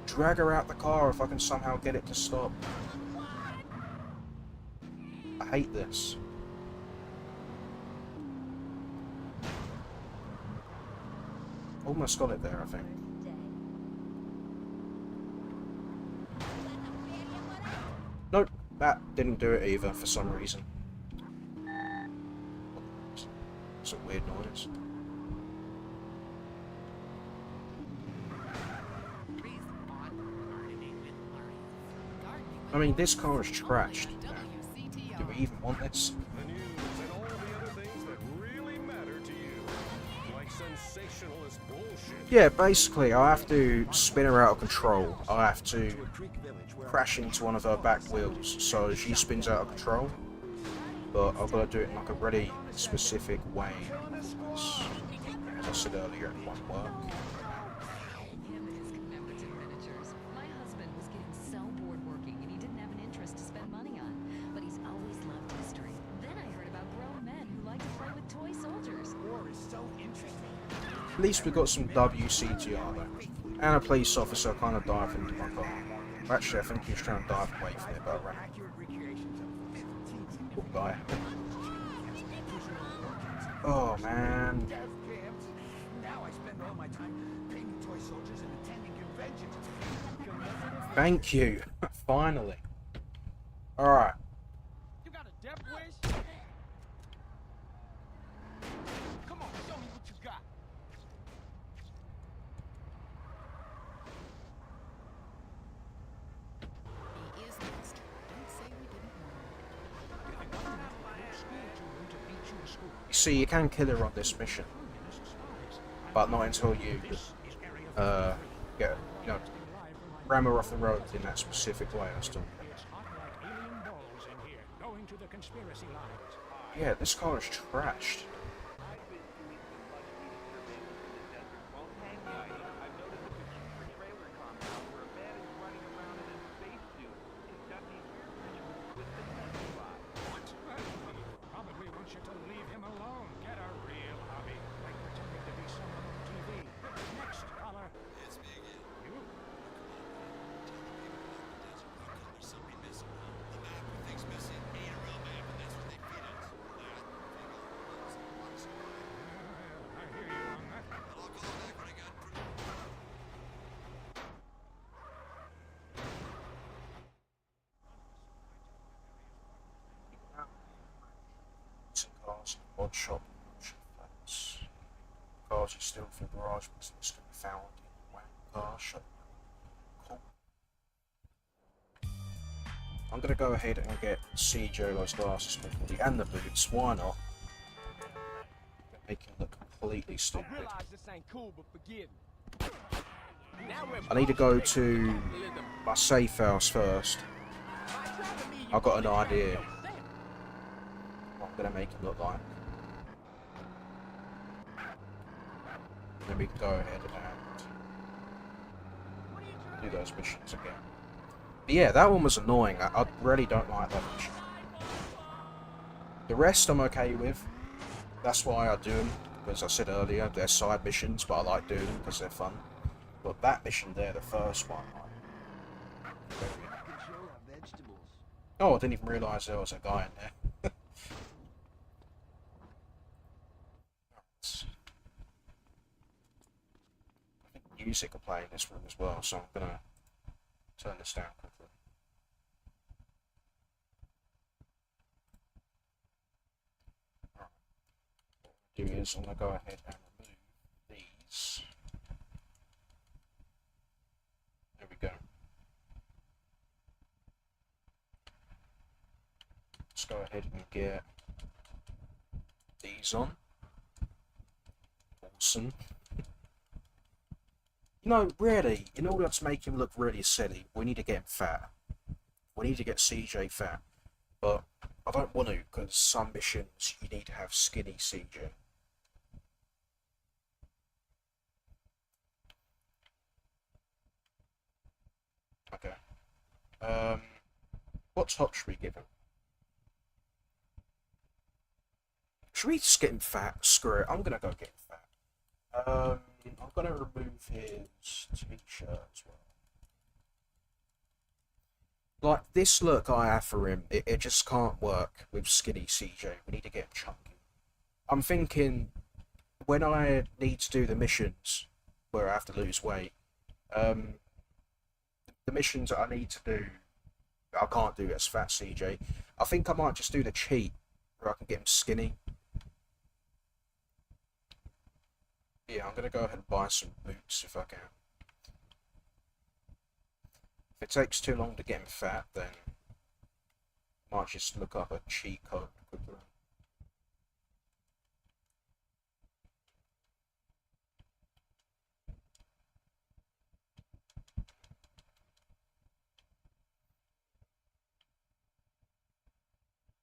Speaker 1: drag her out the car if I can somehow get it to stop. I hate this. Almost got it there, I think. Nope, that didn't do it either for some reason. It's a weird noise. I mean, this car is trashed. Do we even want this?
Speaker 5: The news and all the other things that really matter to you. Like sensationalist bullshit.
Speaker 1: Yeah, basically, I have to spin her out of control. I have to crash into one of her back wheels so she spins out of control. But I've got to do it in like a really specific way. As I said earlier, it won't work. At least we got some WCTR though. And a police officer kind of dived into my car. Actually, I think he was trying to dive away from it, but I ran. Poor guy. Oh man. Thank you. Finally. Alright.
Speaker 22: You got a death wish? Come on, show me what you got.
Speaker 11: He is next. Don't say we didn't warn
Speaker 1: You see, you can kill her on this mission. But not until you get, you know, ram her off the road in that specific way. I still. Yeah, this car is trashed. Odd shop. Cars are still for garage business to be found in Wang Car Shop. Cool. I'm gonna go ahead and get CJ those glasses quickly and the boots. Why not? Make him look completely stupid. I need to go to my safe house first. I've got an idea what I'm gonna make him look like. Then we can go ahead and do those missions again. But yeah, that one was annoying. I really don't like that mission. The rest I'm okay with. That's why I do them, because I said earlier, they're side missions, but I like doing them because they're fun. But that mission there, the first one, oh, I didn't even realise there was a guy in there. I think music will play in this room as well, so I'm gonna turn this down quickly. Right. What I'm gonna do is I'm gonna go ahead and remove these. There we go. Let's go ahead and get these on. Awesome. You know, really, in order to make him look really silly, we need to get him fat. We need to get CJ fat. But I don't want to, because some missions you need to have skinny CJ. Okay. What top should we give him? Should we just get him fat? Screw it, I'm gonna go get him fat. I'm gonna remove his t-shirt as well. Like, this look I have for him, it just can't work with skinny CJ. We need to get him chunky. I'm thinking, when I need to do the missions, where I have to lose weight, the missions that I need to do, I can't do as fat CJ. I think I might just do the cheat, where I can get him skinny. Yeah, I'm gonna go ahead and buy some boots if I can. If it takes too long to get him fat, then I might just look up a cheat code quickly.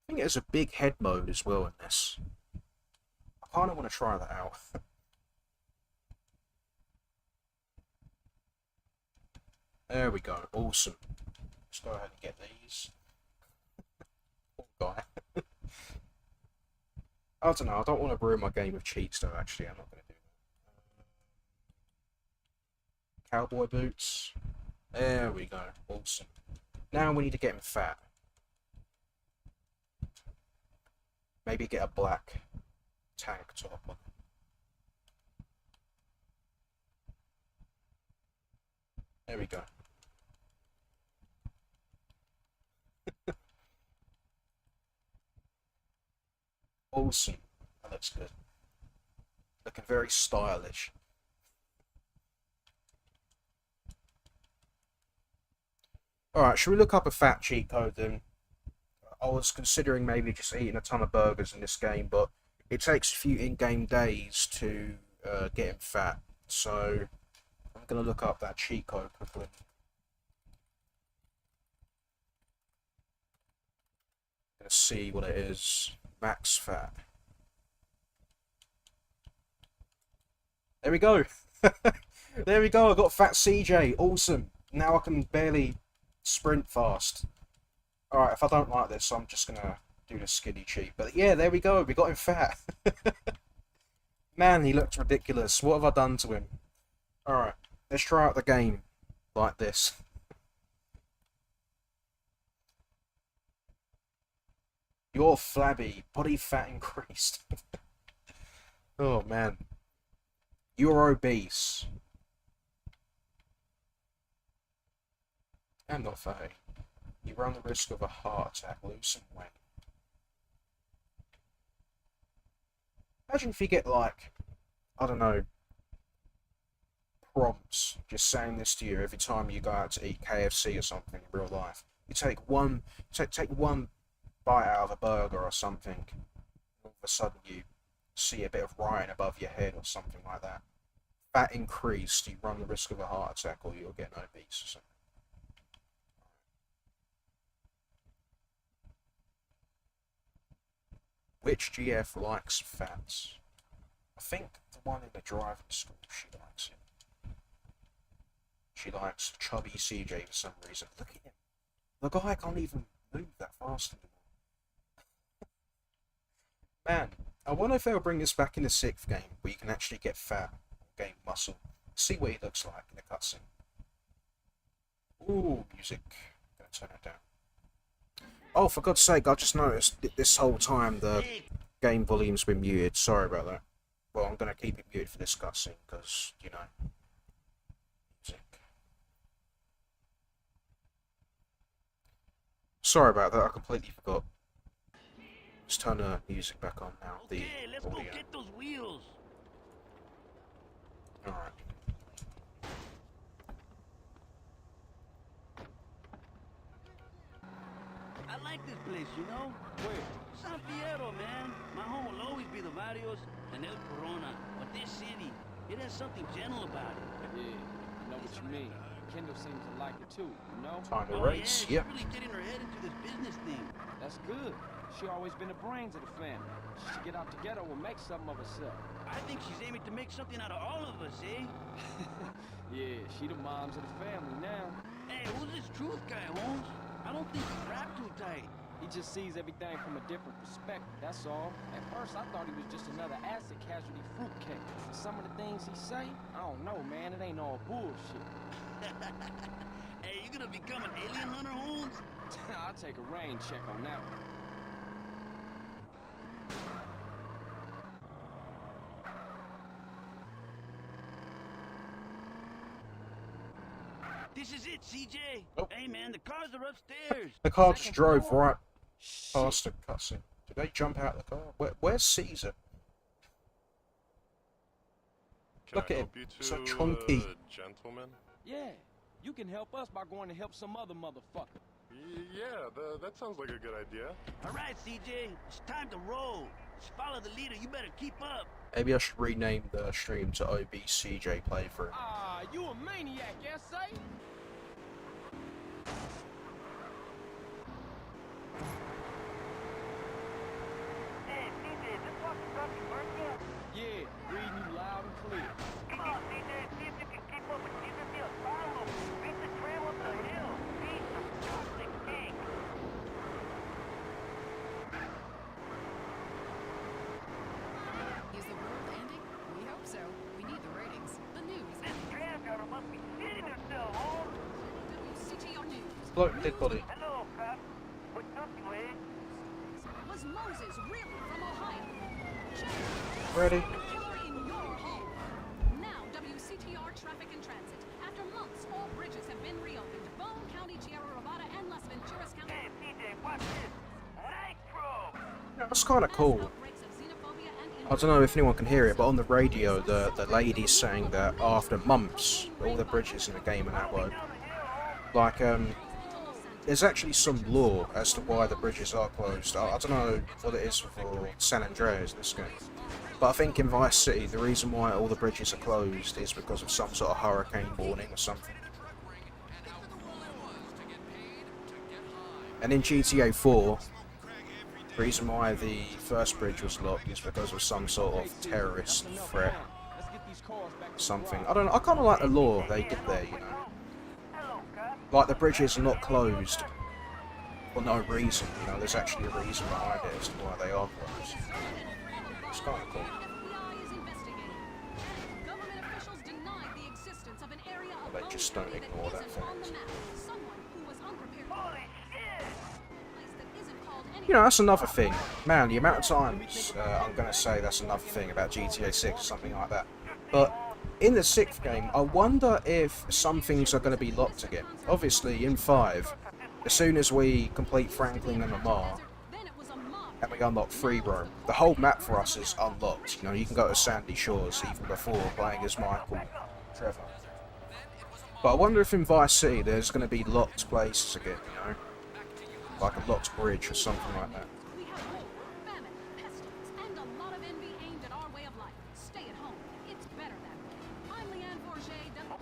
Speaker 1: I think there's a big head mode as well in this. I kind of want to try that out. There we go, awesome. Let's go ahead and get these. Poor guy. I don't know, I don't want to ruin my game with cheats though, actually, I'm not going to do that. Cowboy boots. There we go, awesome. Now we need to get him fat. Maybe get a black tank top on. There we go. Awesome. That looks good. Looking very stylish. Alright, should we look up a fat cheat code then? I was considering maybe just eating a ton of burgers in this game, but it takes a few in-game days to get him fat. So I'm going to look up that cheat code quickly. Going to see what it is. Max fat. There we go. There we go. I got fat CJ. Awesome. Now I can barely sprint fast. Alright, if I don't like this, I'm just going to do the skinny cheat. But yeah, there we go. We got him fat. Man, he looks ridiculous. What have I done to him? Alright, let's try out the game like this. You're flabby. Body fat increased. Oh, man. You're obese. I'm not fatty. You run the risk of a heart attack. Lose some weight. Imagine if you get, like, I don't know, prompts just saying this to you every time you go out to eat KFC or something in real life. You take one bite out of a burger or something, all of a sudden you see a bit of writing above your head or something like that. Fat increased, you run the risk of a heart attack or you'll get obese or something. Which GF likes fats? I think the one in the driving school, she likes it. She likes chubby CJ for some reason. Look at him. The guy can't even move that fast anymore. Man, I wonder if they'll bring this back in the 6th game, where you can actually get fat, gain muscle. See what he looks like in the cutscene. Ooh, music. Gonna turn it down. Oh, for God's sake, I just noticed this whole time the game volume's been muted. Sorry about that. Well, I'm gonna keep it muted for this cutscene, because, you know. Music. Sorry about that, I completely forgot. Let's turn the music back on now.
Speaker 20: Okay, let's go get those wheels.
Speaker 1: Alright.
Speaker 20: I like this place, you know? Where? San Fierro, man. My home will always be the Barrios and El Corona. But this city, it has something gentle about it.
Speaker 19: Yeah, I know what you mean. Kendall seems to like it too, you know?
Speaker 1: Time to race,
Speaker 20: yeah.
Speaker 1: yep.
Speaker 20: She's really getting her head into this business thing.
Speaker 19: That's good. She always been the brains of the family. She should get out together and make something of herself.
Speaker 20: I think she's aiming to make something out of all of us, eh?
Speaker 19: Yeah, she the moms of the family now.
Speaker 20: Hey, who's this Truth guy, Holmes? I don't think he's wrapped too tight.
Speaker 19: He just sees everything from a different perspective, that's all. At first, I thought he was just another acid casualty fruitcake. Some of the things he say, I don't know, man. It ain't all bullshit.
Speaker 20: Hey, you gonna become an alien hunter, Holmes?
Speaker 19: I'll take a rain check on that one.
Speaker 20: This is it, CJ. Oh. Hey, man, the cars are upstairs.
Speaker 1: The car just drove right past the cussing. Did they jump out of the car? Where's Caesar? Look at him, so chunky.
Speaker 16: Gentlemen?
Speaker 19: Yeah, you can help us by going to help some other motherfucker.
Speaker 16: Yeah, that sounds like a good idea.
Speaker 20: All right, CJ, it's time to roll. Just follow the leader. You better keep up.
Speaker 1: Maybe I should rename the stream to OBCJ playthrough.
Speaker 19: Ah, you a maniac, yes, say?
Speaker 3: Hey, CJ, this walkie-talkie working?
Speaker 19: Yeah, reading you loud and clear.
Speaker 3: Come on, CJ, see if you can keep up with Jesus the Apollo. Beat the trail up the hill. Beat the Catholic king.
Speaker 11: Is the world ending? We hope so. We need the ratings. The news.
Speaker 3: This tram driver must be shitting herself, Holmes.
Speaker 11: WCTR News.
Speaker 1: Look, dead body.
Speaker 3: Hello, cop. What's up, you eh?
Speaker 11: Was Moses really from Ohio?
Speaker 1: Ready?
Speaker 11: Killer in your home. Now, WCTR Traffic and Transit. After months, all bridges have been reopened. Bone County, Tierra Nevada, and Las Venturas County.
Speaker 3: Hey, CJ, watch this. Nitro!
Speaker 1: That's kind of cool. I don't know if anyone can hear it, but on the radio, the lady's saying that after months, all the bridges in the game are now open. Like, there's actually some law as to why the bridges are closed. I don't know what it is for San Andreas, this game. But I think in Vice City, the reason why all the bridges are closed is because of some sort of hurricane warning or something. And in GTA 4, the reason why the first bridge was locked is because of some sort of terrorist threat. Something. I don't know, I kind of like the law they did there, you know. Like, the bridges are not closed for no reason, you know, there's actually a reason behind it as to why they are closed. It's kind of cool. They just don't ignore that fact. You know, that's another thing. Man, the amount of times I'm going to say that's another thing about GTA 6 or something like that. But in the 6th game, I wonder if some things are going to be locked again. Obviously, in 5, as soon as we complete Franklin and Lamar, and we unlock free roam. The whole map for us is unlocked. You know, you can go to Sandy Shores even before playing as Michael Trevor. But I wonder if in Vice City there's going to be locked places again, you know? Like a locked bridge or something like that.
Speaker 11: We have war, famine, pestilence, and a lot of envy aimed at our way of life. Stay at home. It's better that way. I'm Leanne Forget.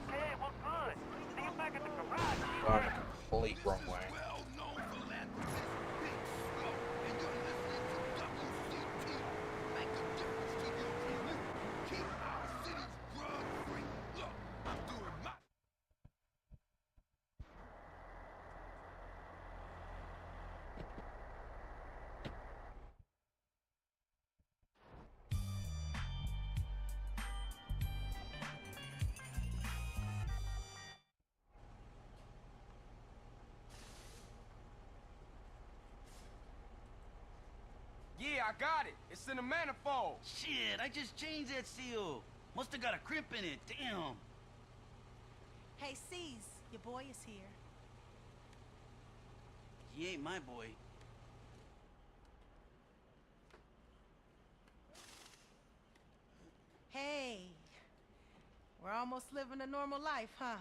Speaker 3: Okay, well, good. See you back at the garage.
Speaker 1: Going a complete wrong way.
Speaker 22: Yeah, I got it. It's in the manifold.
Speaker 6: Shit, I just changed that seal. Must have got a crimp in it. Damn.
Speaker 9: Hey, C's, your boy is here.
Speaker 6: He ain't my boy.
Speaker 9: Hey, we're almost living a normal life, huh?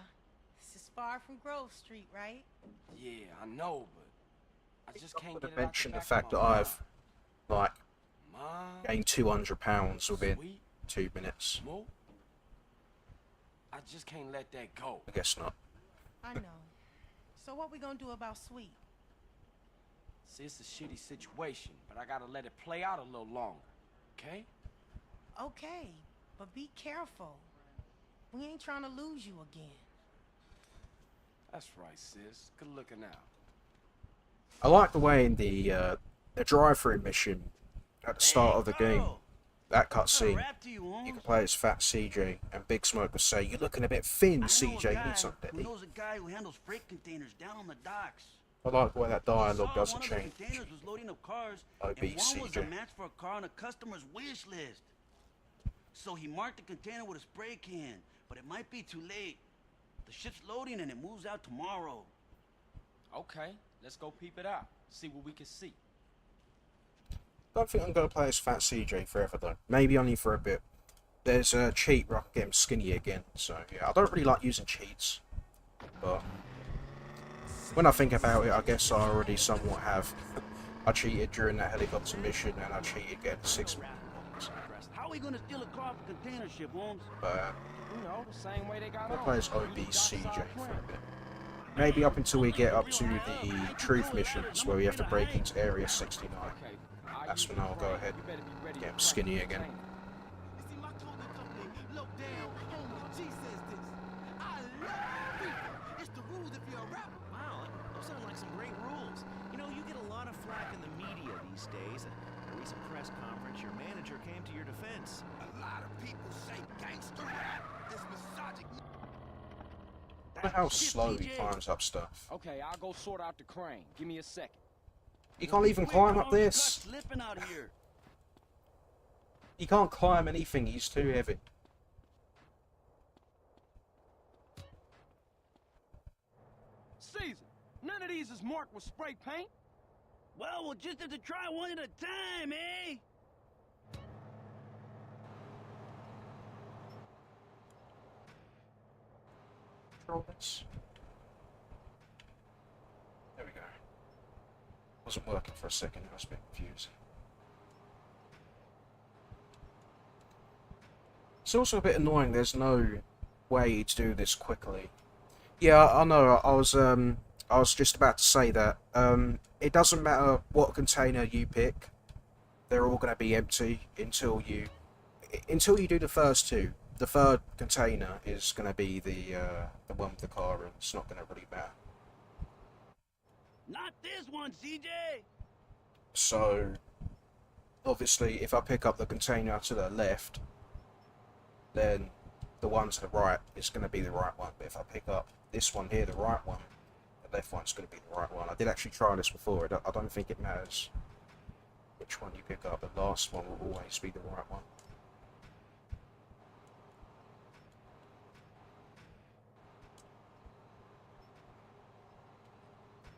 Speaker 9: This is far from Grove Street, right?
Speaker 22: Yeah, I know, but I just can't
Speaker 1: To
Speaker 22: get it out
Speaker 1: mention the
Speaker 22: back
Speaker 1: fact
Speaker 22: of
Speaker 1: that
Speaker 22: my
Speaker 1: I've, like,
Speaker 22: mind.
Speaker 1: gained 200 pounds within 2 minutes.
Speaker 22: Mo? I just can't let that go.
Speaker 1: I guess not.
Speaker 9: I know. So what we gonna do about Sweet?
Speaker 22: See, it's a shitty situation, but I gotta let it play out a little longer, okay?
Speaker 9: Okay, but be careful. We ain't trying to lose you again.
Speaker 22: That's right, sis. Good looking out.
Speaker 1: I like the way in the drive-through mission at the start of the game, that cutscene, you can play as Fat CJ, and Big Smoke will say, "You're looking a bit thin, CJ, you need something to
Speaker 6: who
Speaker 1: eat."
Speaker 6: knows a guy who handles freight containers down on the docks.
Speaker 1: I like the way that dialogue doesn't
Speaker 6: One of
Speaker 1: change.
Speaker 6: the containers was loading up cars,
Speaker 1: OB
Speaker 6: and one was a
Speaker 1: CJ.
Speaker 6: match for a car on a customer's wish list. So he marked the container with a spray can, but it might be too late. The ship's loading and it moves out tomorrow.
Speaker 22: Okay, let's go peep it out. See what we can see.
Speaker 1: Don't think I'm going to play as Fat CJ forever though. Maybe only for a bit. There's a cheat where I can get him skinny again, so yeah, I don't really like using cheats. But when I think about it, I guess I already somewhat have. I cheated during that helicopter mission, and I cheated getting 6 million points.
Speaker 6: How are we gonna steal a car off a container ship, Holmes?
Speaker 1: But
Speaker 22: You know, the same way they got
Speaker 1: I'll
Speaker 22: on.
Speaker 1: play as OBCJ for a bit. Maybe up until we get up to the truth missions, where we have to break into Area 69. That's when I'll go ahead and get him skinny again.
Speaker 8: It's the rules if you're a rapper. Wow, those sound like some great rules. You know, you get a lot of flack in the media these days. At a recent press conference, your manager came to your defense.
Speaker 4: A lot of people say gangster rap is misogyny.
Speaker 1: I wonder how slow he climbs up stuff.
Speaker 22: Okay, I'll go sort out the crane. Give me a second.
Speaker 1: He can't even climb up this.
Speaker 6: Slipping out here.
Speaker 1: He can't climb anything, he's too heavy.
Speaker 22: Caesar, none of these is marked with spray paint.
Speaker 6: Well, we'll just have to try one at a time, eh?
Speaker 1: Control this. There we go. Wasn't working for a second, I was a bit confused. It's also a bit annoying, there's no way to do this quickly. Yeah, I know, I was just about to say that. It doesn't matter what container you pick, they're all going to be empty until you do the first two. The third container is going to be the one with the car, and it's not going to really matter.
Speaker 6: Not this one, CJ!
Speaker 1: So, obviously, if I pick up the container to the left, then the one to the right is going to be the right one. But if I pick up this one here, the right one, the left one's going to be the right one. I did actually try this before. I don't think it matters which one you pick up. The last one will always be the right one.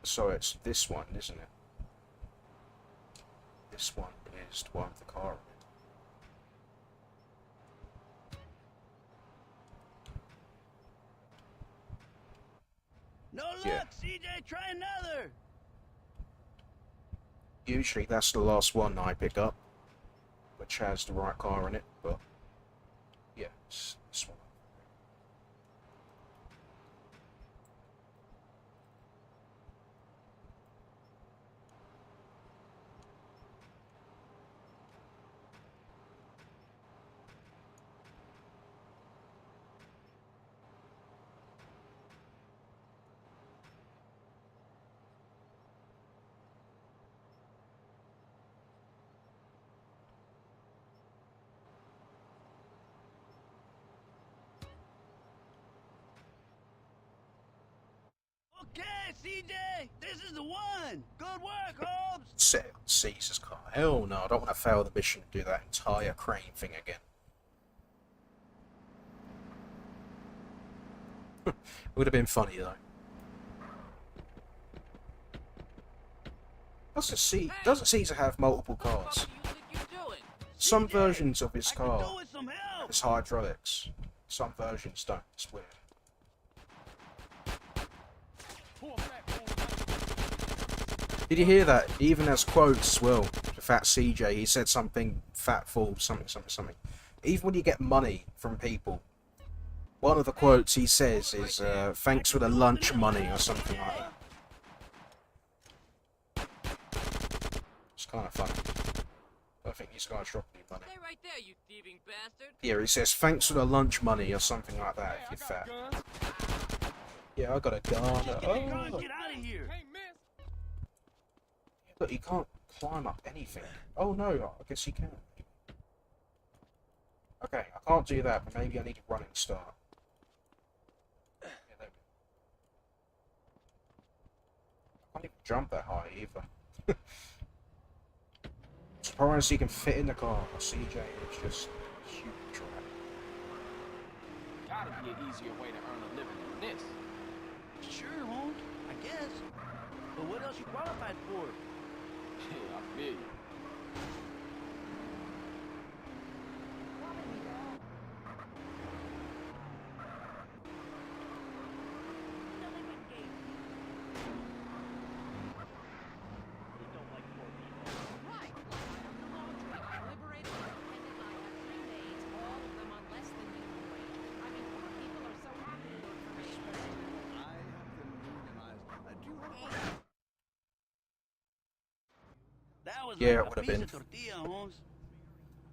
Speaker 1: So it's this one, isn't it? this one is the one with the car in it.
Speaker 6: No luck, CJ, try another!
Speaker 1: Usually that's the last one I pick up, which has the right car in it, but yeah, it's this one.
Speaker 6: Okay, CJ, this is the one. Good work, Holmes.
Speaker 1: Set Caesar's car. Hell no, I don't want to fail the mission and do that entire crane thing again. Would have been funny though. Doesn't Caesar have multiple cars? Some versions of his car has hydraulics. Some versions don't. It's weird. Did you hear that? He even has quotes as well. The fat CJ, he said something, fat fool, something. Even when you get money from people, one of the quotes he says is, thanks for the lunch money, or something like that. It's kind of funny. I think these guys dropped me money.
Speaker 15: Stay right there, you thieving bastard.
Speaker 1: Yeah, he says, thanks for the lunch money, or something like that, if you're fat. Yeah, I got a gun. Oh.
Speaker 6: Get out of here.
Speaker 1: Look, he can't climb up anything. Oh no, I guess he can. Okay, I can't do that, but maybe I need a running start. Yeah, there we go. I can't even jump that high either. Surprised he can fit in the car. CJ is just a huge rat.
Speaker 21: Gotta be an easier way to earn a living than this.
Speaker 6: Sure, Holmes, I guess. But what else you qualified for?
Speaker 21: Yeah, I feel you.
Speaker 1: Yeah, it would have been.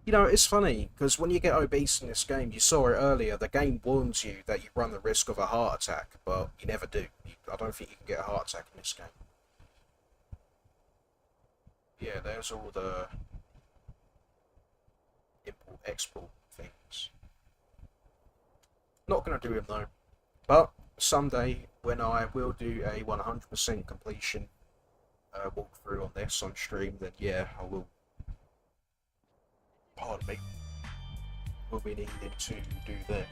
Speaker 1: You know, it's funny, because when you get obese in this game, you saw it earlier, the game warns you that you run the risk of a heart attack, but you never do. I don't think you can get a heart attack in this game. Yeah, there's all the import-export things. Not going to do him though, but someday when I will do a 100% completion walkthrough on this on stream, then yeah, I will. Pardon me. Will be needing to do that.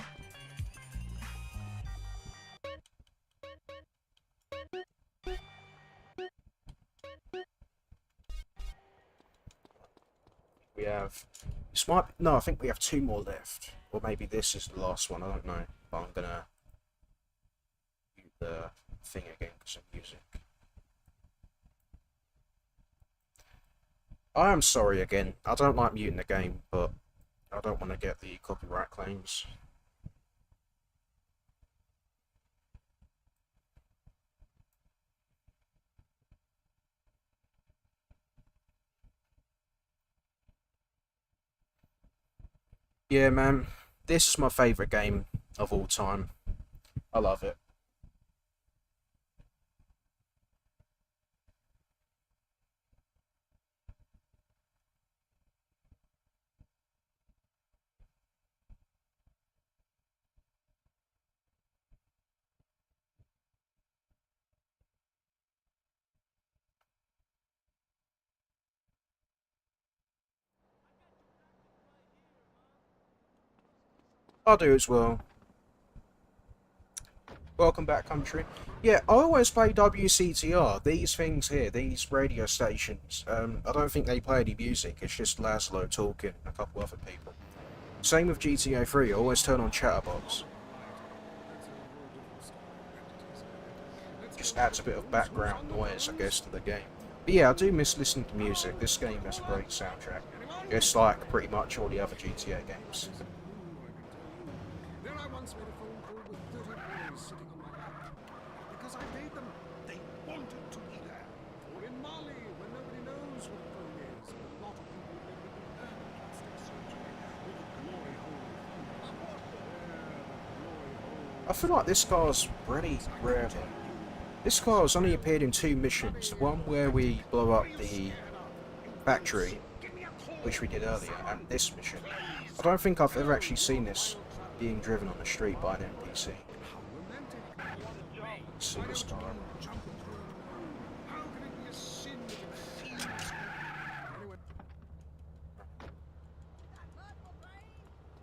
Speaker 1: We have. This might. No, I think we have 2 more left, or maybe this is the last one. I don't know, but I'm gonna do the thing again because of music. I am sorry again. I don't like muting the game, but I don't want to get the copyright claims. Yeah, man. This is my favourite game of all time. I love it. I'll do as well. Welcome back, country. Yeah, I always play WCTR. These things here, these radio stations, I don't think they play any music. It's just Laszlo talking and a couple other people. Same with GTA 3, I always turn on Chatterbox. Just adds a bit of background noise, I guess, to the game. But yeah, I do miss listening to music. This game has a great soundtrack. Just like pretty much all the other GTA games.
Speaker 5: Then I once made a phone call with 30 boys sitting on my lap. Because I paid them, they wanted to be there. Or in Mali, where nobody knows what the phone is. And a lot of people live in plastic surgery. Or the glory hole.
Speaker 1: I feel like this car's pretty rare. This car has only appeared in 2 missions. The one where we blow up the factory, which we did earlier, and this mission. I don't think I've ever actually seen this being driven on the street by an NPC. See this car.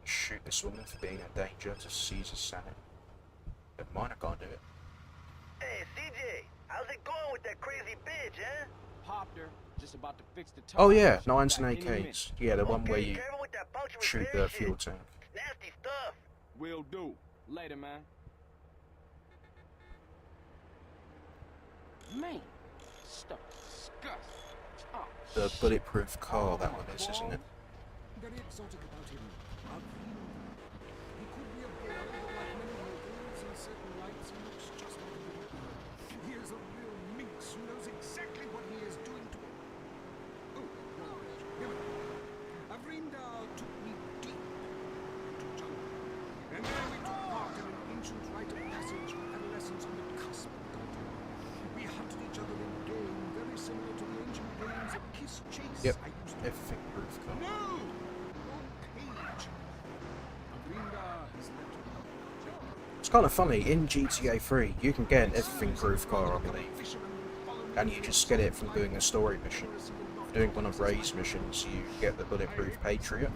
Speaker 1: Shoot this woman for being a danger to Caesar's Senate. Never mind, I can't do it.
Speaker 3: Hey, CJ, how's it going with that crazy bitch, huh?
Speaker 19: Popped her. Just about to fix the
Speaker 1: Oh yeah, 9s and AKs. Yeah, the one where you shoot the fuel tank.
Speaker 3: Nasty stuff.
Speaker 19: Will do. Later, man. Man, stuff disgusting. Oh,
Speaker 1: the bulletproof car, that one is, isn't it?
Speaker 5: Very exotic about him. He could be a boy, but like many locals in certain lights, he looks just like a little girl. He is a real minx who knows exactly what he is doing to him. Oh, no, here we go. Avrinda took me deep into jungle. And there we took part in an ancient rite of passage for adolescents on the cusp of adulthood. We hunted each other in game, very similar to the ancient games of kiss chase.
Speaker 1: Yep, everything proof car.
Speaker 5: No!
Speaker 1: It's kind of funny, in GTA 3 you can get an everything proof car, I believe, and you just get it from doing a story mission. For doing one of Ray's missions you get the bulletproof Patriot.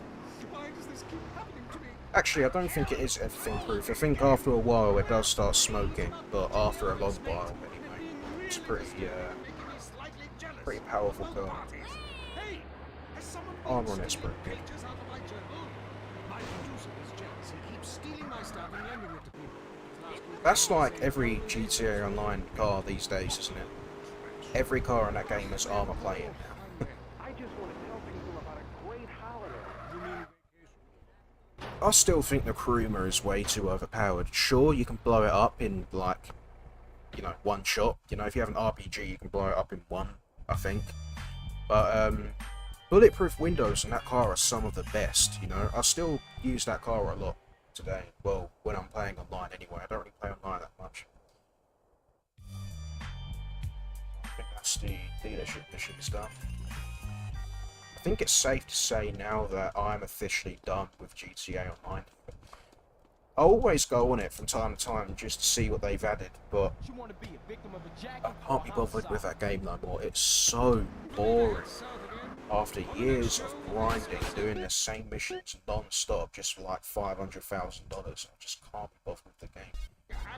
Speaker 1: Actually, I don't think it is everything proof. I think after a while it does start smoking, but after a long while anyway. It's pretty powerful car. Armor on it's pretty good. That's like every GTA Online car these days, isn't it? Every car in that game has armor plating. I still think the Kruma is way too overpowered. Sure, you can blow it up in, like, you know, one shot. You know, if you have an RPG, you can blow it up in one, I think. But, bulletproof windows in that car are some of the best, you know? I still use that car a lot today. Well, when I'm playing online anyway. I don't really play online that much. I think that's the dealership mission stuff. I think it's safe to say now that I'm officially done with GTA Online. I always go on it from time to time just to see what they've added, but I can't be bothered with that game no more. It's so boring. After years of grinding, doing the same missions non-stop just for like $500,000, I just can't be bothered with the game.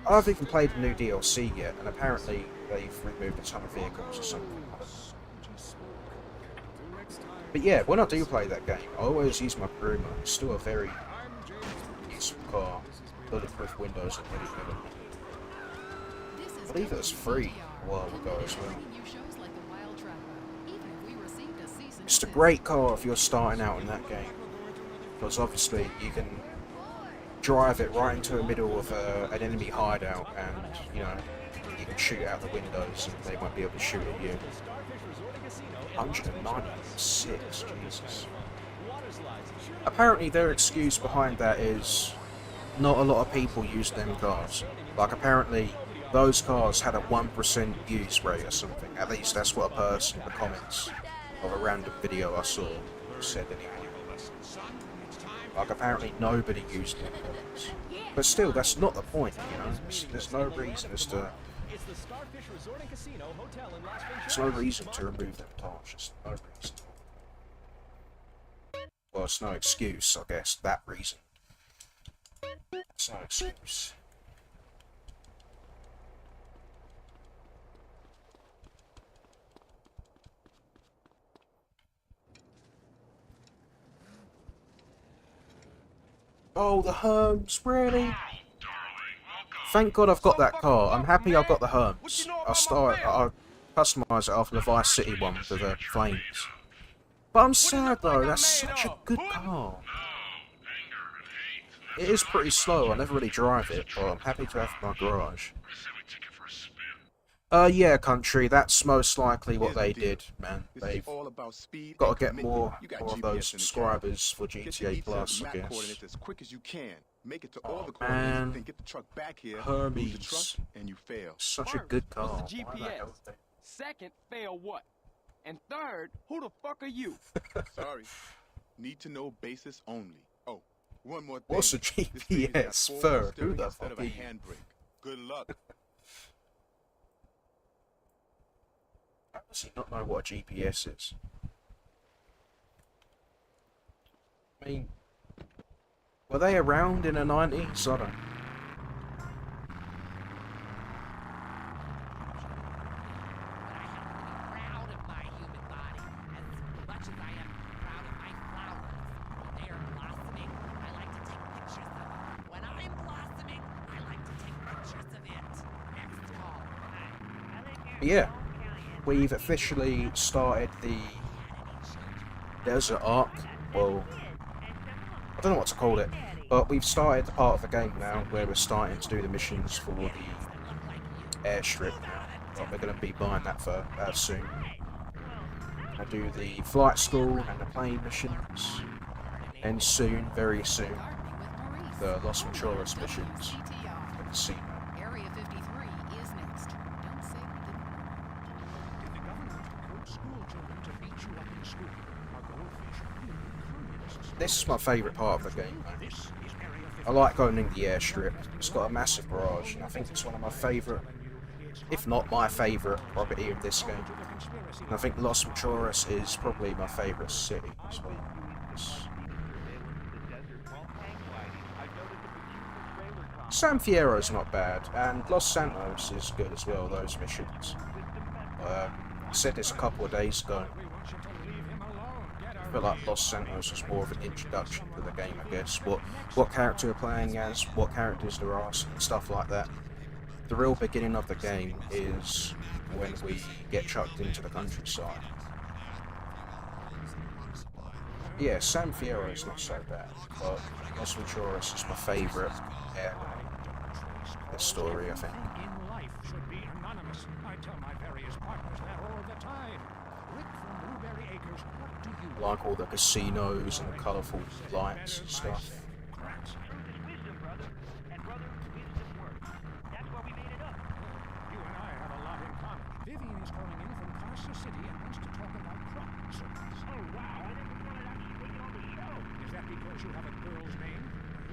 Speaker 1: I haven't even played the new DLC yet, and apparently they've removed a ton of vehicles or something. But yeah, when I do play that game, I always use my Kruma. It's still a very useful car. Bulletproof windows are really good. I believe it was free a while ago as well. It's a great car if you're starting out in that game, because obviously you can drive it right into the middle of an enemy hideout, and you know, you can shoot out the windows and they won't be able to shoot at you. 196, Jesus. Apparently their excuse behind that is not a lot of people use them cars. Like, apparently those cars had a 1% use rate or something. At least that's what a person in the comments of a random video I saw said anyway. Like, apparently nobody used them cars. But still, that's not the point, you know? There's no reason as to... There's no reason to remove them cars, just no reason. Well, it's no excuse, I guess, that reason. It's no excuse. Oh, the Herms, really? Thank God I've got that car. I'm happy I've got the Herms. I'll customise it after the Vice City one for the Flames. But I'm sad though, that's such a good car. It is pretty slow, I never really drive it, but I'm happy to have it in my garage. Yeah, country, that's most likely what they did, man. They've got to get more of those subscribers for GTA Plus, I guess.
Speaker 12: As quick as you can. Make it to
Speaker 1: Oh,
Speaker 12: all the
Speaker 1: man.
Speaker 12: coordinates, then get the truck back here.
Speaker 1: Hermes.
Speaker 12: Lose the truck, and you fail.
Speaker 1: Such a good car.
Speaker 21: What's the GPS? Second, fail what? And third, who the fuck are you?
Speaker 12: Sorry. Need to know basis only. Oh, one more thing.
Speaker 1: What's the GPS? Third, who the fuck are you?
Speaker 12: Good luck.
Speaker 1: How does he not know what a GPS is? I mean, were they around in the 90s? I don't know. Yeah, we've officially started the desert arc. Well, I don't know what to call it, but we've started the part of the game now where we're starting to do the missions for the airstrip now. But we're going to be buying that for soon. I do the flight school and the plane missions, and soon, very soon, the Los Venturas missions. The casino.
Speaker 11: Area 53 is next. Don't say we didn't.
Speaker 5: Did the government recruit school children to beat you up in school? Are goldfish really communists?
Speaker 1: This is my favourite part of the game. I like going in the airstrip. It's got a massive garage, and I think it's one of my favourite, if not my favourite, property of this game. And I think Los Venturas is probably my favourite city as well. San Fierro's not bad, and Los Santos is good as well, those missions. I said this a couple of days ago. I feel like Los Santos was more of an introduction to the game, I guess. What character you're playing as, what characters there are, and stuff like that. The real beginning of the game is when we get chucked into the countryside. Yeah, San Fierro is not so bad, but Los Venturas is my favourite area. The story, I think.
Speaker 5: In life should be anonymous. I tell my various partners that all the time. Rick from Blueberry Acres, what do you
Speaker 1: Like all the casinos and the colourful lights and stuff.
Speaker 5: You and I have a lot in common. Vivian is calling in from Carcer City and wants to talk about crop circles. Oh, wow. I never thought I'd actually make it on the show. Is that because you have a girl's name?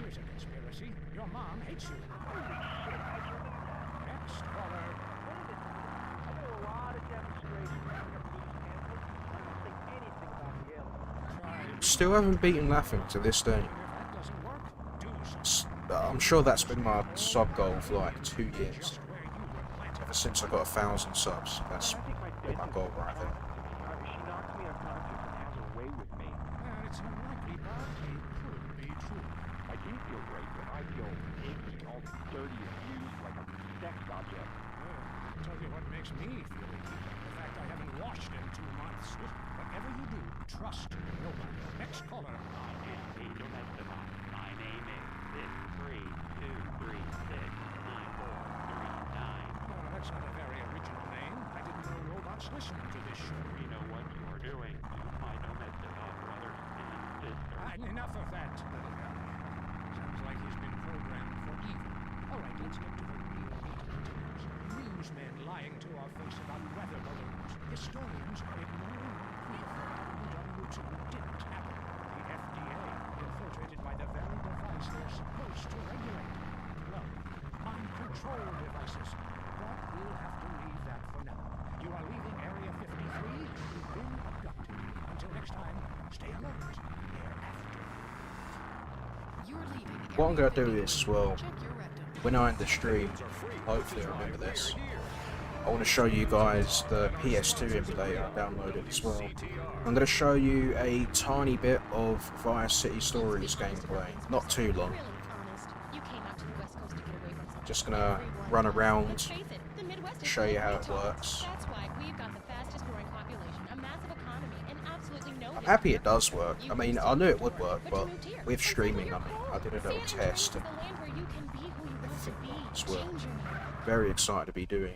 Speaker 5: Here's a conspiracy. Your mom hates you. Holy shit, I remember. Next caller. What is it? I know a lot of demonstrations. I don't think anything about the aliens.
Speaker 1: Still haven't beaten Laffin to this day. I'm sure that's been my sub goal for like 2 years. Ever since I got 1,000 subs, that's been my goal right there.
Speaker 21: She knocked me unconscious and has her way with me.
Speaker 5: Well, it's unlikely, but it could be true.
Speaker 21: I do feel great, but I feel icky, all dirty and used like a sex object.
Speaker 5: I'll tell you what makes me feel icky. The fact I haven't washed in 2 months. Whatever you do, trust nobody. Next caller.
Speaker 13: My name is 632369439.
Speaker 5: Oh, that's not a very original name. I didn't know robots listened to this show.
Speaker 13: We know what you are doing to my domestic brother and sister.
Speaker 5: Enough of that, little guy. Sounds like he's been programmed for evil. All right, let's get to the real meat of the news. Newsmen lying to our face about weather balloons. Historians ignoring proof that WW2 didn't happen. The FDA infiltrated by the very device they're supposed to regulate. Well, mind control devices. But we'll have to leave that for now. You are leaving Area 53. You've been abducted. Until next time, stay alert.
Speaker 1: What I'm going to do is, well, when I end the stream, hopefully I remember this, I want to show you guys the PS2 emulator I downloaded as well. I'm going to show you a tiny bit of Vice City Stories gameplay, not too long. Just going to run around, show you how it works. I'm happy it does work. I mean, I knew it would work, but with streaming, I mean, I did a little test and everything as well. Very excited to be doing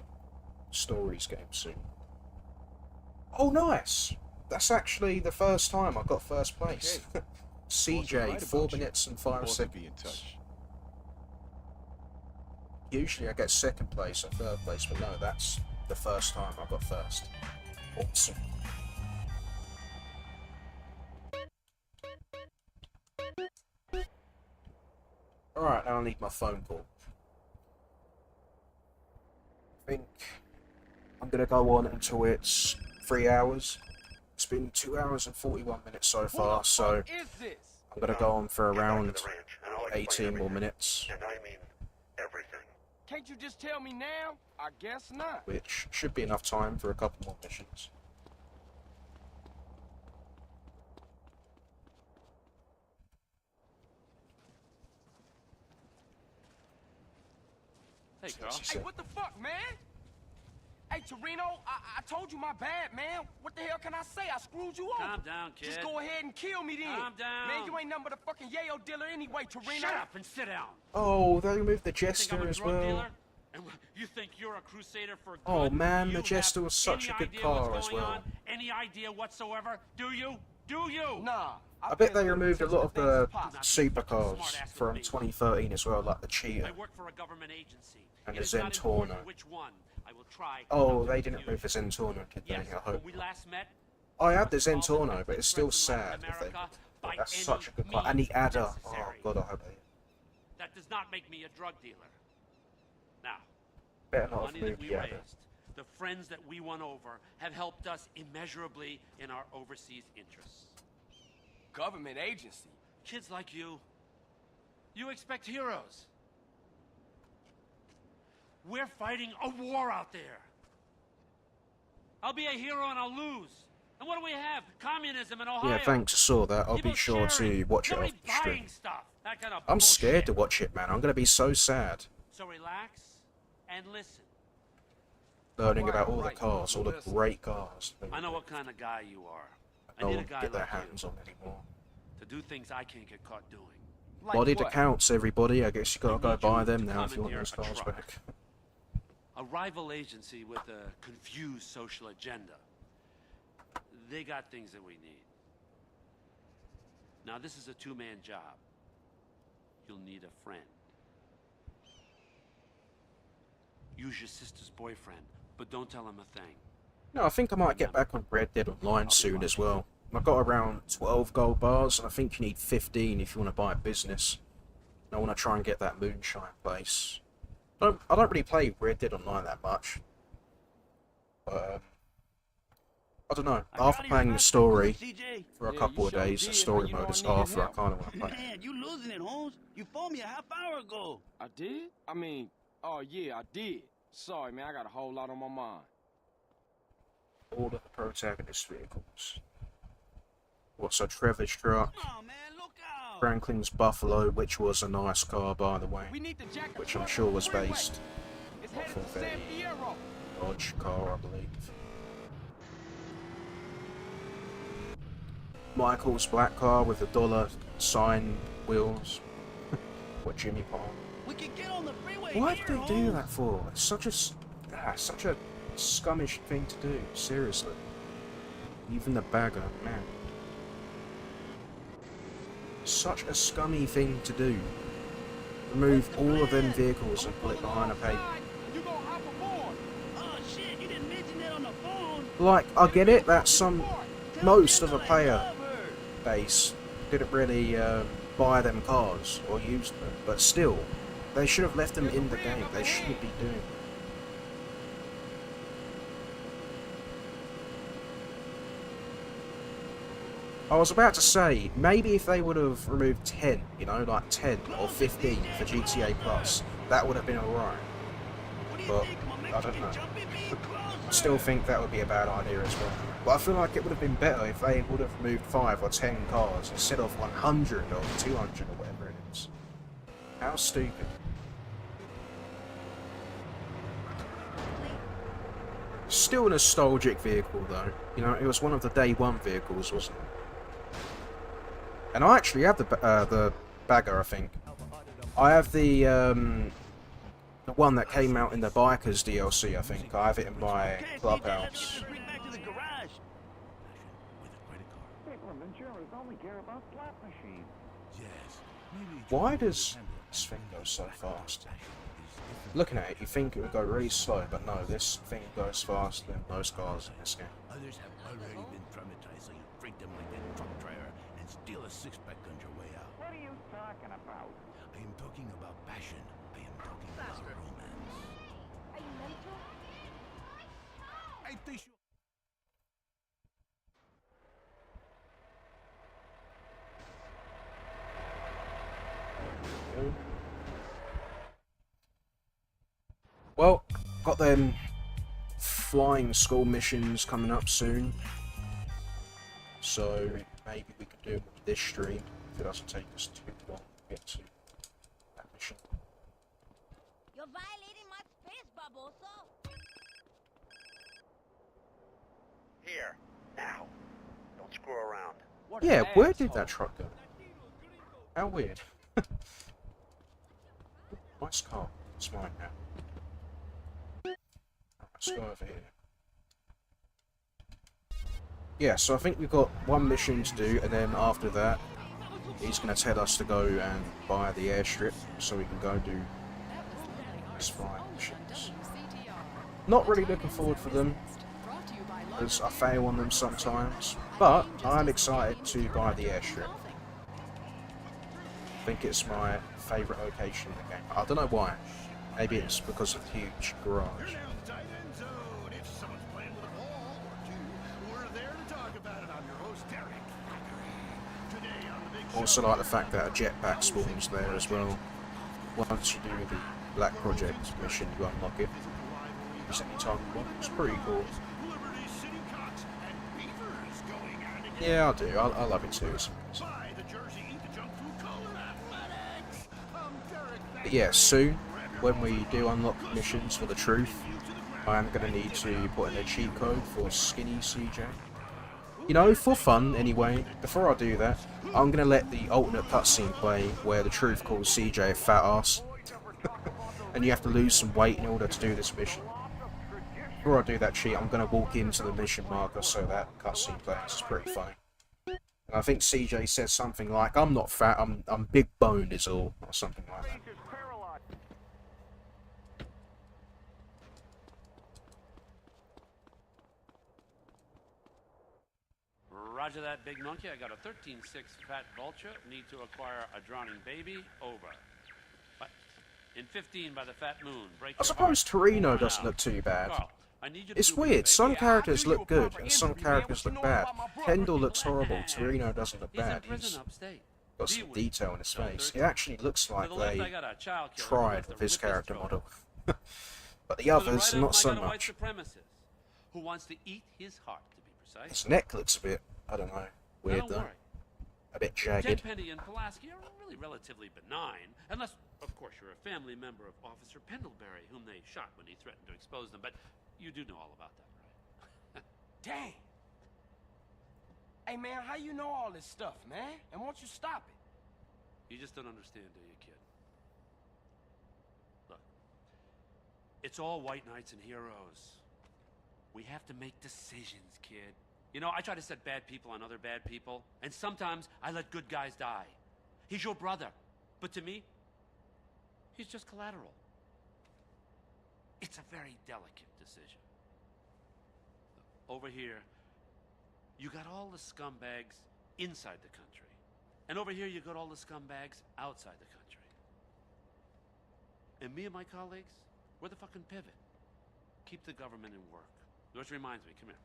Speaker 1: Stories game soon. Oh, nice! That's actually the first time I got first place. CJ, 4 minutes and 5 seconds. Usually I get second place or third place, but no, that's the first time I got first. Awesome. Alright, now I need my phone call. I think I'm going to go on until it's 3 hours. It's been 2 hours and 41 minutes so far, so I'm going to go on for around 18 more minutes.
Speaker 3: And I mean everything.
Speaker 19: Can't you just tell me now? I guess not.
Speaker 1: Which should be enough time for a couple more missions.
Speaker 2: Hey, Carl. Hey, what the fuck, man? Hey, Torino, I told you my bad, man. What the hell can I say? I screwed you over.
Speaker 14: Calm down, kid.
Speaker 2: Just go ahead and kill me then.
Speaker 14: Calm down.
Speaker 2: Man, you ain't nothing but a fucking yayo dealer anyway, Torino.
Speaker 14: Shut up and sit down.
Speaker 1: Oh, they removed the Jester as well.
Speaker 14: Dealer? And you think you're a crusader for good?
Speaker 1: Oh man, the Jester was such a good car as well.
Speaker 14: Any idea whatsoever? Do you? Do you?
Speaker 2: Nah.
Speaker 1: I bet they removed a lot of the supercars from 2013 as well, like the Cheetah
Speaker 14: I work for a government agency.
Speaker 1: and the Zentorno.
Speaker 14: Which one? I will try.
Speaker 1: Oh, they didn't remove the Zentorno, did they? I hope. I had the Zentorno, but it's still sad if they. That's such a good car. And the Adder. Oh god, I hope they.
Speaker 14: That does not make me a drug dealer. Now,
Speaker 1: Better
Speaker 14: the
Speaker 1: not
Speaker 14: money
Speaker 1: have
Speaker 14: that
Speaker 1: moved
Speaker 14: we
Speaker 1: the Adder.
Speaker 14: raised, the friends that we won over, have helped us immeasurably in our overseas interests.
Speaker 2: Government agency?
Speaker 14: Kids like you expect heroes. We're fighting a war out there. I'll be a hero and I'll lose. And what do we have? Communism in Ohio.
Speaker 1: Yeah, thanks, I saw that. I'll be sure to watch it off the stream. I'm scared to watch it, man. I'm gonna be so sad.
Speaker 14: So relax and listen.
Speaker 1: Learning about all the cars, all the great cars.
Speaker 14: I know what kind of guy you are.
Speaker 1: No
Speaker 14: I need
Speaker 1: one
Speaker 14: a guy
Speaker 1: can get their
Speaker 14: like
Speaker 1: hands
Speaker 14: you
Speaker 1: on anymore.
Speaker 14: to do things I can't get caught doing.
Speaker 1: Modded accounts, everybody. I guess you gotta go buy them now if you want those cars back.
Speaker 14: A rival agency with a confused social agenda. They got things that we need. Now this is a two-man job. You'll need a friend. Use your sister's boyfriend, but don't tell him a thing.
Speaker 1: No, I think I might get back on Red Dead Online soon as well. I've got around 12 gold bars, and I think you need 15 if you want to buy a business. I want to try and get that moonshine place. I don't really play Red Dead Online that much. But, I don't know. After playing the story for a couple of days, the story mode is after I kind of want to play.
Speaker 6: Man, you losing it, Holmes. You phoned me a half hour ago.
Speaker 19: I did? I mean, oh yeah, I did. Sorry, man, I got a whole lot on my mind.
Speaker 1: All of the protagonist vehicles. What's so Trevor's truck?
Speaker 6: Oh, man, look out.
Speaker 1: Franklin's Buffalo, which was a nice car by the way, which I'm sure was based off of a Dodge car, I believe. Michael's black car with the dollar sign wheels. What Jimmy Palm?
Speaker 6: We can get on the freeway.
Speaker 1: Why did they do that for? It's such a scummish thing to do. Seriously. Even the bagger, man. Such a scummy thing to do. Remove all of them vehicles and put it behind a paper.
Speaker 6: Oh shit, you didn't mention that on the phone.
Speaker 1: Like, I get it, that's most of a player base didn't really buy them cars or use them, but still, they should have left them in the game. They shouldn't be doing it. I was about to say, maybe if they would have removed 10, you know, like 10 or 15 for GTA Plus, that would have been alright. But I don't know. I still think that would be a bad idea as well. But I feel like it would have been better if they would have moved 5 or 10 cars instead of 100 or 200 or whatever it is. How stupid. Still a nostalgic vehicle though. You know, it was one of the day one vehicles, wasn't it? And I actually have the bagger, I think. I have the one that came out in the Bikers DLC, I think. I have it in my clubhouse. Why does this thing go so fast? Looking at it, you think it would go really slow, but no, this thing goes faster than most cars in this game.
Speaker 17: Others have already been traumatized, so you freak them like that truck driver and steal a six-pack on your way out. What are you talking about? I am talking about passion. I am talking about romance.
Speaker 3: Hey, Nicu?
Speaker 17: I think you...
Speaker 1: Well, got them flying school missions coming up soon, so maybe we could do them with this stream if it doesn't take us too long to get to that mission.
Speaker 3: You're violating my space, Baboso. Here, now. Don't screw around.
Speaker 1: Yeah, where did that truck go? How weird. Nice car. It's mine now. Let's go over here. Yeah, so I think we've got one mission to do, and then after that, he's going to tell us to go and buy the airstrip, so we can go do these flying missions. Not really looking forward for them, because I fail on them sometimes, but I'm excited to buy the airstrip. I think it's my favourite location in the game. I don't know why. Maybe it's because of the huge garage. Also like the fact that a jetpack spawns there as well. Once you do the Black Project mission, you unlock it. It's any time you want. It's pretty cool. Yeah, I do. I love it too. But yeah, soon, when we do unlock missions for the truth, I am going to need to put in a cheat code for Skinny CJ. You know, for fun anyway, before I do that, I'm going to let the alternate cutscene play where the truth calls CJ a fat ass. And you have to lose some weight in order to do this mission. Before I do that cheat, I'm going to walk into the mission marker so that cutscene plays. It's pretty funny. And I think CJ says something like, I'm not fat, I'm big boned is all, or something like that.
Speaker 14: Roger that, big monkey. I got a 13-6 fat vulture. Need to acquire a drowning baby. Over. But in 15 by the fat moon. Break
Speaker 1: I suppose Torino doesn't look too bad.
Speaker 14: Carl, I need you to
Speaker 1: It's
Speaker 14: do me a
Speaker 1: weird,
Speaker 14: favor.
Speaker 1: some characters look good and some characters look bad. Kendall looks horrible, Torino doesn't look bad. He's got some detail in his face. It actually looks like they tried with his character model. But the others, not so much.
Speaker 14: Who wants to eat his heart, to be precise.
Speaker 1: His neck looks a bit, I don't know, weird though. A bit jagged.
Speaker 14: Penny and Pulaski are really relatively benign, unless, of course, you're a family member of Officer Pendlebury, whom they shot when he threatened to expose them. But you do know all about that, right?
Speaker 22: Dang. Hey, man, how you know all this stuff, man? And won't you stop it?
Speaker 14: You just don't understand, do you, kid? Look, it's all white knights and heroes. We have to make decisions, kid. You know, I try to set bad people on other bad people, and sometimes I let good guys die. He's your brother, but to me, he's just collateral. It's a very delicate decision. Over here, you got all the scumbags inside the country. And over here, you got all the scumbags outside the country. And me and my colleagues, we're the fucking pivot. Keep the government in work. Which reminds me, come here,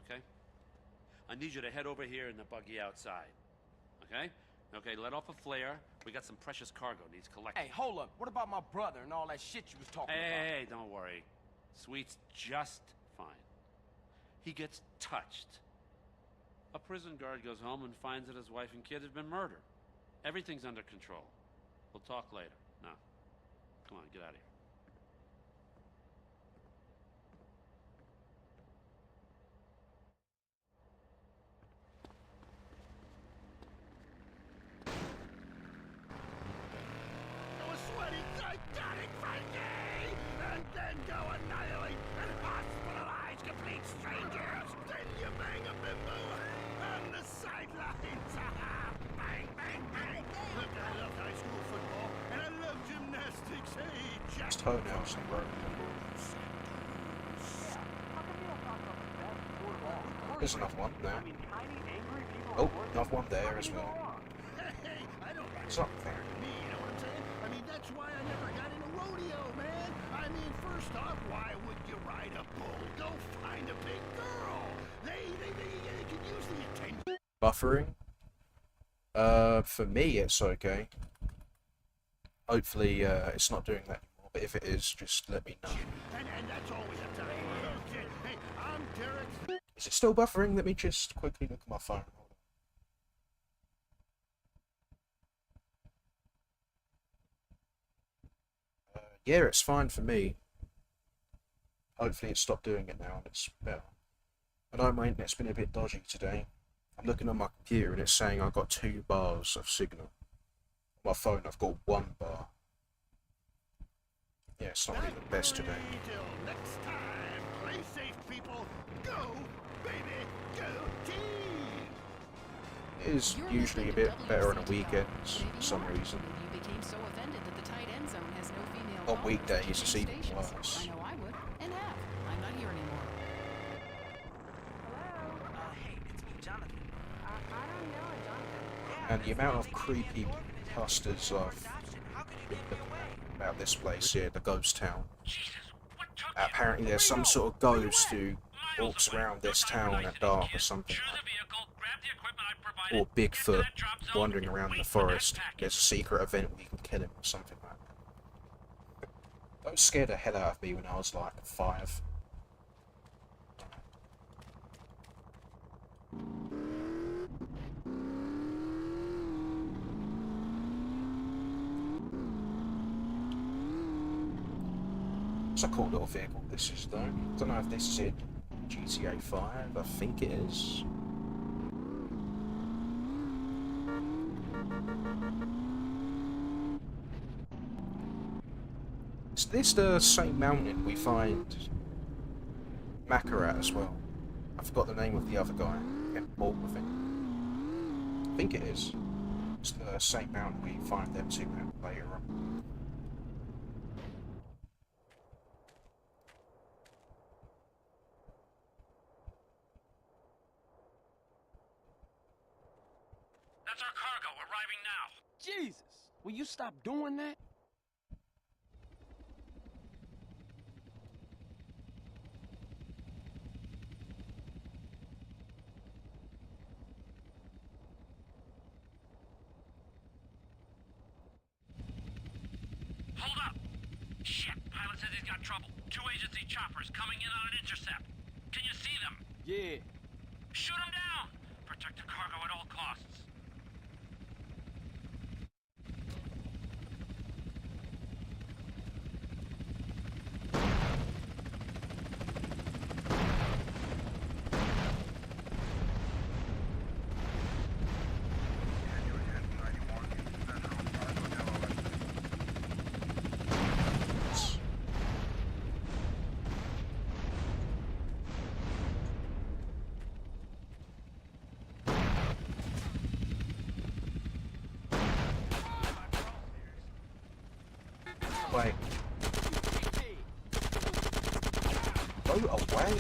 Speaker 14: okay? I need you to head over here in the buggy outside, okay? Okay, let off a flare. We got some precious cargo needs collecting.
Speaker 22: Hey, hold up. What about my brother and all that shit you was talking about?
Speaker 14: Hey, don't worry. Sweet's just fine. He gets touched. A prison guard goes home and finds that his wife and kid have been murdered. Everything's under control. We'll talk later. Now, come on, get out of here.
Speaker 17: Sweaty, gigantic Frankie! And then go annihilate and hospitalize complete strangers! Then you bang a bimbo on the sidelines! Bang, bang, bang! Look, I loved high school football, and I love gymnastics, hey, Jack!
Speaker 1: It's toenails and broken. There's another one there. Oh, another one there as well.
Speaker 17: Hey, I don't like
Speaker 1: It's up there.
Speaker 17: me, you know what I'm saying? I mean, that's why I never got in a rodeo, man. I mean, first off, why would you ride a bull? Go find a big girl. They could use the attention.
Speaker 1: Buffering? For me, it's okay. Hopefully, it's not doing that anymore. But if it is, just let me know.
Speaker 17: And that's all we have time for. Okay, hey, I'm Derek.
Speaker 1: Is it still buffering? Let me just quickly look at my phone. Yeah, it's fine for me. Hopefully it stopped doing it now and it's better. I know my internet's been a bit dodgy today. I'm looking on my computer and it's saying I've got 2 bars of signal. On my phone I've got 1 bar. Yeah, it's not really the best today.
Speaker 17: Till next time, play safe, people. Go, baby, go team.
Speaker 1: It is usually a bit better on a weekend for some reason.
Speaker 11: You became so offended that the tight end zone has no female
Speaker 1: On weekdays it's even worse.
Speaker 11: I know I would, and have. I'm not here anymore.
Speaker 10: Hey, it's me, Jonathan. I don't know a Jonathan.
Speaker 1: And the amount of creepy posters I've been looking at about this place here, the ghost town. Apparently there's some sort of ghost who walks around this town at dark or something like that. Or Bigfoot wandering around in the forest. There's a secret event where you can kill him or something like that. That scared the hell out of me when I was like 5. It's a cool little vehicle this is though. Don't know if this is in GTA 5, I think it is. Is this the same mountain we find Macca at as well? I forgot the name of the other guy. Get bored with it. I think it is. It's the same mountain we find them 2 at later on.
Speaker 14: That's our cargo arriving now.
Speaker 19: Jesus! Will you stop doing that?
Speaker 14: Hold up! Shit, pilot says he's got trouble. 2 agency choppers coming in on an intercept. Can you see them?
Speaker 19: Yeah.
Speaker 14: Shoot them down! Protect the cargo at all costs.
Speaker 1: Wait. Go away!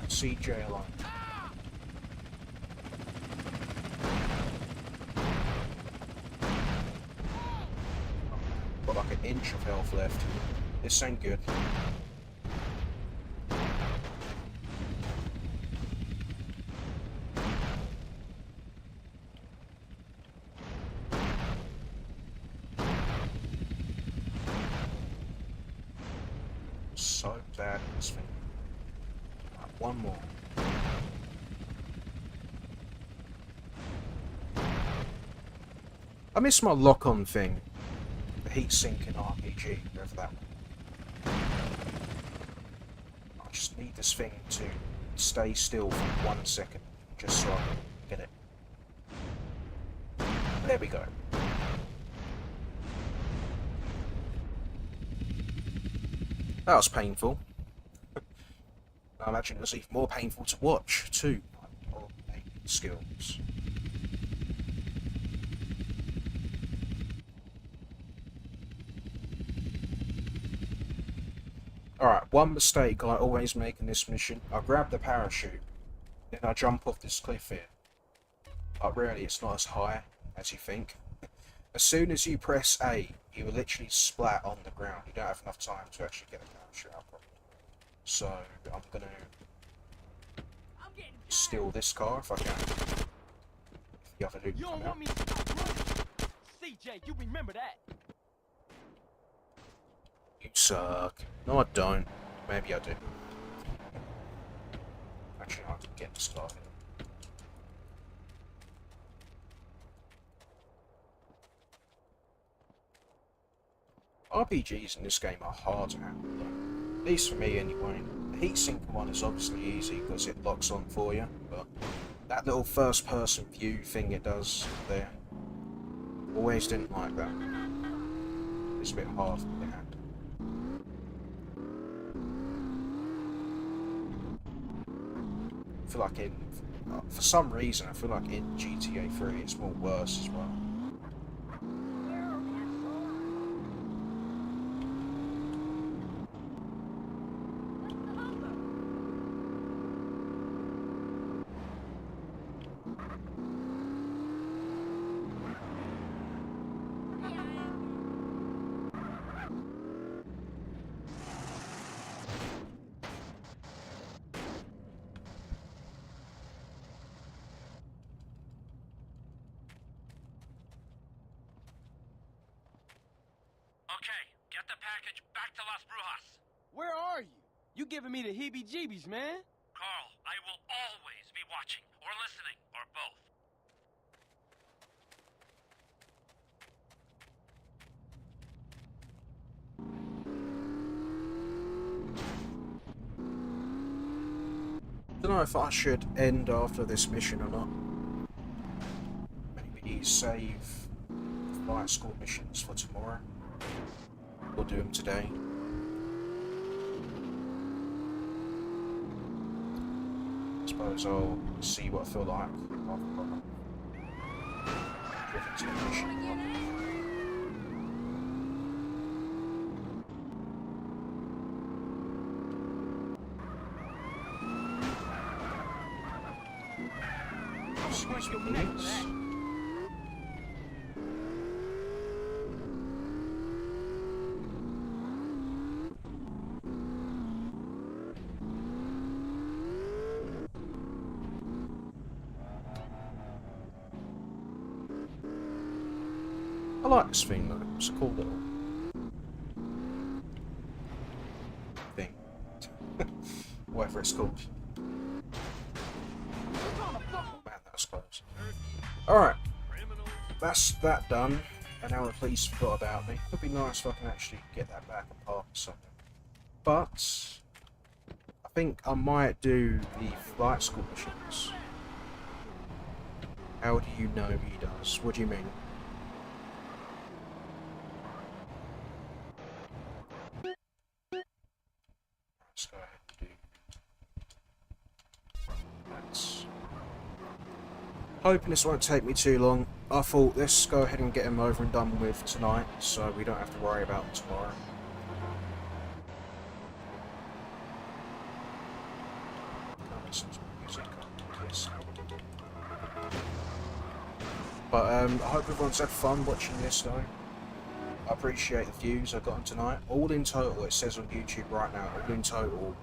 Speaker 1: CJ alone. Got like an inch of health left. This ain't good. bad at this thing. Right, one more. I miss my lock-on thing. The heatsink in RPG, whatever that one. I just need this thing to stay still for 1 second, just so I can get it. There we go. That was painful. I imagine it was even more painful to watch, too. All skills. Alright, one mistake I always make in this mission. I grab the parachute, then I jump off this cliff here. But really, it's not as high as you think. As soon as you press A, you will literally splat on the ground. You don't have enough time to actually get the parachute out properly. So, I'm gonna steal this car if I can. If the other dude
Speaker 19: You
Speaker 1: come
Speaker 19: don't
Speaker 1: out.
Speaker 19: want me to stop running. CJ, you remember that.
Speaker 1: You suck. No, I don't. Maybe I do. Actually, I have to get started. RPGs in this game are hard to handle, though. At least for me, anyway. The heatsink one is obviously easy because it locks on for you, but that little first-person view thing it does there, always didn't like that. It's a bit hard for me to handle. I feel like for some reason, I feel like in GTA 3 it's more worse as well.
Speaker 19: Where are you? You giving me the heebie-jeebies, man.
Speaker 14: Carl, I will always be watching, or listening, or both.
Speaker 1: I don't know if I should end after this mission or not. Maybe save flight school missions for tomorrow. We'll do them today. I suppose I'll see what I feel like after driven to the mission. Excuse me, please. I like this thing though, it's a cool little thing. Whatever it's called. Oh man, that was close. Alright, that's that done, and now the police forgot about me. It'd be nice if I can actually get that back and park or something. But I think I might do the flight school missions. How do you know he does? What do you mean? Let's go ahead and do that. Hoping this won't take me too long. I thought let's go ahead and get him over and done with tonight, so we don't have to worry about him tomorrow. But I hope everyone's had fun watching this though. I appreciate the views I got on tonight. All in total, it says on YouTube right now, all in total,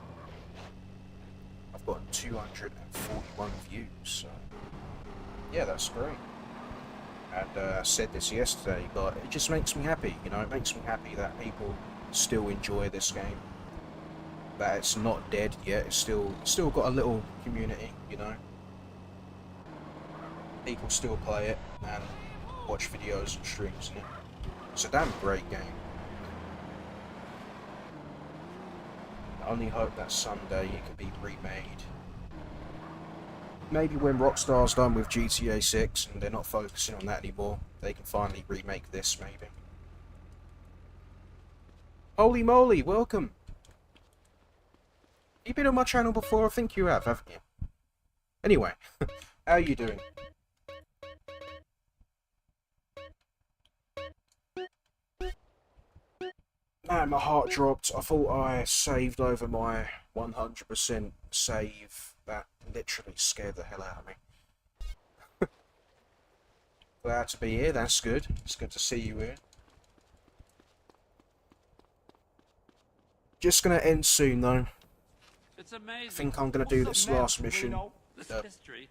Speaker 1: I've got 241 views, so yeah, that's great. And I said this yesterday, but it just makes me happy, you know, it makes me happy that people still enjoy this game. that it's not dead yet. It's still got a little community, you know. People still play it and watch videos and streams in it. It's a damn great game. I only hope that someday it can be remade. Maybe when Rockstar's done with GTA 6 and they're not focusing on that anymore, they can finally remake this, maybe. Holy moly, welcome! You've been on my channel before? I think you have, haven't you? Anyway, how are you doing? Man, my heart dropped. I thought I saved over my 100% save. That literally scared the hell out of me. Glad to be here, that's good. It's good to see you here. Just gonna end soon though.
Speaker 14: It's amazing.
Speaker 1: I think I'm gonna do this last mission,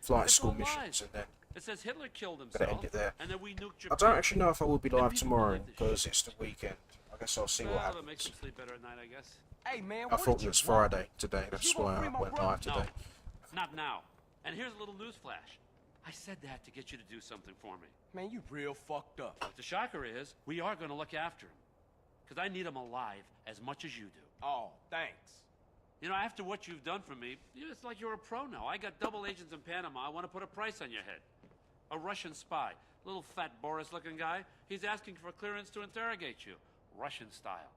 Speaker 1: flight school missions, and then
Speaker 14: it says Hitler killed himself,
Speaker 1: gonna end it there.
Speaker 14: and then we nuked
Speaker 1: I don't actually know if I will be live tomorrow because it's the weekend. I guess I'll see what
Speaker 14: Well, it makes
Speaker 1: happens.
Speaker 14: him sleep better at night, I guess.
Speaker 2: Hey man,
Speaker 1: I thought it was Friday today, that's why I went live today.
Speaker 14: No, not now. And here's a little news flash. I said that to get you to do something for me.
Speaker 2: Man, you real fucked up.
Speaker 14: But the shocker is, we are going to look after him. Because I need him alive as much as you do.
Speaker 2: Oh, thanks.
Speaker 14: You know, after what you've done for me, it's like you're a pro now. I got double agents in Panama. I want to put a price on your head. A Russian spy. Little fat Boris-looking guy. He's asking for clearance to interrogate you. Russian style.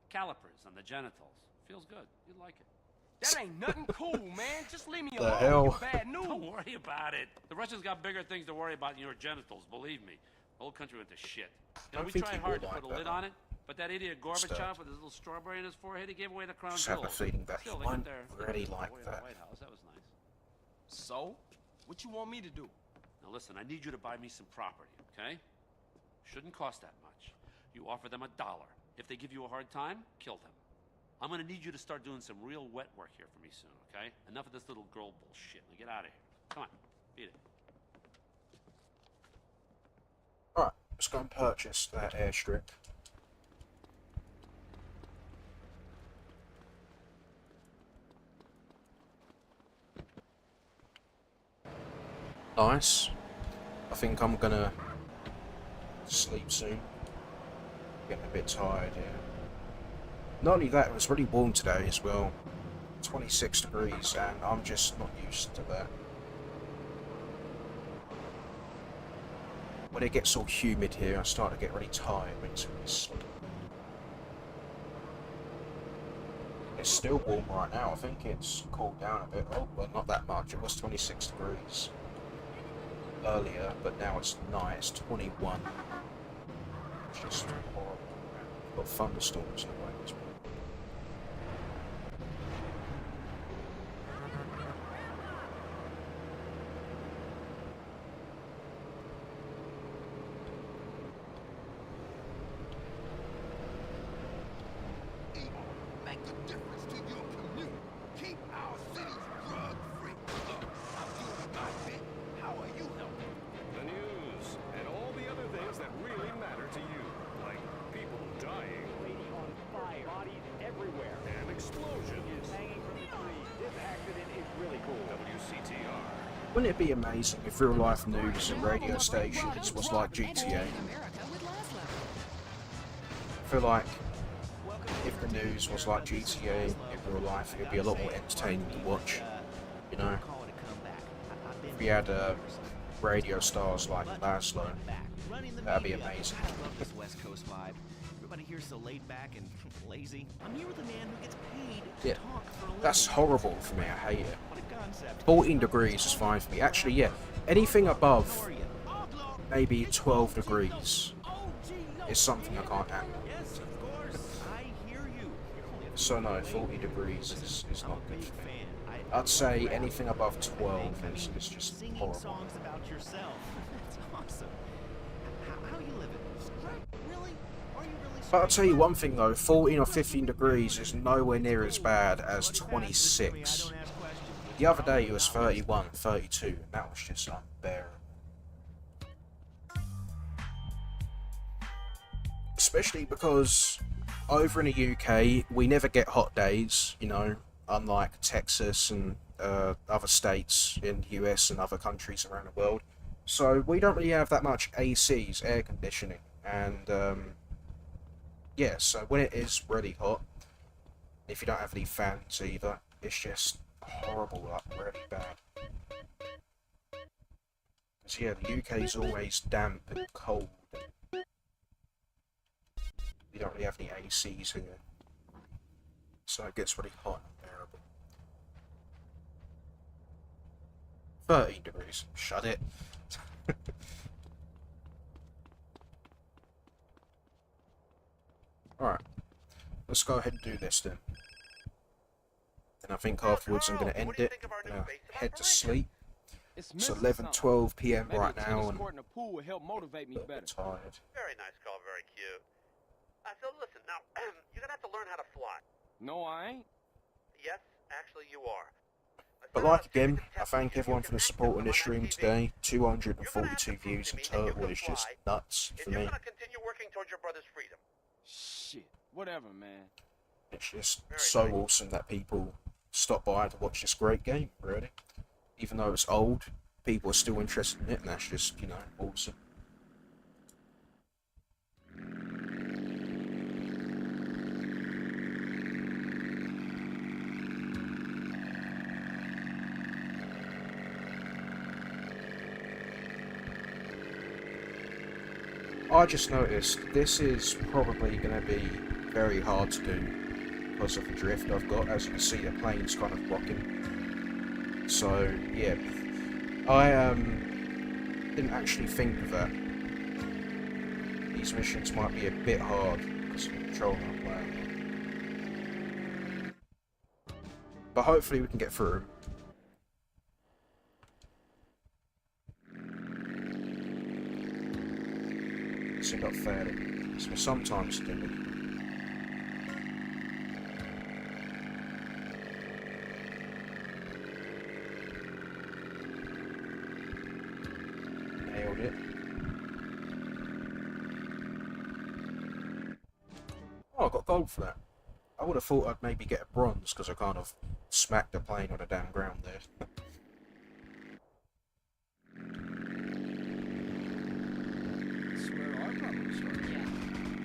Speaker 14: Calipers on the genitals. Feels good. You'd like it.
Speaker 2: That ain't nothing cool, man. Just leave me
Speaker 1: The
Speaker 2: alone.
Speaker 1: hell?
Speaker 2: You bad news.
Speaker 14: Don't worry about it. The Russians got bigger things to worry about than your genitals, believe me. The whole country went to shit. You know, we tried hard to put a lid on it, but that idiot Gorbachev with his little strawberry in his forehead, he gave away the crown
Speaker 1: Just have a
Speaker 14: jewels.
Speaker 1: feeling that he
Speaker 14: Still, they
Speaker 1: won't
Speaker 14: got their
Speaker 1: really
Speaker 14: away
Speaker 1: like
Speaker 14: in
Speaker 1: that.
Speaker 14: the White House. That was nice.
Speaker 2: So, what you want me to do?
Speaker 14: Now listen, I need you to buy me some property, okay? Shouldn't cost that much. You offer them $1. If they give you a hard time, kill them. I'm gonna need you to start doing some real wet work here for me soon, okay? Enough of this little girl bullshit. Now get out of here. Come on, beat it.
Speaker 1: Alright, let's go and purchase that airstrip. Nice. I think I'm gonna sleep soon. Getting a bit tired, yeah. Not only that, it was really warm today as well. 26 degrees, and I'm just not used to that. When it gets all humid here, I start to get really tired mentally. It's still warm right now. I think it's cooled down a bit. Oh, well, not that much. It was 26 degrees earlier, but now it's night. It's 21. It's just horrible. Got thunderstorms in the way as well.
Speaker 17: Make a difference to your community. Keep our cities drug-free. I'm doing my bit. How are you helping?
Speaker 7: The news and all the other things that really matter to you, like people dying,
Speaker 21: Lady on fire, bodies everywhere,
Speaker 7: and explosions.
Speaker 21: hanging from the tree. This accident is really cool.
Speaker 7: WCTR.
Speaker 1: Wouldn't it be amazing if real-life news and radio stations was like GTA? I feel like if the news was like GTA in real life, it'd be a lot more entertaining to watch, you know? If we had radio stars like Laszlo, that'd be amazing.
Speaker 8: I love this West Coast vibe. Everybody here's so laid back and lazy. I'm here with a man who gets paid to
Speaker 1: Yeah,
Speaker 8: talk for a living.
Speaker 1: that's horrible for me, I hate it.
Speaker 8: What a concept.
Speaker 1: 14 degrees is fine for me. Actually, yeah, anything above maybe 12 degrees is something I can't handle.
Speaker 8: Yes, of course. I hear you.
Speaker 1: So no, 40 degrees is not good for me. I'd say anything above 12 is just
Speaker 8: Singing
Speaker 1: horrible.
Speaker 8: songs about yourself. That's awesome. How you living? Really? Are you really?
Speaker 1: But I'll tell you one thing though, 14 or 15 degrees is nowhere near as bad as 26. The other day it was 31, 32, and that was just unbearable. Especially because over in the UK, we never get hot days, you know, unlike Texas and other states in the US and other countries around the world. So we don't really have that much ACs, air conditioning, and yeah, so when it is really hot, if you don't have any fans either, it's just horrible, like really bad. Because yeah, the UK is always damp and cold. We don't really have any ACs here, so it gets really hot and unbearable. 13 degrees. Shut it. Alright. Let's go ahead and do this then. And I think afterwards I'm going to end it. I'm going to head to sleep. It's 11:12 p.m. right now, and
Speaker 19: the pool will help motivate me better.
Speaker 1: Tired.
Speaker 3: Very nice call, very cute. So listen, now, you're gonna have to learn how to fly.
Speaker 19: No, I ain't.
Speaker 3: Yes, actually you are.
Speaker 1: But like again, I thank everyone for the support on this stream today. 242 views in total is just nuts for me.
Speaker 3: You're gonna continue working towards your brother's freedom.
Speaker 19: Shit, whatever, man.
Speaker 1: It's just so awesome that people stop by to watch this great game, really. Even though it's old, people are still interested in it, and that's just, you know, awesome. I just noticed this is probably going to be very hard to do because of the drift I've got. As you can see, the plane's kind of blocking. So, yeah, I didn't actually think of that. These missions might be a bit hard because of the control I'm playing. But hopefully we can get through them. So got 30. So sometimes do it. Nailed it. Oh, I got gold for that. I would have thought I'd maybe get a bronze because I kind of smacked the plane on the damn ground there.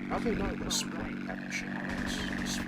Speaker 1: How do you know this plane action is?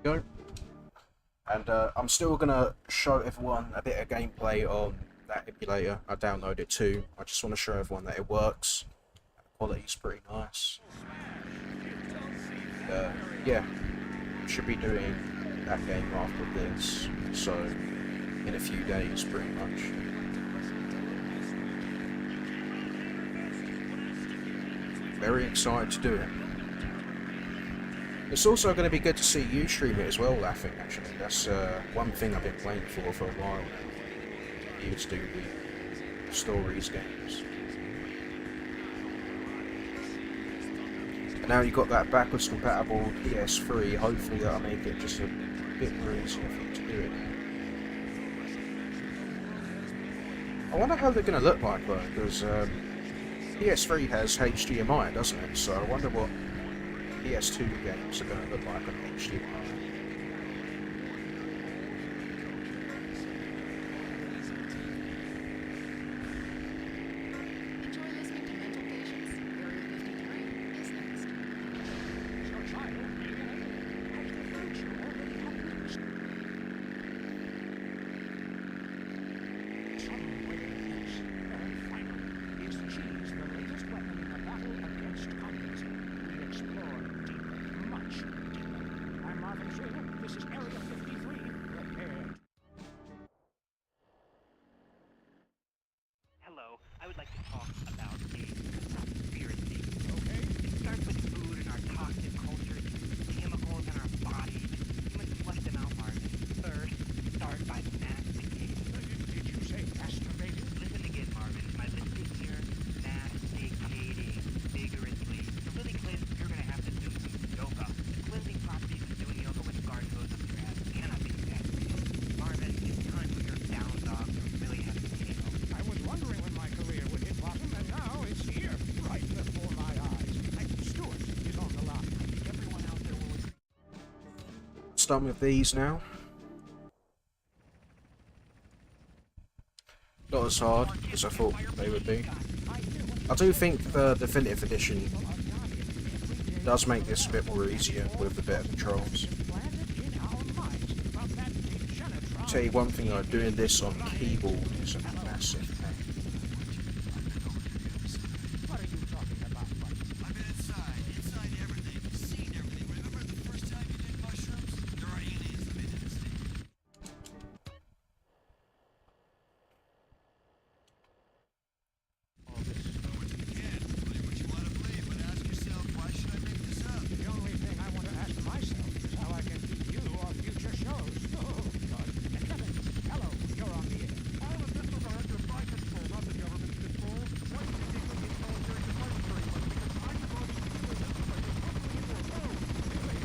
Speaker 1: Go. And I'm still gonna show everyone a bit of gameplay on that emulator. I downloaded it too. I just want to show everyone that it works. The quality's pretty nice. Yeah, should be doing that game after this. So in a few days, pretty much. Very excited to do it. It's also going to be good to see you stream it as well, Laughing, actually. That's one thing I've been playing for a while now. You to do the stories games. And now you've got that backwards compatible PS3, hopefully that'll make it just a bit more easier for you to do it. I wonder how they're going to look like though, because PS3 has HDMI, doesn't it? So I wonder what PS2 games are going to look like on HDMI.
Speaker 11: Enjoy listening to Mental Patients. Area 53 is next.
Speaker 7: Your child is
Speaker 16: I'd like to talk about a conspiracy. Okay. It starts with food and our toxic culture, chemicals in our bodies. You must flush them out, Marvin. First, start by masticating.
Speaker 5: Did you say masturbating?
Speaker 16: Listen again, Marvin. My listening here, masticating vigorously. To really cleanse, you're gonna have to do some yoga. The cleansing properties of doing yoga with a garden hose up your ass cannot be exaggerated. Marvin, it's time for your down dog to really have to take over.
Speaker 5: I was wondering when my career would hit bottom, and now it's here, right before my eyes. Stuart is on the line. I think everyone out there will agree.
Speaker 1: Start with these now. Not as hard as I thought they would be. I do think the definitive edition does make this a bit more easier with the better controls. I'll tell you one thing though, doing this on keyboard is a massive pain.
Speaker 17: What are you talking about, buddy? I've been inside everything, seen everything. Remember the first time you did mushrooms? There are aliens that made a mistake. All this. You can. Believe what you want to believe, but ask yourself, why should I make this up?
Speaker 5: The only thing I want to ask myself is how I can keep you off future shows. Oh, God. Kevin, hello, you're on the air.
Speaker 7: All of this was under my control, not the government's control. Why do you think we need military device very much? Because I devoted to doing this by just putting in your phone.
Speaker 5: Really?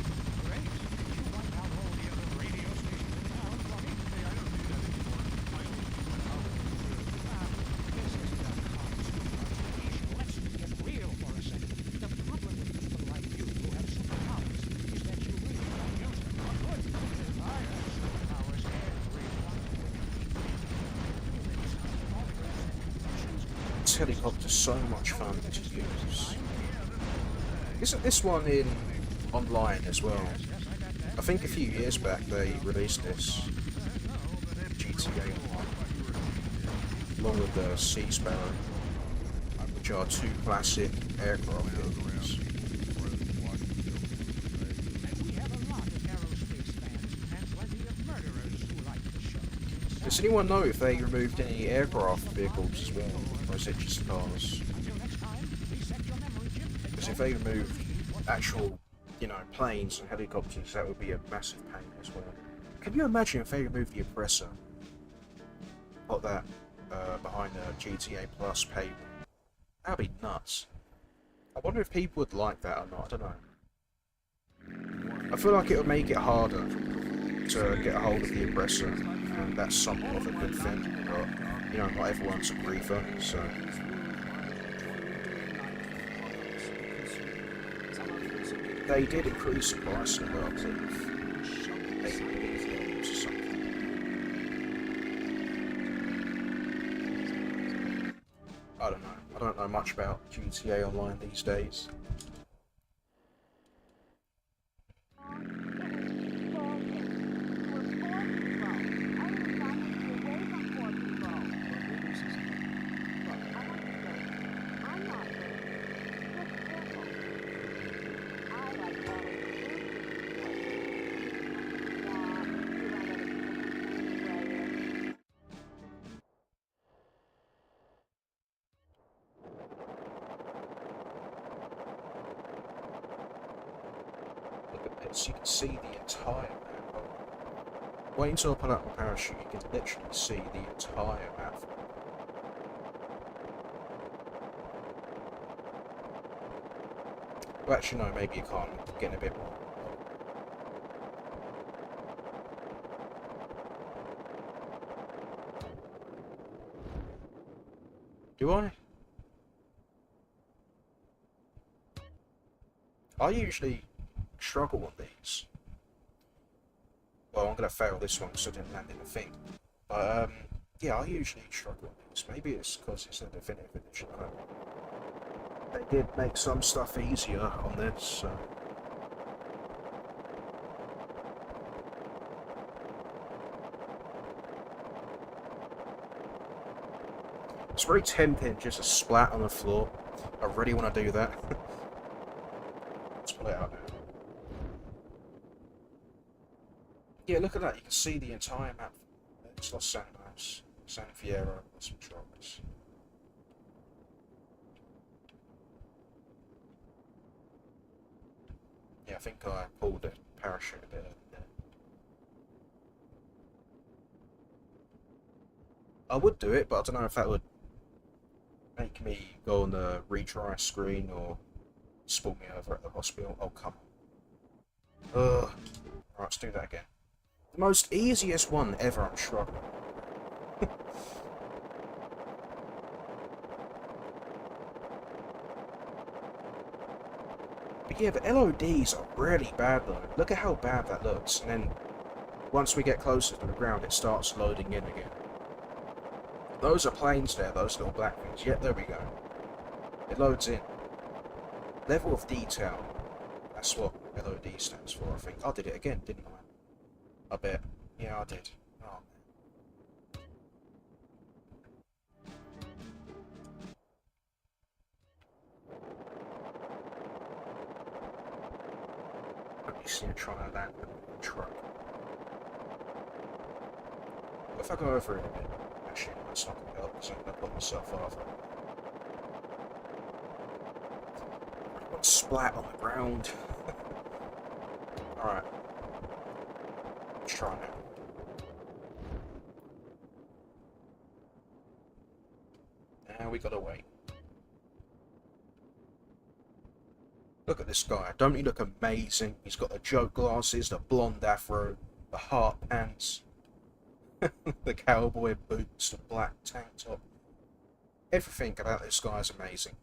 Speaker 5: Great. Did you wipe out all the other radio stations in town for me?
Speaker 7: Hey, I don't do that anymore. I only do it out of
Speaker 5: This isn't a conversation. Let's get real for a second. The problem with people like you who have superpowers is that you really don't use them for good. I have superpowers, everyone.
Speaker 1: This helicopter's so much fun to use. Isn't this one in online as well? I think a few years back they released this GTA Online, along with the Sea Sparrow, which are two classic aircraft vehicles.
Speaker 5: We have a lot of aerospace fans and plenty of murderers who like the show.
Speaker 1: Does anyone know if they removed any aircraft vehicles as well, or is it just cars?
Speaker 5: Until next time, reset your memory chip.
Speaker 1: Because if they removed actual, you know, planes and helicopters, that would be a massive pain as well. Can you imagine if they removed the oppressor? Put that behind the GTA Plus paywall. That'd be nuts. I wonder if people would like that or not, I don't know. I feel like it would make it harder to get a hold of the oppressor, and that's somewhat of a good thing, but, you know, not everyone's a griefer, so... They did increase the price of about $8 or something. I don't know. I don't know much about GTA Online these days. So you can see the entire map. Wait until I put up my parachute, you can literally see the entire map. Well, actually no, maybe you can't. I'm getting a bit more. Do I? I usually struggle on these. Well, I'm going to fail this one because I didn't land in the thing. But, yeah, I usually struggle on these. Maybe it's because it's a definitive edition. I don't know. They did make some stuff easier on this, so... It's very tempting just to splat on the floor. I really want to do that. Let's pull it out now. Yeah, look at that. You can see the entire map. It's Los Santos, San Fierro, Los Metropolis. Yeah, I think I pulled the parachute a bit there. I would do it, but I don't know if that would make me go on the retry screen or spawn me over at the hospital. Oh, come on. Ugh. Right, let's do that again. The most easiest one ever, I'm struggling. But yeah, the LODs are really bad though. Look at how bad that looks. And then once we get closer to the ground, it starts loading in again. Those are planes there, those little black things. Yeah, there we go. It loads in. Level of detail. That's what LOD stands for, I think. I did it again, didn't I? I bet. Yeah, I did. Oh, man. Let me see him trying to land the truck. What if I go over it a bit? Actually, that's not going to help because I'm going to put myself over. Everyone's splat on the ground. Alright. Let's try now. Now we gotta wait. Look at this guy. Don't he look amazing? He's got the joke glasses, the blonde afro, the heart pants, the cowboy boots, the black tank top. Everything about this guy is amazing.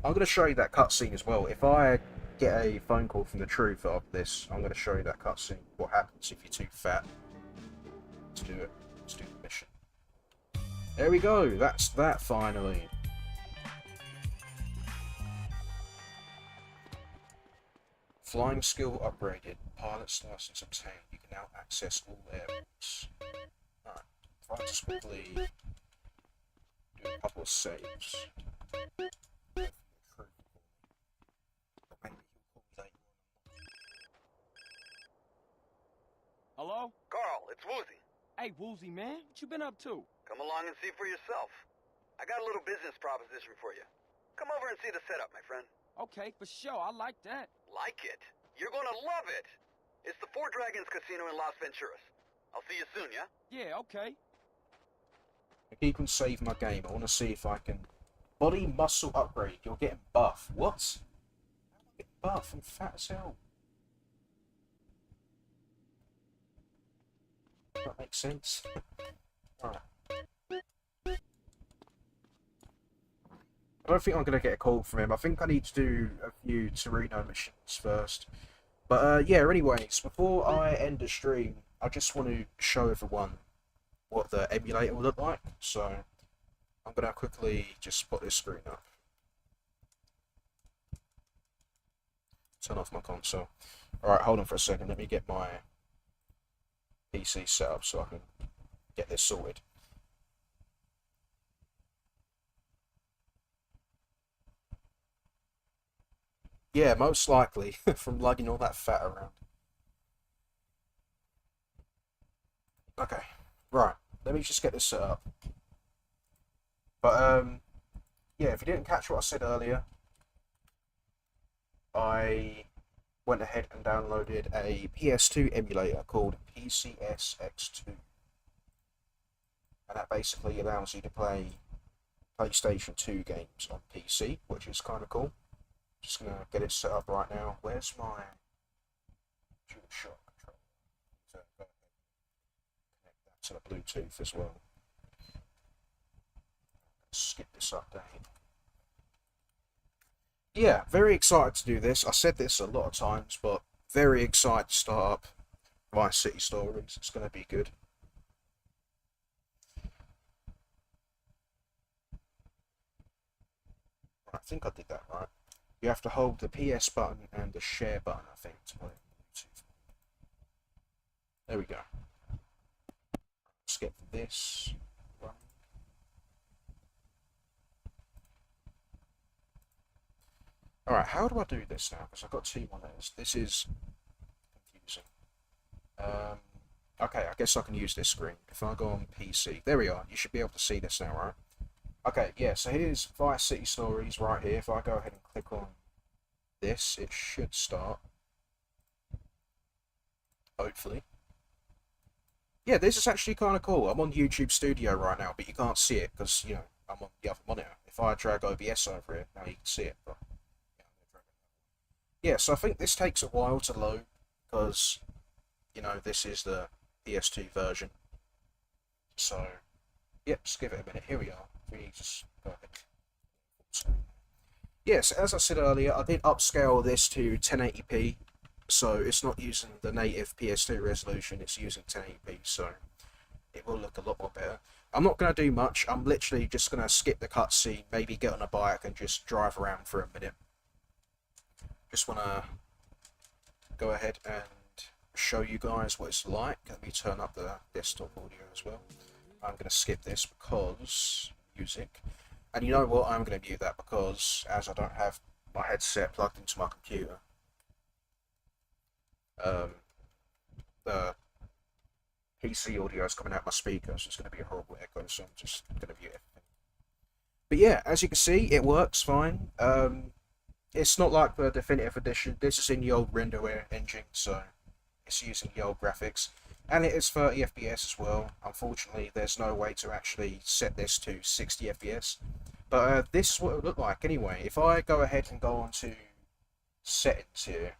Speaker 1: I'm going to show you that cutscene as well. If I get a phone call from the truth of this, I'm going to show you that cutscene. What happens if you're too fat. Let's do it. Let's do the mission. There we go. That's that finally. Flying skill upgraded. Pilot's license obtained. You can now access all airports. Alright. If I just quickly do a couple of saves.
Speaker 22: Hello?
Speaker 3: Carl, it's Woozy.
Speaker 22: Hey, Woozy, man. What you been up to?
Speaker 3: Come along and see for yourself. I got a little business proposition for you. Come over and see the setup, my friend.
Speaker 22: Okay, for sure. I like that.
Speaker 3: Like it? You're gonna love it. It's the Four Dragons Casino in Las Venturas. I'll see you soon, yeah?
Speaker 22: Yeah, okay.
Speaker 1: I keep on saving my game. I want to see if I can... Body muscle upgrade. You're getting buff. What? How am I getting buff? I'm fat as hell. That makes sense. Alright. I don't think I'm going to get a call from him. I think I need to do a few Torino missions first. But yeah, anyways, before I end the stream, I just want to show everyone what the emulator will look like. So I'm going to quickly just put this screen up. Turn off my console. Alright, hold on for a second. Let me get my PC set up so I can get this sorted. Yeah, most likely from lugging all that fat around. Okay, right. Let me just get this set up. But yeah, if you didn't catch what I said earlier, I went ahead and downloaded a PS2 emulator called PCSX2. And that basically allows you to play PlayStation 2 games on PC, which is kind of cool. Just going to get it set up right now. Where's my DualShock controller? So connect that to the Bluetooth as well. Skip this update. Yeah, very excited to do this. I said this a lot of times, but very excited to start up Vice City Stories. It's going to be good. I think I did that right. You have to hold the PS button and the share button, I think, to play Bluetooth. There we go. Let's get this running. Alright, how do I do this now? Because I've got two monitors. This is confusing. Okay, I guess I can use this screen. If I go on PC, there we are. You should be able to see this now, right? Okay, yeah, so here's Vice City Stories right here. If I go ahead and click on this, it should start. Hopefully. Yeah, this is actually kind of cool. I'm on YouTube Studio right now, but you can't see it because, you know, I'm on the other monitor. If I drag OBS over it, now you can see it. But, yeah, so I think this takes a while to load because, you know, this is the PS2 version. So, yep, just give it a minute. Here we are. We just go ahead. Yes, as I said earlier, I did upscale this to 1080p. So it's not using the native PS2 resolution, it's using 1080p, so it will look a lot more better. I'm not going to do much, I'm literally just going to skip the cutscene, maybe get on a bike and just drive around for a minute. Just want to go ahead and show you guys what it's like. Let me turn up the desktop audio as well. I'm going to skip this because music. And you know what, I'm going to mute that because as I don't have my headset plugged into my computer, the PC audio is coming out my speakers, so it's going to be a horrible echo, so I'm just going to mute everything. But yeah, as you can see, it works fine. It's not like the Definitive Edition. This is in the old RenderWare engine, so it's using the old graphics. And it is 30 FPS as well. Unfortunately, there's no way to actually set this to 60 FPS. But this is what it would look like anyway. If I go ahead and go on to settings here,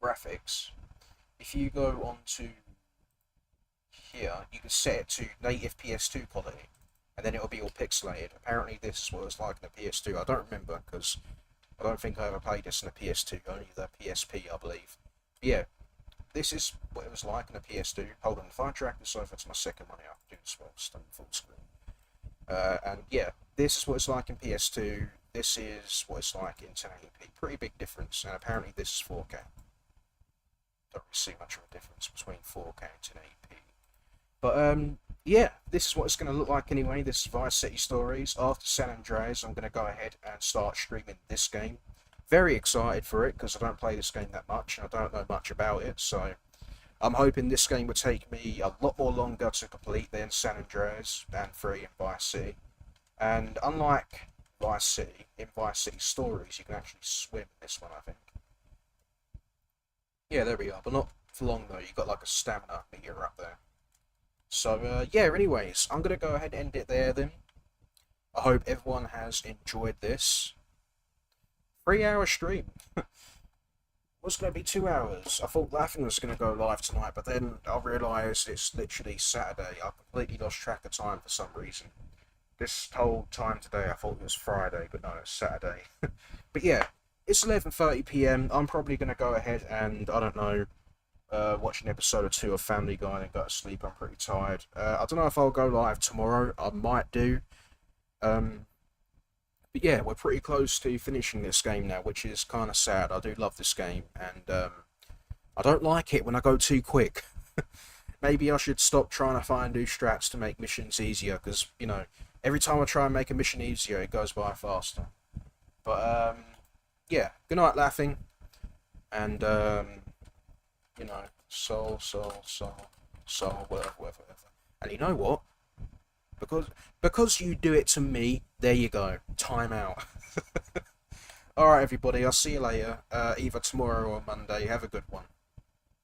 Speaker 1: graphics, if you go on to here, you can set it to native PS2 quality, and then it'll be all pixelated. Apparently this is what it's like in the PS2. I don't remember, because I don't think I ever played this in the PS2, only the PSP, I believe. But yeah, this is what it was like in the PS2. Hold on, if I drag this over to my second monitor, I'll do this full screen. And yeah, this is what it's like in PS2, this is what it's like in 1080p. Pretty big difference, and apparently this is 4K. Don't really see much of a difference between 4K and 1080p. But yeah, this is what it's going to look like anyway. This is Vice City Stories. After San Andreas, I'm going to go ahead and start streaming this game. Very excited for it because I don't play this game that much and I don't know much about it. So I'm hoping this game will take me a lot more longer to complete than San Andreas and 3 in Vice City. And unlike Vice City, in Vice City Stories, you can actually swim in this one, I think. Yeah, there we are, but not for long though. You've got like a stamina meter up there. So, yeah, anyways, I'm going to go ahead and end it there then. I hope everyone has enjoyed this. 3-hour stream. Was going to be 2 hours. I thought Laffin was going to go live tonight, but then I realised it's literally Saturday. I completely lost track of time for some reason. This whole time today I thought it was Friday, but no, it's Saturday. But yeah, it's 11:30 PM. I'm probably going to go ahead and, I don't know, watch an episode or two of Family Guy and go to sleep. I'm pretty tired. I don't know if I'll go live tomorrow. I might do. But yeah, we're pretty close to finishing this game now, which is kind of sad. I do love this game, and I don't like it when I go too quick. Maybe I should stop trying to find new strats to make missions easier, because, you know, every time I try and make a mission easier, it goes by faster. But, yeah, good night, Laughing, and, you know, soul, whatever. And you know what? Because you do it to me, there you go. Time out. Alright, everybody, I'll see you later, either tomorrow or Monday. Have a good one.